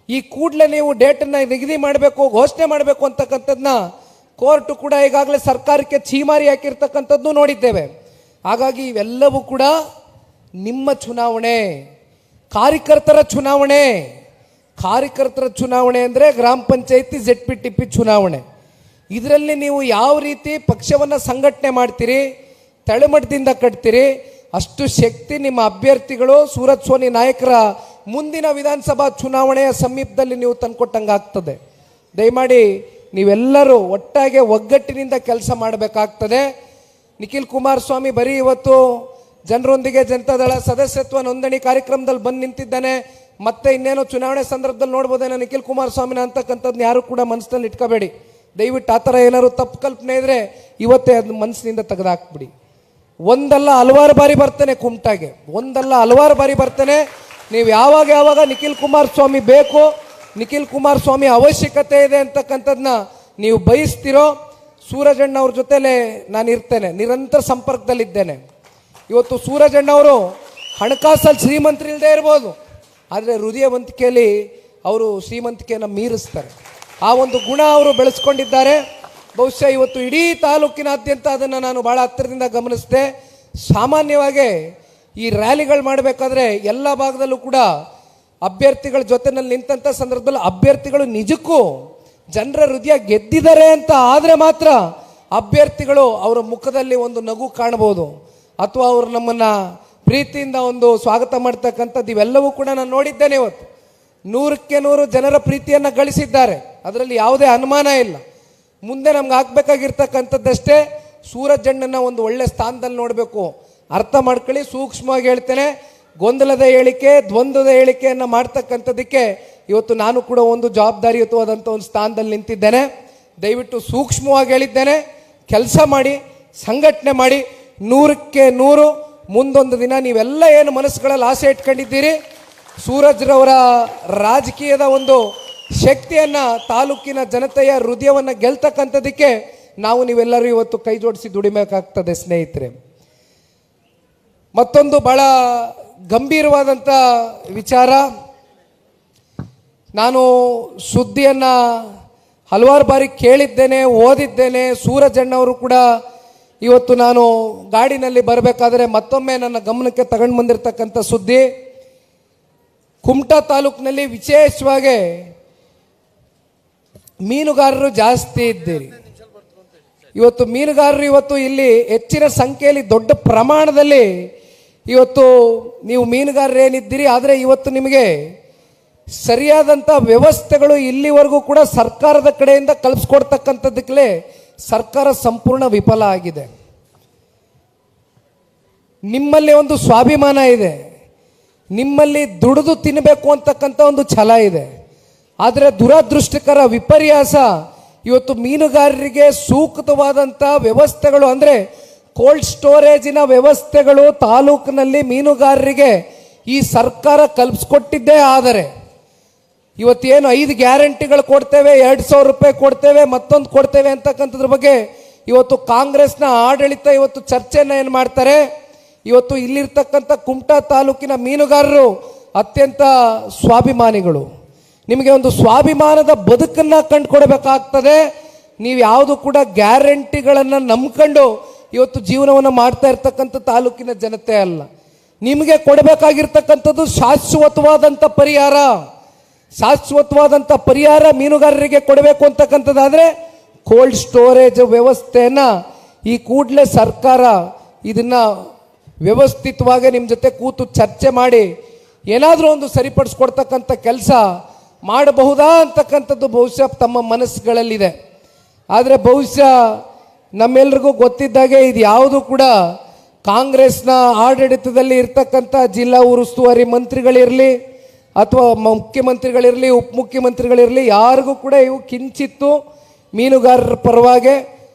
D: ಈ ಕೂಡಲೇ ನೀವು ಡೇಟನ್ನು ನಿಗದಿ ಮಾಡಬೇಕು, ಘೋಷಣೆ ಮಾಡಬೇಕು ಅಂತಕ್ಕಂಥದ್ದನ್ನ ಕೋರ್ಟು ಕೂಡ ಈಗಾಗಲೇ ಸರ್ಕಾರಕ್ಕೆ ಛೀಮಾರಿ ಹಾಕಿರ್ತಕ್ಕಂಥದ್ದು ನೋಡಿದ್ದೇವೆ. ಹಾಗಾಗಿ ಇವೆಲ್ಲವೂ ಕೂಡ ನಿಮ್ಮ ಚುನಾವಣೆ, ಕಾರ್ಯಕರ್ತರ ಚುನಾವಣೆ. ಕಾರ್ಯಕರ್ತರ ಚುನಾವಣೆ ಅಂದರೆ ಗ್ರಾಮ ಪಂಚಾಯತಿ, ZPTP ಚುನಾವಣೆ. ಇದರಲ್ಲಿ ನೀವು ಯಾವ ರೀತಿ ಪಕ್ಷವನ್ನು ಸಂಘಟನೆ ಮಾಡ್ತೀರಿ, ತಳಮಟ್ಟದಿಂದ ಕಟ್ತೀರಿ, ಅಷ್ಟು ಶಕ್ತಿ ನಿಮ್ಮ ಅಭ್ಯರ್ಥಿಗಳು ಸೂರಜ್ ಸೋನಿ ನಾಯಕರ ಮುಂದಿನ ವಿಧಾನಸಭಾ ಚುನಾವಣೆಯ ಸಮೀಪದಲ್ಲಿ ನೀವು ತಂದುಕೊಟ್ಟಂಗಾಗ್ತದೆ. ದಯಮಾಡಿ ನೀವೆಲ್ಲರೂ ಒಟ್ಟಾಗೆ ಒಗ್ಗಟ್ಟಿನಿಂದ ಕೆಲಸ ಮಾಡಬೇಕಾಗ್ತದೆ. ನಿಖಿಲ್ ಕುಮಾರಸ್ವಾಮಿ ಬರೀ ಇವತ್ತು ಜನರೊಂದಿಗೆ ಜನತಾದಳ ಸದಸ್ಯತ್ವ ನೋಂದಣಿ ಕಾರ್ಯಕ್ರಮದಲ್ಲಿ ಬಂದು ನಿಂತಿದ್ದಾನೆ, ಮತ್ತೆ ಇನ್ನೇನೋ ಚುನಾವಣೆ ಸಂದರ್ಭದಲ್ಲಿ ನೋಡ್ಬೋದೇನೋ ನಿಖಿಲ್ ಕುಮಾರಸ್ವಾಮಿನ ಅಂತಕ್ಕಂಥದ್ದು ಯಾರು ಕೂಡ ಮನಸ್ಸಿನಲ್ಲಿ ಇಟ್ಕೋಬೇಡಿ. ದಯವಿಟ್ಟು ಆ ಥರ ಏನಾದ್ರು ತಪ್ಪು ಕಲ್ಪನೆ ಇದ್ರೆ ಇವತ್ತೇ ಅದು ಮನಸ್ಸಿನಿಂದ ತೆಗೆದಾಕ್ಬಿಡಿ. ಒಂದಲ್ಲ ಹಲವಾರು ಬಾರಿ ಬರ್ತೇನೆ ಕುಮಟಾಗೆ, ಒಂದಲ್ಲ ಹಲವಾರು ಬಾರಿ ಬರ್ತೇನೆ. ನೀವು ಯಾವಾಗ ನಿಖಿಲ್ ಕುಮಾರಸ್ವಾಮಿ ಬೇಕು, ನಿಖಿಲ್ ಕುಮಾರಸ್ವಾಮಿ ಅವಶ್ಯಕತೆ ಇದೆ ಅಂತಕ್ಕಂಥದ್ದನ್ನ ನೀವು ಬಯಸ್ತಿರೋ, ಸೂರಜಣ್ಣ ಅವ್ರ ಜೊತೆಲೆ ನಾನು ಇರ್ತೇನೆ, ನಿರಂತರ ಸಂಪರ್ಕದಲ್ಲಿದ್ದೇನೆ. ಇವತ್ತು ಸೂರಜಣ್ಣವರು ಹಣಕಾಸಲ್ಲಿ ಶ್ರೀಮಂತರಿಲ್ಲದೆ ಇರ್ಬೋದು, ಆದರೆ ಹೃದಯವಂತಿಕೆಯಲ್ಲಿ ಅವರು ಶ್ರೀಮಂತಿಕೆಯನ್ನು ಮೀರಿಸ್ತಾರೆ. ಆ ಒಂದು ಗುಣ ಅವರು ಬೆಳೆಸ್ಕೊಂಡಿದ್ದಾರೆ. ಬಹುಶಃ ಇವತ್ತು ಇಡೀ ತಾಲೂಕಿನಾದ್ಯಂತ ಅದನ್ನು ನಾನು ಭಾಳ ಹತ್ತಿರದಿಂದ ಗಮನಿಸಿದೆ. ಸಾಮಾನ್ಯವಾಗಿ ಈ ರ್ಯಾಲಿಗಳು ಮಾಡಬೇಕಾದ್ರೆ ಎಲ್ಲ ಭಾಗದಲ್ಲೂ ಕೂಡ ಅಭ್ಯರ್ಥಿಗಳ ಜೊತೆನಲ್ಲಿ ನಿಂತಹ ಸಂದರ್ಭದಲ್ಲಿ ಅಭ್ಯರ್ಥಿಗಳು ನಿಜಕ್ಕೂ ಜನರ ಹೃದಯ ಗೆದ್ದಿದ್ದಾರೆ ಅಂತ ಆದರೆ ಮಾತ್ರ ಅಭ್ಯರ್ಥಿಗಳು ಅವರ ಮುಖದಲ್ಲಿ ಒಂದು ನಗು ಕಾಣಬಹುದು, ಅಥವಾ ಅವರು ನಮ್ಮನ್ನು ಪ್ರೀತಿಯಿಂದ ಒಂದು ಸ್ವಾಗತ ಮಾಡ್ತಕ್ಕಂಥದ್ದು ಇವೆಲ್ಲವೂ ಕೂಡ ನಾನು ನೋಡಿದ್ದೇನೆ. ಇವತ್ತು 100ಕ್ಕೆ 100 ಜನರ ಪ್ರೀತಿಯನ್ನು ಗಳಿಸಿದ್ದಾರೆ, ಅದರಲ್ಲಿ ಯಾವುದೇ ಅನುಮಾನ ಇಲ್ಲ. ಮುಂದೆ ನಮ್ಗೆ ಆಗ್ಬೇಕಾಗಿರ್ತಕ್ಕಂಥದ್ದಷ್ಟೇ ಸೂರಜಣ್ಣನ ಒಂದು ಒಳ್ಳೆ ಸ್ಥಾನದಲ್ಲಿ ನೋಡಬೇಕು. ಅರ್ಥ ಮಾಡ್ಕೊಳ್ಳಿ, ಸೂಕ್ಷ್ಮವಾಗಿ ಹೇಳ್ತೇನೆ. ಗೊಂದಲದ ಹೇಳಿಕೆ, ದ್ವಂದ್ವದ ಹೇಳಿಕೆಯನ್ನು ಮಾಡ್ತಕ್ಕಂಥದ್ದಕ್ಕೆ ಇವತ್ತು ನಾನು ಕೂಡ ಒಂದು ಜವಾಬ್ದಾರಿಯುತವಾದಂಥ ಒಂದು ಸ್ಥಾನದಲ್ಲಿ ನಿಂತಿದ್ದೇನೆ. ದಯವಿಟ್ಟು ಸೂಕ್ಷ್ಮವಾಗಿ ಹೇಳಿದ್ದೇನೆ, ಕೆಲಸ ಮಾಡಿ, ಸಂಘಟನೆ ಮಾಡಿ, 100ಕ್ಕೆ 100 ಮುಂದೊಂದು ದಿನ ನೀವೆಲ್ಲ ಏನು ಮನಸ್ಸುಗಳಲ್ಲಿ ಆಸೆ ಇಟ್ಕೊಂಡಿದ್ದೀರಿ, ಸೂರಜ್ರವರ ರಾಜಕೀಯದ ಒಂದು ಶಕ್ತಿಯನ್ನು, ತಾಲೂಕಿನ ಜನತೆಯ ಹೃದಯವನ್ನು ಗೆಲ್ತಕ್ಕಂಥದ್ದಕ್ಕೆ ನಾವು ನೀವೆಲ್ಲರೂ ಇವತ್ತು ಕೈ ಜೋಡಿಸಿ ದುಡಿಬೇಕಾಗ್ತದೆ ಸ್ನೇಹಿತರೆ. ಮತ್ತೊಂದು ಬಹಳ ಗಂಭೀರವಾದಂಥ ವಿಚಾರ, ನಾನು ಸುದ್ದಿಯನ್ನು ಹಲವಾರು ಬಾರಿ ಕೇಳಿದ್ದೇನೆ, ಓದಿದ್ದೇನೆ. ಸೂರಜಣ್ಣವರು ಕೂಡ ಇವತ್ತು ನಾನು ಗಾಡಿನಲ್ಲಿ ಬರಬೇಕಾದ್ರೆ ಮತ್ತೊಮ್ಮೆ ನನ್ನ ಗಮನಕ್ಕೆ ತಗೊಂಡು ಬಂದಿರತಕ್ಕಂಥ ಸುದ್ದಿ, ಕುಮಟಾ ತಾಲೂಕಿನಲ್ಲಿ ವಿಶೇಷವಾಗಿ ಮೀನುಗಾರರು ಜಾಸ್ತಿ ಇದ್ದೀರಿ. ಇವತ್ತು ಮೀನುಗಾರರು ಇವತ್ತು ಇಲ್ಲಿ ಹೆಚ್ಚಿನ ಸಂಖ್ಯೆಯಲ್ಲಿ ದೊಡ್ಡ ಪ್ರಮಾಣದಲ್ಲಿ ಇವತ್ತು ನೀವು ಮೀನುಗಾರರು ಏನಿದ್ದೀರಿ, ಆದರೆ ಇವತ್ತು ನಿಮಗೆ ಸರಿಯಾದಂಥ ವ್ಯವಸ್ಥೆಗಳು ಇಲ್ಲಿವರೆಗೂ ಕೂಡ ಸರ್ಕಾರದ ಕಡೆಯಿಂದ ಕಲ್ಪಿಸ್ಕೊಡ್ತಕ್ಕಂಥದ್ದಕ್ಕೆ ಸರ್ಕಾರ ಸಂಪೂರ್ಣ ವಿಫಲ ಆಗಿದೆ. ನಿಮ್ಮಲ್ಲಿ ಒಂದು ಸ್ವಾಭಿಮಾನ ಇದೆ, ನಿಮ್ಮಲ್ಲಿ ದುಡಿದು ತಿನ್ನಬೇಕು ಅಂತಕ್ಕಂಥ ಒಂದು ಛಲ ಇದೆ. ಆದರೆ ದುರದೃಷ್ಟಕರ ವಿಪರ್ಯಾಸ, ಇವತ್ತು ಮೀನುಗಾರರಿಗೆ ಸೂಕ್ತವಾದಂಥ ವ್ಯವಸ್ಥೆಗಳು ಅಂದರೆ ಕೋಲ್ಡ್ ಸ್ಟೋರೇಜಿನ ವ್ಯವಸ್ಥೆಗಳು ತಾಲೂಕಿನಲ್ಲಿ ಮೀನುಗಾರರಿಗೆ ಈ ಸರ್ಕಾರ ಕಲ್ಪಿಸ್ಕೊಟ್ಟಿದ್ದೇ. ಆದರೆ ಇವತ್ತೇನು 5 ಗ್ಯಾರಂಟಿಗಳು ಕೊಡ್ತೇವೆ, 2,000 ರೂಪಾಯಿ ಕೊಡ್ತೇವೆ, ಮತ್ತೊಂದು ಕೊಡ್ತೇವೆ ಅಂತಕ್ಕಂಥದ್ರ ಬಗ್ಗೆ ಇವತ್ತು ಕಾಂಗ್ರೆಸ್ನ ಆಡಳಿತ ಇವತ್ತು ಚರ್ಚೆಯನ್ನು ಏನು ಮಾಡ್ತಾರೆ. ಇವತ್ತು ಇಲ್ಲಿರ್ತಕ್ಕಂಥ ಕುಮಟಾ ತಾಲೂಕಿನ ಮೀನುಗಾರರು ಅತ್ಯಂತ ಸ್ವಾಭಿಮಾನಿಗಳು. ನಿಮಗೆ ಒಂದು ಸ್ವಾಭಿಮಾನದ ಬದುಕನ್ನು ಕಂಡುಕೊಡಬೇಕಾಗ್ತದೆ. ನೀವು ಯಾವುದು ಕೂಡ ಗ್ಯಾರಂಟಿಗಳನ್ನು ನಂಬ್ಕೊಂಡು ಇವತ್ತು ಜೀವನವನ್ನು ಮಾಡ್ತಾ ಇರ್ತಕ್ಕಂಥ ತಾಲೂಕಿನ ಜನತೆ ಅಲ್ಲ. ನಿಮಗೆ ಕೊಡಬೇಕಾಗಿರ್ತಕ್ಕಂಥದ್ದು ಶಾಶ್ವತವಾದಂಥ ಪರಿಹಾರ. ಶಾಶ್ವತವಾದಂಥ ಪರಿಹಾರ ಮೀನುಗಾರರಿಗೆ ಕೊಡಬೇಕು ಅಂತಕ್ಕಂಥದ್ದಾದರೆ ಕೋಲ್ಡ್ ಸ್ಟೋರೇಜ್ ವ್ಯವಸ್ಥೆಯನ್ನು ಈ ಕೂಡಲೇ ಸರ್ಕಾರ ಇದನ್ನು ವ್ಯವಸ್ಥಿತವಾಗಿ ನಿಮ್ಮ ಜೊತೆ ಕೂತು ಚರ್ಚೆ ಮಾಡಿ ಏನಾದರೂ ಒಂದು ಸರಿಪಡಿಸ್ಕೊಡ್ತಕ್ಕಂಥ ಕೆಲಸ ಮಾಡಬಹುದಾ ಅಂತಕ್ಕಂಥದ್ದು ಬಹುಶಃ ತಮ್ಮ ಮನಸ್ಸುಗಳಲ್ಲಿದೆ. ಆದರೆ ಬಹುಶಃ ನಮ್ಮೆಲ್ರಿಗೂ ಗೊತ್ತಿದ್ದಾಗೆ ಇದು ಯಾವುದು ಕೂಡ ಕಾಂಗ್ರೆಸ್ನ ಆಡಳಿತದಲ್ಲಿ ಇರ್ತಕ್ಕಂಥ ಜಿಲ್ಲಾ ಉಸ್ತುವಾರಿ ಮಂತ್ರಿಗಳಿರಲಿ ಅಥವಾ ಮುಖ್ಯಮಂತ್ರಿಗಳಿರಲಿ, ಉಪಮುಖ್ಯಮಂತ್ರಿಗಳಿರಲಿ, ಯಾರಿಗೂ ಕೂಡ ಇವು ಕಿಂಚಿತ್ತು ಮೀನುಗಾರರ ಪರವಾಗಿ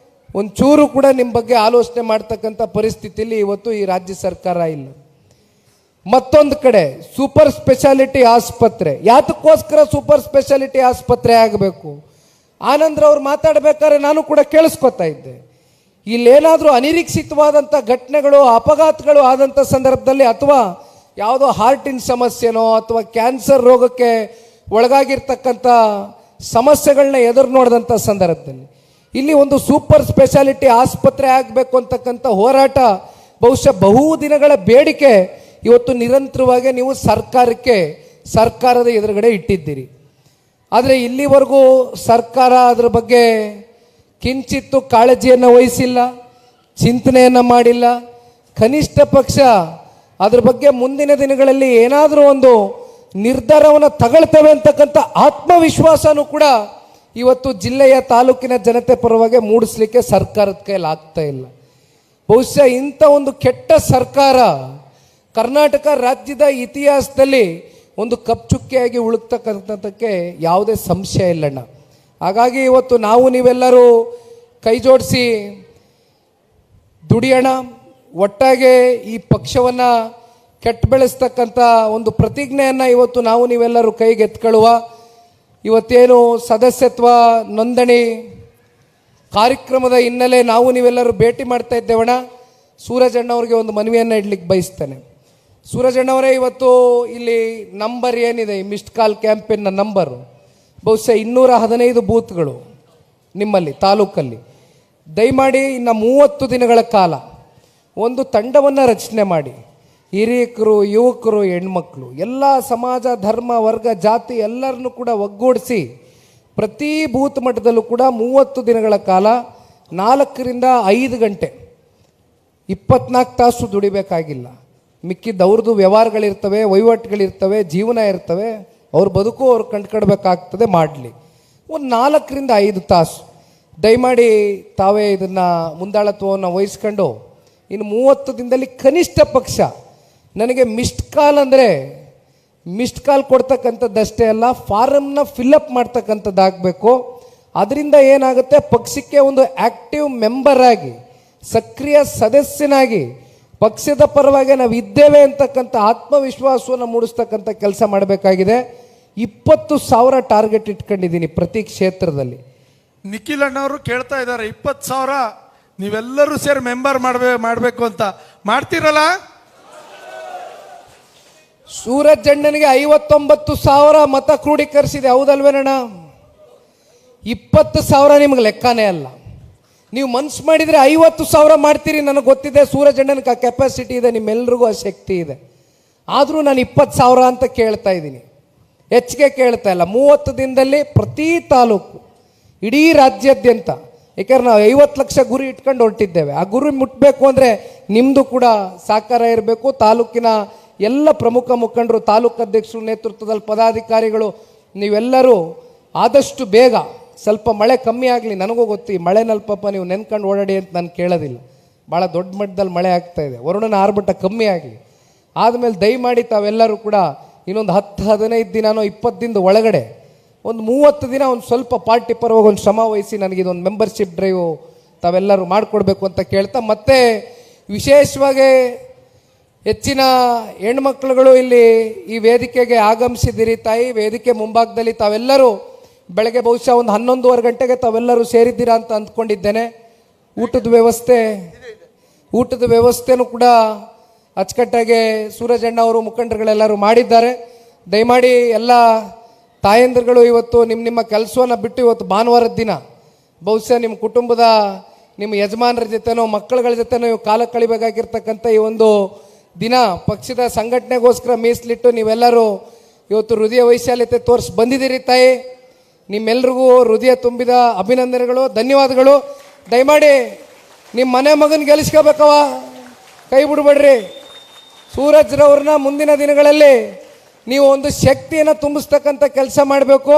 D: ಒಂಚೂರು ಕೂಡ ನಿಮ್ಮ ಬಗ್ಗೆ ಆಲೋಚನೆ ಮಾಡ್ತಕ್ಕಂಥ ಪರಿಸ್ಥಿತಿಯಲ್ಲಿ ಇವತ್ತು ಈ ರಾಜ್ಯ ಸರ್ಕಾರ ಇಲ್ಲ. ಮತ್ತೊಂದು ಕಡೆ ಸೂಪರ್ ಸ್ಪೆಷಾಲಿಟಿ ಆಸ್ಪತ್ರೆ, ಯಾತಕ್ಕೋಸ್ಕರ ಸೂಪರ್ ಸ್ಪೆಷಾಲಿಟಿ ಆಸ್ಪತ್ರೆ ಆಗಬೇಕು? ಆನಂದ್ರ ಅವ್ರು ಮಾತಾಡಬೇಕಾದ್ರೆ ನಾನು ಕೂಡ ಕೇಳಿಸ್ಕೊತಾ ಇದ್ದೆ. ಇಲ್ಲೇನಾದರೂ ಅನಿರೀಕ್ಷಿತವಾದಂಥ ಘಟನೆಗಳು, ಅಪಘಾತಗಳು ಆದಂಥ ಸಂದರ್ಭದಲ್ಲಿ, ಅಥವಾ ಯಾವುದೋ ಹಾರ್ಟಿನ ಸಮಸ್ಯೆನೋ ಅಥವಾ ಕ್ಯಾನ್ಸರ್ ರೋಗಕ್ಕೆ ಒಳಗಾಗಿರ್ತಕ್ಕಂಥ ಸಮಸ್ಯೆಗಳನ್ನ ಎದುರು ನೋಡಿದಂಥ ಸಂದರ್ಭದಲ್ಲಿ ಇಲ್ಲಿ ಒಂದು ಸೂಪರ್ ಸ್ಪೆಷಾಲಿಟಿ ಆಸ್ಪತ್ರೆ ಆಗಬೇಕು ಅಂತಕ್ಕಂಥ ಹೋರಾಟ ಬಹುಶಃ ಬಹುದಿನಗಳ ಬೇಡಿಕೆ ಇವತ್ತು ನಿರಂತರವಾಗಿ ನೀವು ಸರ್ಕಾರದ ಎದುರುಗಡೆ ಇಟ್ಟಿದ್ದೀರಿ. ಆದರೆ ಇಲ್ಲಿವರೆಗೂ ಸರ್ಕಾರ ಅದರ ಬಗ್ಗೆ ಕಿಂಚಿತ್ತು ಕಾಳಜಿಯನ್ನು ವಹಿಸಿಲ್ಲ, ಚಿಂತನೆಯನ್ನು ಮಾಡಿಲ್ಲ. ಕನಿಷ್ಠ ಪಕ್ಷ ಅದ್ರ ಬಗ್ಗೆ ಮುಂದಿನ ದಿನಗಳಲ್ಲಿ ಏನಾದರೂ ಒಂದು ನಿರ್ಧಾರವನ್ನು ತಗೊಳ್ತೇವೆ ಅಂತಕ್ಕಂಥ ಆತ್ಮವಿಶ್ವಾಸನೂ ಕೂಡ ಇವತ್ತು ಜಿಲ್ಲೆಯ ತಾಲೂಕಿನ ಜನತೆ ಪರವಾಗಿ ಮೂಡಿಸ್ಲಿಕ್ಕೆ ಸರ್ಕಾರದ ಕೈಯಲ್ಲಿ ಆಗ್ತಾ ಇಲ್ಲ. ಬಹುಶಃ ಇಂಥ ಒಂದು ಕೆಟ್ಟ ಸರ್ಕಾರ ಕರ್ನಾಟಕ ರಾಜ್ಯದ ಇತಿಹಾಸದಲ್ಲಿ ಒಂದು ಕಪ್ಚುಕ್ಕೆಯಾಗಿ ಉಳುಕ್ತಕ್ಕಂಥದ್ದಕ್ಕೆ ಯಾವುದೇ ಸಂಶಯ ಇಲ್ಲಣ್ಣ. ಹಾಗಾಗಿ ಇವತ್ತು ನಾವು ನೀವೆಲ್ಲರೂ ಕೈ ಜೋಡಿಸಿ ದುಡಿಯೋಣ, ಒಟ್ಟಾಗೆ ಈ ಪಕ್ಷವನ್ನು ಕೆಟ್ಟ ಬೆಳೆಸ್ತಕ್ಕಂಥ ಒಂದು ಪ್ರತಿಜ್ಞೆಯನ್ನು ಇವತ್ತು ನಾವು ನೀವೆಲ್ಲರೂ ಕೈಗೆ ಎತ್ಕೊಳ್ಳುವ. ಇವತ್ತೇನು ಸದಸ್ಯತ್ವ ನೋಂದಣಿ ಕಾರ್ಯಕ್ರಮದ ಹಿನ್ನೆಲೆ ನಾವು ನೀವೆಲ್ಲರೂ ಭೇಟಿ ಮಾಡ್ತಾ ಇದ್ದೇವಣ್ಣ. ಸೂರಜ್ ಅಣ್ಣವ್ರಿಗೆ ಒಂದು ಮನವಿಯನ್ನು ಇಡ್ಲಿಕ್ಕೆ ಬಯಸ್ತೇನೆ. ಸೂರಜ್ ಅಣ್ಣವರೇ, ಇವತ್ತು ಇಲ್ಲಿ ನಂಬರ್ ಏನಿದೆ, ಈ ಮಿಸ್ಡ್ ಕಾಲ್ ಕ್ಯಾಂಪೇನ್ನ ನಂಬರು ಬಹುಶಃ 215 ಬೂತ್ಗಳು ನಿಮ್ಮಲ್ಲಿ ತಾಲೂಕಲ್ಲಿ. ದಯಮಾಡಿ ಇನ್ನು 30 ದಿನಗಳ ಕಾಲ ಒಂದು ತಂಡವನ್ನು ರಚನೆ ಮಾಡಿ, ಹಿರಿಯಕರು, ಯುವಕರು, ಹೆಣ್ಮಕ್ಳು, ಎಲ್ಲ ಸಮಾಜ, ಧರ್ಮ, ವರ್ಗ, ಜಾತಿ ಎಲ್ಲರನ್ನೂ ಕೂಡ ಒಗ್ಗೂಡಿಸಿ ಪ್ರತಿ ಬೂತ್ ಮಟ್ಟದಲ್ಲೂ ಕೂಡ 30 ದಿನಗಳ ಕಾಲ 4 ರಿಂದ 5 ಗಂಟೆ 24 ತಾಸು ದುಡಿಬೇಕಾಗಿಲ್ಲ. ಮಿಕ್ಕಿದ್ದು ಅವ್ರದ್ದು ವ್ಯವಹಾರಗಳಿರ್ತವೆ, ವಹಿವಾಟುಗಳಿರ್ತವೆ, ಜೀವನ ಇರ್ತವೆ, ಅವ್ರ ಬದುಕು ಅವ್ರು ಕಂಡುಕೊಡ್ಬೇಕಾಗ್ತದೆ. ಮಾಡಲಿ ಒಂದು 4 ರಿಂದ 5 ತಾಸು ದಯಮಾಡಿ ತಾವೇ ಇದನ್ನು ಮುಂದಾಳತ್ವವನ್ನು ವಹಿಸ್ಕೊಂಡು ಇನ್ನು 30 ದಿನದಲ್ಲಿ ಕನಿಷ್ಠ ಪಕ್ಷ ನನಗೆ ಮಿಸ್ಡ್ ಕಾಲ್ ಅಂದರೆ ಮಿಸ್ಡ್ ಕಾಲ್ ಕೊಡ್ತಕ್ಕಂಥದ್ದಷ್ಟೇ ಅಲ್ಲ, ಫಾರಮ್ನ ಫಿಲ್ಅಪ್ ಮಾಡ್ತಕ್ಕಂಥದ್ದಾಗಬೇಕು. ಅದರಿಂದ ಏನಾಗುತ್ತೆ, ಪಕ್ಷಕ್ಕೆ ಒಂದು ಆ್ಯಕ್ಟಿವ್ ಮೆಂಬರ್ ಆಗಿ, ಸಕ್ರಿಯ ಸದಸ್ಯನಾಗಿ ಪಕ್ಷದ ಪರವಾಗಿ ನಾವು ಇದ್ದೇವೆ ಅಂತಕ್ಕಂಥ ಆತ್ಮವಿಶ್ವಾಸವನ್ನು ಮೂಡಿಸ್ತಕ್ಕಂಥ ಕೆಲಸ ಮಾಡಬೇಕಾಗಿದೆ. 20,000 ಟಾರ್ಗೆಟ್ ಇಟ್ಕೊಂಡಿದ್ದೀನಿ ಪ್ರತಿ ಕ್ಷೇತ್ರದಲ್ಲಿ.
B: ನಿಖಿಲ್ ಅಣ್ಣವರು ಕೇಳ್ತಾ ಇದ್ದಾರೆ 20,000 ನೀವೆಲ್ಲರೂ ಸೇರಿ ಮೆಂಬರ್ ಮಾಡಬೇಕು ಅಂತ. ಮಾಡ್ತೀರಲ್ಲ?
D: ಸೂರಜ್ ಅಣ್ಣನಿಗೆ 59,000 ಮತ ಕ್ರೋಢೀಕರಿಸಿದೆ, ಹೌದಲ್ವೇನಣ್ಣ? 20,000 ನಿಮ್ಗೆ ಲೆಕ್ಕನೇ ಅಲ್ಲ. ನೀವು ಮನ್ಸು ಮಾಡಿದರೆ 50,000 ಮಾಡ್ತೀರಿ. ನನಗೆ ಗೊತ್ತಿದೆ ಸೂರಜ್ ಅಣ್ಣನಿಗೆ ಆ ಕೆಪಾಸಿಟಿ ಇದೆ, ನಿಮ್ಮೆಲ್ರಿಗೂ ಆ ಶಕ್ತಿ ಇದೆ. ಆದರೂ ನಾನು 20,000 ಅಂತ ಕೇಳ್ತಾ ಇದ್ದೀನಿ, ಹೆಚ್ಚಿಗೆ ಕೇಳ್ತಾ ಇಲ್ಲ. 30 ದಿನದಲ್ಲಿ ಪ್ರತಿ ತಾಲೂಕು, ಇಡೀ ರಾಜ್ಯಾದ್ಯಂತ, ಯಾಕಂದ್ರೆ ನಾವು 50 ಲಕ್ಷ ಗುರಿ ಇಟ್ಕೊಂಡು ಹೊರಟಿದ್ದೇವೆ. ಆ ಗುರಿ ಮುಟ್ಟಬೇಕು ಅಂದರೆ ನಿಮ್ಮದು ಕೂಡ ಸಹಕಾರ ಇರಬೇಕು. ತಾಲೂಕಿನ ಎಲ್ಲ ಪ್ರಮುಖ ಮುಖಂಡರು, ತಾಲೂಕು ಅಧ್ಯಕ್ಷರು ನೇತೃತ್ವದಲ್ಲಿ ಪದಾಧಿಕಾರಿಗಳು, ನೀವೆಲ್ಲರೂ ಆದಷ್ಟು ಬೇಗ, ಸ್ವಲ್ಪ ಮಳೆ ಕಮ್ಮಿ ಆಗಲಿ. ನನಗೂ ಗೊತ್ತು ಈ ಮಳೆನಲ್ಲಿ ಪಾಪ ನೀವು ನೆನ್ಕೊಂಡು ಓಡಾಡಿ ಅಂತ ನಾನು ಕೇಳೋದಿಲ್ಲ. ಭಾಳ ದೊಡ್ಡ ಮಟ್ಟದಲ್ಲಿ ಮಳೆ ಆಗ್ತಾ ಇದೆ, ವರುಣನ ಆರ್ಭಟ ಕಮ್ಮಿ ಆಗಲಿ. ಆದಮೇಲೆ ದಯಮಾಡಿ ತಾವೆಲ್ಲರೂ ಕೂಡ ಇನ್ನೊಂದು 10-15 ದಿನನೋ 20 ದಿನದ ಒಳಗಡೆ ಒಂದು 30 ದಿನ ಒಂದು ಸ್ವಲ್ಪ ಪಾರ್ಟಿ ಪರವಾಗಿ ಒಂದು ಶ್ರಮ ವಹಿಸಿ ನನಗಿದೊಂದು ಮೆಂಬರ್ಶಿಪ್ ಡ್ರೈವು ತಾವೆಲ್ಲರೂ ಮಾಡಿಕೊಡ್ಬೇಕು ಅಂತ ಕೇಳ್ತಾ, ಮತ್ತೆ ವಿಶೇಷವಾಗಿ ಹೆಚ್ಚಿನ ಹೆಣ್ಮಕ್ಳುಗಳು ಇಲ್ಲಿ ಈ ವೇದಿಕೆಗೆ ಆಗಮಿಸಿದ್ದೀರಿ ತಾಯಿ. ವೇದಿಕೆ ಮುಂಭಾಗದಲ್ಲಿ ತಾವೆಲ್ಲರೂ ಬೆಳಗ್ಗೆ ಬಹುಶಃ ಒಂದು 11:15 ಗಂಟೆಗೆ ತಾವೆಲ್ಲರೂ ಸೇರಿದ್ದೀರಾ ಅಂತ ಅಂದ್ಕೊಂಡಿದ್ದೇನೆ. ಊಟದ ವ್ಯವಸ್ಥೆನೂ ಕೂಡ ಅಚ್ಚುಕಟ್ಟಾಗಿ ಸೂರಜ್ ಅಣ್ಣ ಅವರು ಮುಖಂಡರುಗಳೆಲ್ಲರೂ ಮಾಡಿದ್ದಾರೆ. ದಯಮಾಡಿ ಎಲ್ಲ ತಾಯಂದಿರುಗಳು ಇವತ್ತು ನಿಮ್ಮ ಕೆಲಸವನ್ನು ಬಿಟ್ಟು ಇವತ್ತು ಭಾನುವಾರದ ದಿನ ಬಹುಶಃ ನಿಮ್ಮ ಕುಟುಂಬದ, ನಿಮ್ಮ ಯಜಮಾನರ ಜೊತೆನೋ ಮಕ್ಕಳುಗಳ ಜೊತೆನೋ ನೀವು ಕಾಲ ಕಳಿಬೇಕಾಗಿರ್ತಕ್ಕಂಥ ಈ ಒಂದು ದಿನ ಪಕ್ಷದ ಸಂಘಟನೆಗೋಸ್ಕರ ಮೀಸಲಿಟ್ಟು ನೀವೆಲ್ಲರೂ ಇವತ್ತು ಹೃದಯ ವೈಶಾಲ್ಯತೆ ತೋರಿಸಿ ಬಂದಿದ್ದೀರಿ ತಾಯಿ. ನಿಮ್ಮೆಲ್ರಿಗೂ ಹೃದಯ ತುಂಬಿದ ಅಭಿನಂದನೆಗಳು, ಧನ್ಯವಾದಗಳು. ದಯಮಾಡಿ ನಿಮ್ಮ ಮನೆ ಮಗನ ಗೆಲ್ಲಿಸ್ಕೋಬೇಕವ, ಕೈ ಬಿಡ್ಬೇಡ್ರಿ. ಸೂರಜ್ರವ್ರನ್ನ ಮುಂದಿನ ದಿನಗಳಲ್ಲಿ ನೀವು ಒಂದು ಶಕ್ತಿಯನ್ನು ತುಂಬಿಸ್ತಕ್ಕಂಥ ಕೆಲಸ ಮಾಡಬೇಕು.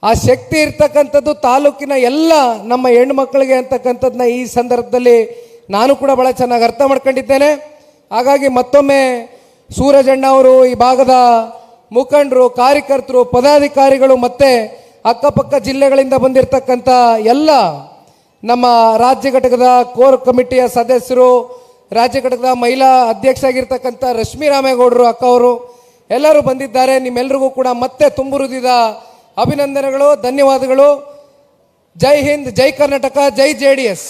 D: ಆ ಶಕ್ತಿ ಇರ್ತಕ್ಕಂಥದ್ದು ತಾಲೂಕಿನ ಎಲ್ಲ ನಮ್ಮ ಹೆಣ್ಣು ಮಕ್ಕಳಿಗೆ ಅಂತಕ್ಕಂಥದ್ದನ್ನ ಈ ಸಂದರ್ಭದಲ್ಲಿ ನಾನು ಕೂಡ ಭಾಳ ಚೆನ್ನಾಗಿ ಅರ್ಥ ಮಾಡ್ಕೊಂಡಿದ್ದೇನೆ. ಹಾಗಾಗಿ ಮತ್ತೊಮ್ಮೆ ಸೂರಜ್ ಅಣ್ಣ ಅವರು, ಈ ಭಾಗದ ಮುಖಂಡರು, ಕಾರ್ಯಕರ್ತರು, ಪದಾಧಿಕಾರಿಗಳು, ಮತ್ತು ಅಕ್ಕಪಕ್ಕ ಜಿಲ್ಲೆಗಳಿಂದ ಬಂದಿರತಕ್ಕಂಥ ಎಲ್ಲ ನಮ್ಮ ರಾಜ್ಯ ಘಟಕದ ಕೋರ್ ಕಮಿಟಿಯ ಸದಸ್ಯರು, ರಾಜ್ಯ ಘಟಕದ ಮಹಿಳಾ ಅಧ್ಯಕ್ಷ ಆಗಿರ್ತಕ್ಕಂಥ ರಶ್ಮಿ ರಾಮೇಗೌಡರು ಅಕ್ಕ ಅವರು ಎಲ್ಲರೂ ಬಂದಿದ್ದಾರೆ. ನಿಮ್ಮೆಲ್ಲರಿಗೂ ಕೂಡ ಮತ್ತೆ ತುಂಬು ಹೃದಯದ ಅಭಿನಂದನೆಗಳು, ಧನ್ಯವಾದಗಳು. ಜೈ ಹಿಂದ್, ಜೈ ಕರ್ನಾಟಕ, ಜೈ JDS.